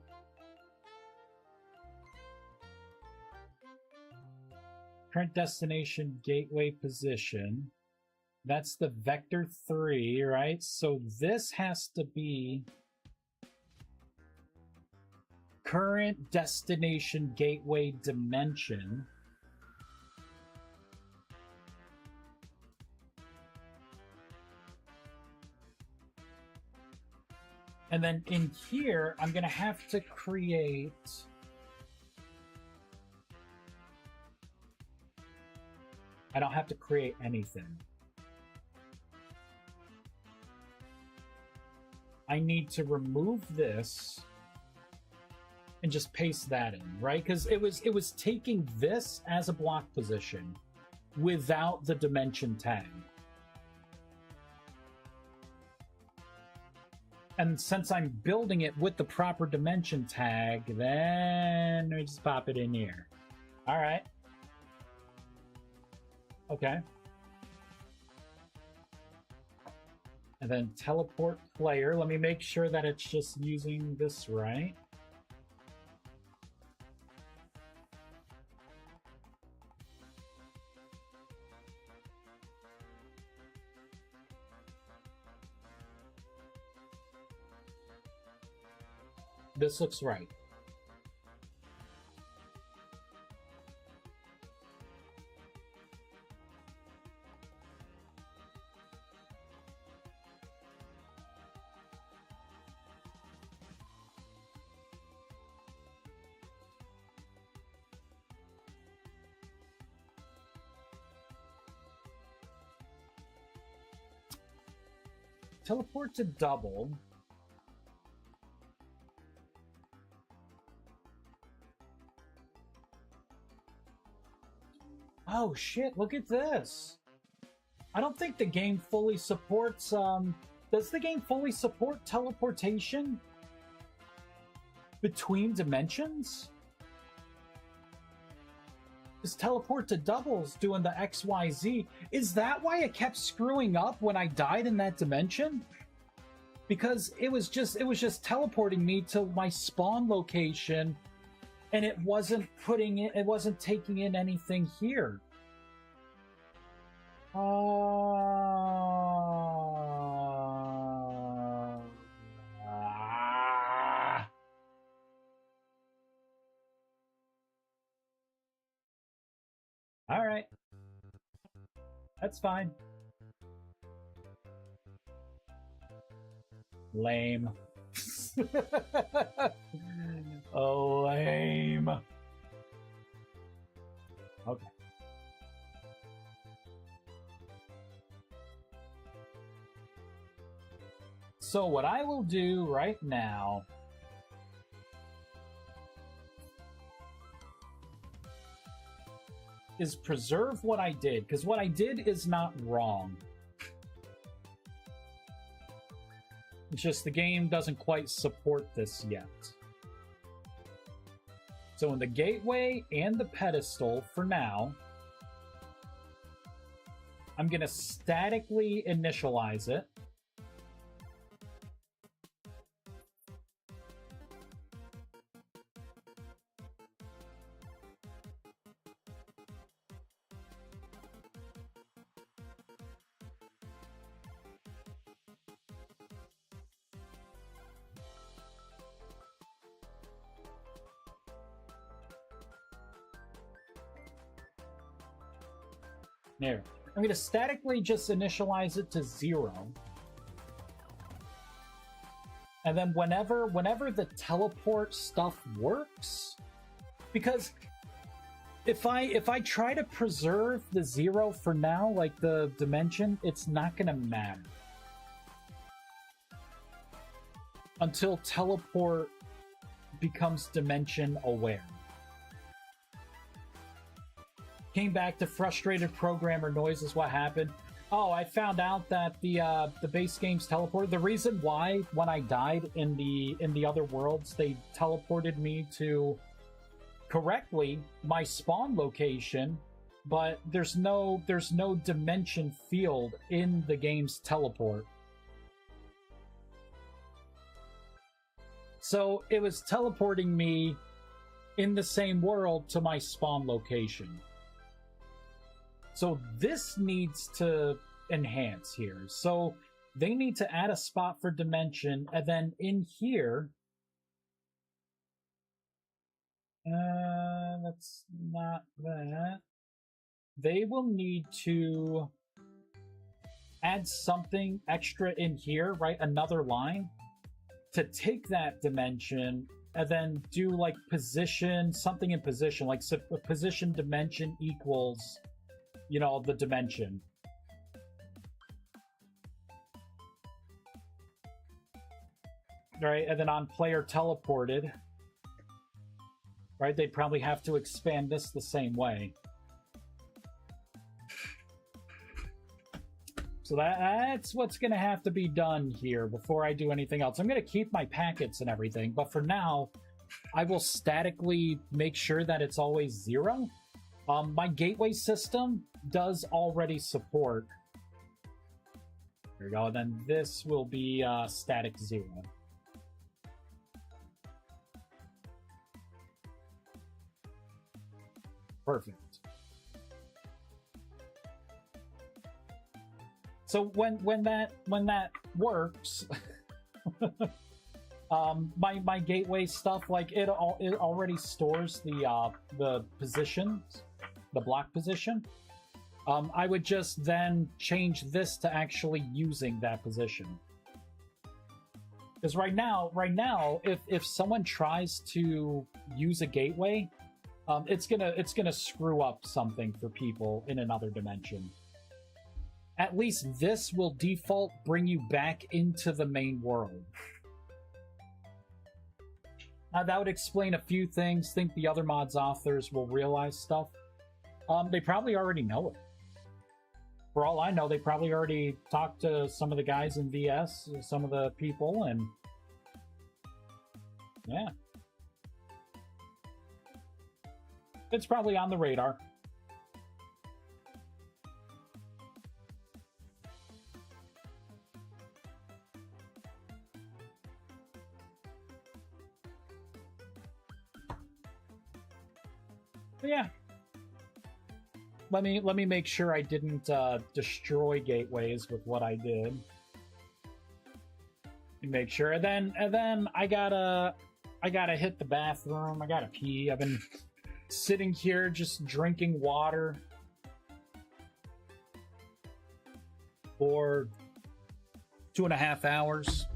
Speaker 1: Current destination gateway position. That's the vector 3, right? So this has to be current destination gateway dimension. And then in here, I'm going to have to create... I don't have to create anything. I need to remove this and just paste that in, right? Because it was taking this as a block position without the dimension tag. And since I'm building it with the proper dimension tag, then I just pop it in here. All right. Okay. And then teleport player. Let me make sure that it's just using this right. This looks right. Teleport to double. Oh shit, look at this. I don't think the game fully supports, does the game fully support teleportation between dimensions? Is teleport to doubles doing the XYZ? Is that why it kept screwing up when I died in that dimension? Because it was just teleporting me to my spawn location, and it wasn't taking in anything here. All right. That's fine. Lame. Oh, lame. Okay. So what I will do right now is preserve what I did, because what I did is not wrong. It's just the game doesn't quite support this yet. So in the gateway and the pedestal, for now, I'm going to statically initialize it. There. I'm going to statically just initialize it to 0. And then whenever the teleport stuff works, because if I try to preserve the 0 for now, like the dimension, it's not going to matter. until teleport becomes dimension aware. Came back to frustrated programmer noise is what happened. Oh, I found out that the base game's teleported. The reason why when I died in the other worlds they teleported me to correctly my spawn location, but there's no dimension field in the game's teleport. So it was teleporting me in the same world to my spawn location. So this needs to enhance here. So they need to add a spot for dimension, and then in here, that's not that. They will need to add something extra in here, right? Another line to take that dimension and then do like position, something in position, like so position dimension equals, you know, the dimension. Right, and then on player teleported, right, they'd probably have to expand this the same way. So that's what's going to have to be done here before I do anything else. I'm going to keep my packets and everything, but for now, I will statically make sure that it's always 0. My gateway system does already support. There we go. And then this will be static 0. Perfect. So when that works, my gateway stuff, like it already stores the positions, the block position. I would just then change this to actually using that position. Because right now, if someone tries to use a gateway, it's gonna screw up something for people in another dimension. At least this will default bring you back into the main world. Now that would explain a few things. Think the other mods authors will realize stuff. They probably already know it. For all I know, they probably already talked to some of the guys in VS, some of the people, and yeah. It's probably on the radar. But yeah. Let me make sure I didn't destroy gateways with what I did. Make sure, and then I gotta hit the bathroom. I gotta pee. I've been sitting here just drinking water for 2.5 hours.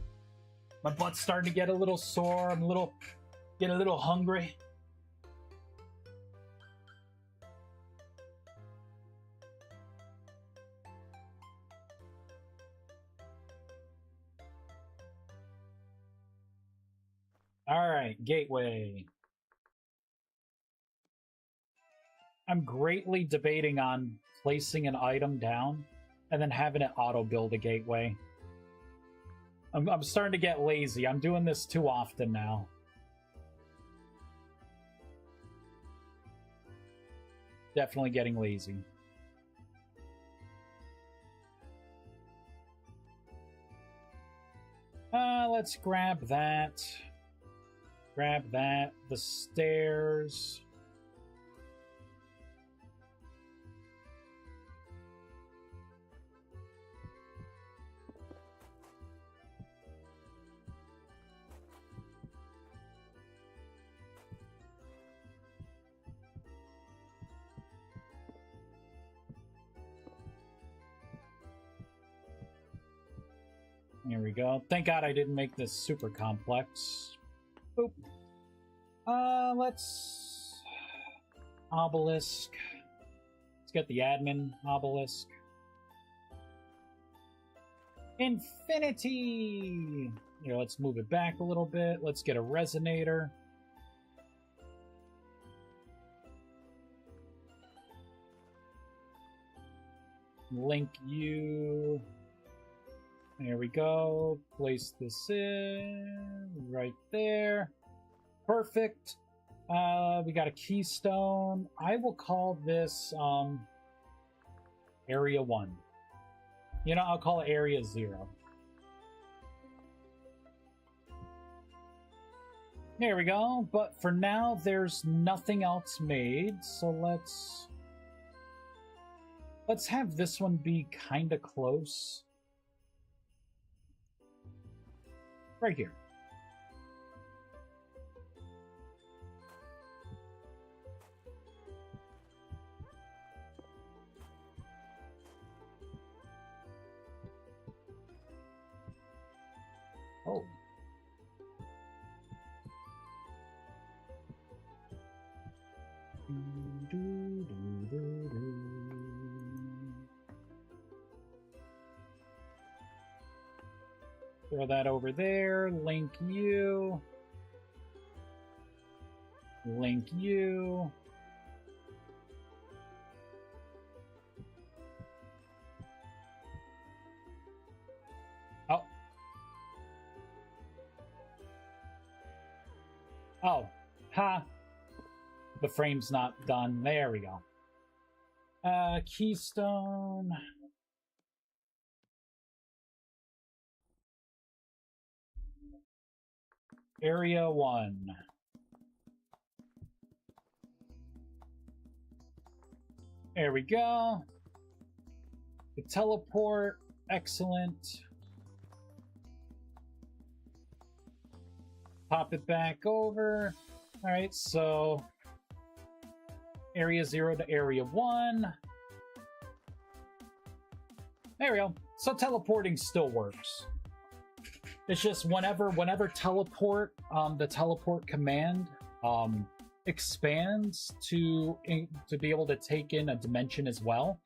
Speaker 1: My butt's starting to get a little sore. I'm getting a little hungry. All right, gateway. I'm greatly debating on placing an item down and then having it auto-build a gateway. I'm starting to get lazy. I'm doing this too often now. Definitely getting lazy. Let's grab that. Grab that. The stairs. Here we go. Thank God I didn't make this super complex. Boop. Let's... Obelisk. Let's get the admin obelisk. Infinity! Here, let's move it back a little bit. Let's get a resonator. Link you. There we go. Place this in right there. Perfect. We got a keystone. I will call this Area 1. You know, I'll call it Area 0. There we go. But for now, there's nothing else made. So let's have this one be kind of close. Right here. Oh. Throw that over there. Link you. Link you. Oh. Oh. Ha. The frame's not done. There we go. Keystone. Area 1. There we go. The teleport. Excellent. Pop it back over. Alright, so Area 0 to Area 1. There we go. So teleporting still works. It's just whenever teleport, the teleport command expands to be able to take in a dimension as well,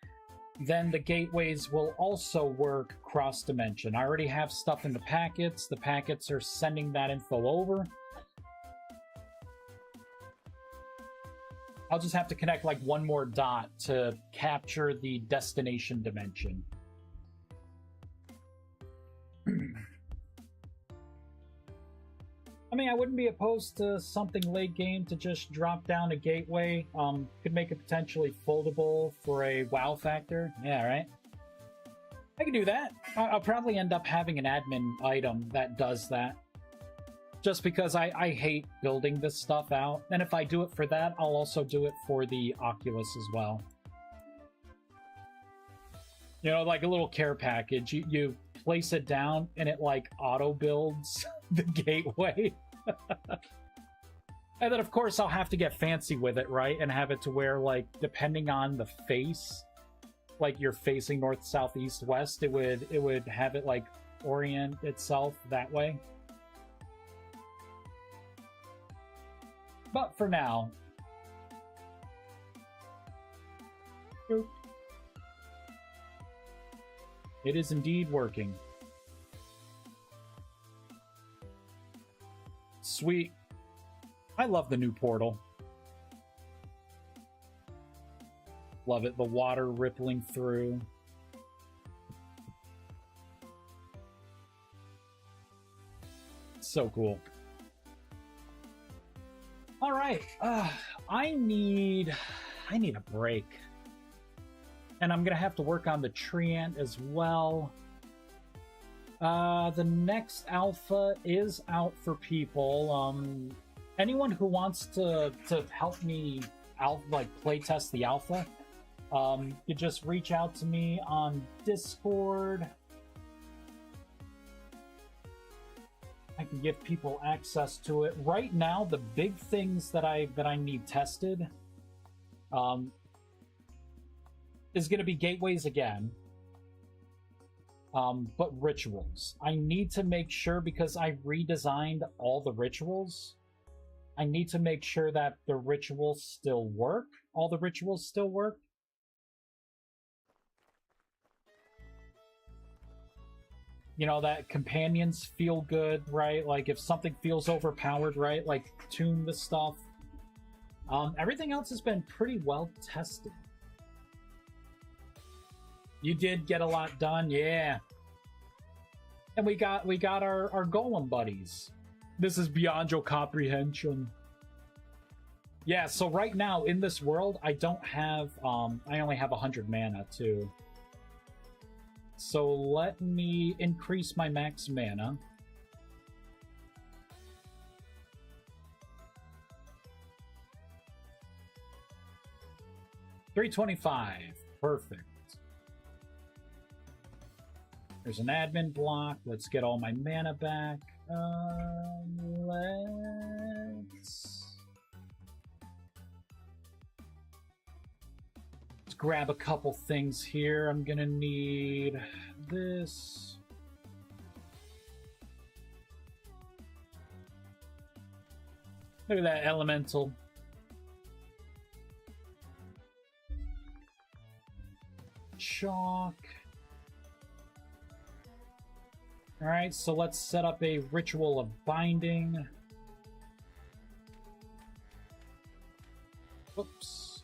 Speaker 1: then the gateways will also work cross-dimension. I already have stuff in the packets. The packets are sending that info over. I'll just have to connect like one more dot to capture the destination dimension. I mean, I wouldn't be opposed to something late game to just drop down a gateway. Could make it potentially foldable for a wow factor. Yeah, right? I can do that. I'll probably end up having an admin item that does that. Just because I hate building this stuff out. And if I do it for that, I'll also do it for the Oculus as well. You know, like a little care package. You place it down and it like auto builds the gateway. And then of course I'll have to get fancy with it, right? And have it to where, like, depending on the face, like you're facing north, south, east, west, it would have it like orient itself that way. But for now, it is indeed working. Sweet. I love the new portal. Love it. The water rippling through. So cool. All right. I need a break. And I'm going to have to work on the tree ant as well. The next alpha is out for people. Anyone who wants to help me out, like, playtest the alpha, you just reach out to me on Discord. I can give people access to it. Right now, the big things that I need tested is going to be gateways again. But rituals. I need to make sure, because I redesigned all the rituals, I need to make sure that the rituals still work. All the rituals still work. You know, that companions feel good, right? Like, if something feels overpowered, right? Like, tune the stuff. Everything else has been pretty well tested. You did get a lot done, yeah. And we got our golem buddies. This is beyond your comprehension. Yeah, so right now in this world, I don't have I only have 100 mana too. So let me increase my max mana. $325. Perfect. There's an admin block. Let's get all my mana back. Let's grab a couple things here. I'm gonna need this. Look at that elemental. Chalk. Alright, so let's set up a ritual of binding. Oops.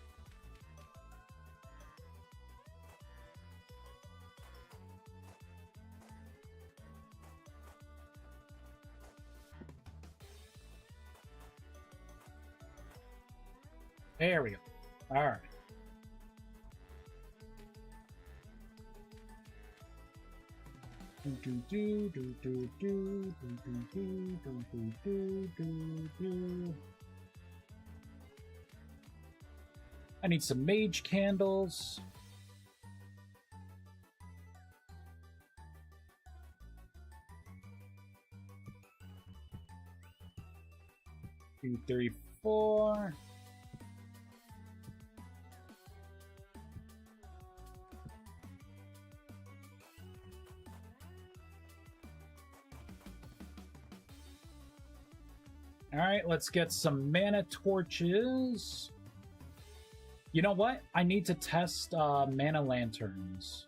Speaker 1: There we go. Alright. I need some mage candles. Two, three, four. Alright, let's get some mana torches. You know what? I need to test mana lanterns.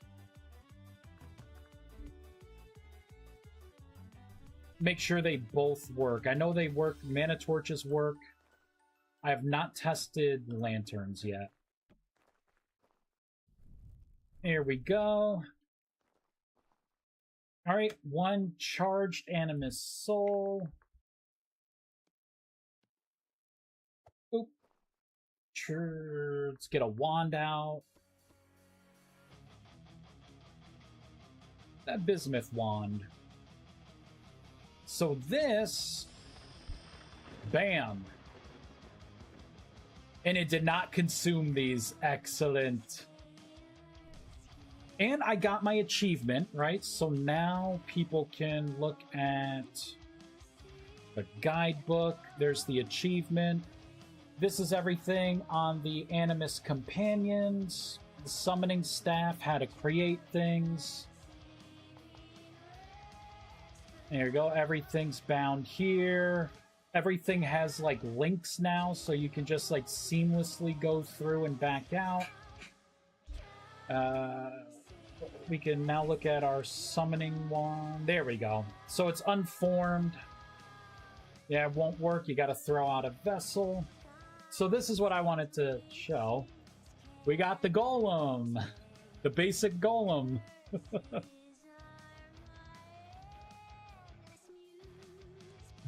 Speaker 1: Make sure they both work. I know they work. Mana torches work. I have not tested lanterns yet. Here we go. Alright, one charged animus soul. Oop. Sure, let's get a wand out. That bismuth wand. So this, bam. And it did not consume these. Excellent. And I got my achievement, right? So now people can look at the guidebook. There's the achievement. This is everything on the Animus Companions, the summoning staff, how to create things. There you go. Everything's bound here. Everything has like links now, so you can just like seamlessly go through and back out. We can now look at our summoning wand. There we go. So it's unformed. Yeah, it won't work. You got to throw out a vessel. So this is what I wanted to show. We got the golem. The basic golem.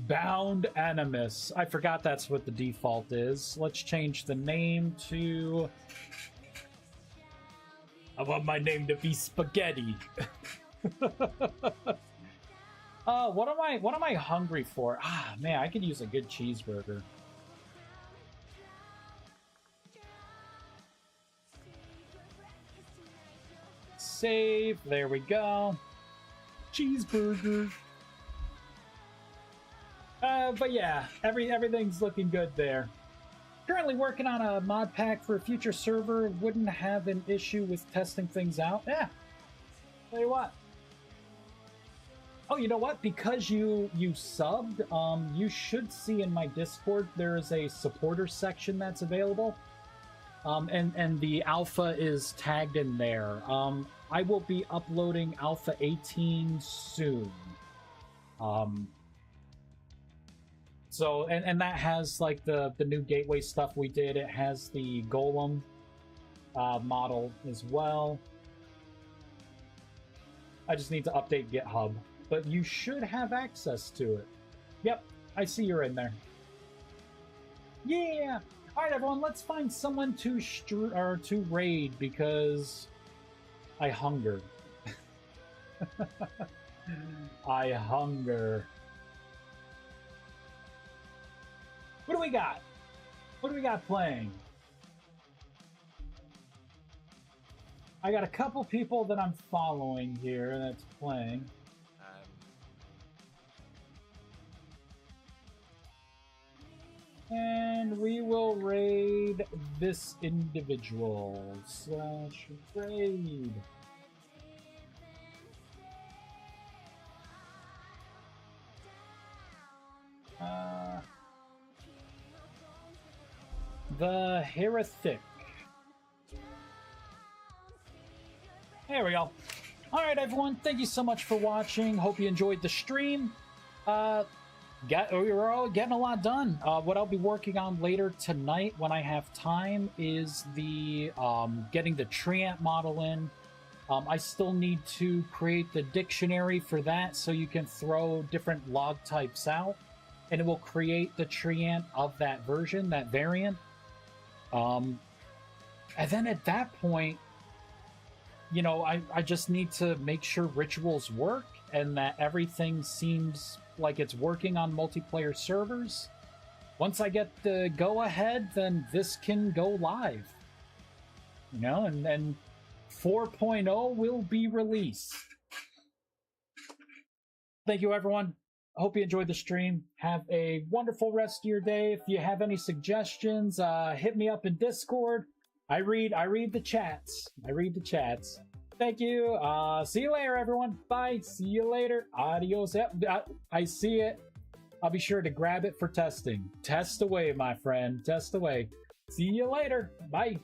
Speaker 1: Bound Animus. I forgot that's what the default is. Let's change the name to... I want my name to be Spaghetti. What am I hungry for? Ah, man, I could use a good cheeseburger. Save. There we go. Cheeseburger. But yeah, everything's looking good there. Currently working on a mod pack for a future server. Wouldn't have an issue with testing things out. Yeah. Tell you what. Oh, you know what? Because you subbed, you should see in my Discord there is a supporter section that's available. And the alpha is tagged in there. I will be uploading Alpha 18 soon. So, and that has like the new gateway stuff we did. It has the Golem model as well. I just need to update GitHub, but you should have access to it. Yep, I see you're in there. Yeah! Alright, everyone, let's find someone to raid because I hunger. I hunger. What do we got? What do we got playing? I got a couple people that I'm following here that's playing. And we will raid this individual. / raid. The Heretic. There we go. Alright, everyone. Thank you so much for watching. Hope you enjoyed the stream. We're all getting a lot done. What I'll be working on later tonight when I have time is the getting the Treant model in. I still need to create the dictionary for that so you can throw different log types out. And it will create the Treant of that version, that variant. And then at that point, you know, I just need to make sure rituals work and that everything seems like it's working on multiplayer servers. Once I get the go-ahead, then this can go live. You know, and then 4.0 will be released. Thank you, everyone. I hope you enjoyed the stream. Have a wonderful rest of your day. If you have any suggestions, hit me up in Discord. I read the chats. Thank you. See you later, everyone. Bye. See you later. Adios. Yep, I see it. I'll be sure to grab it for testing. Test away, my friend. Test away. See you later. Bye.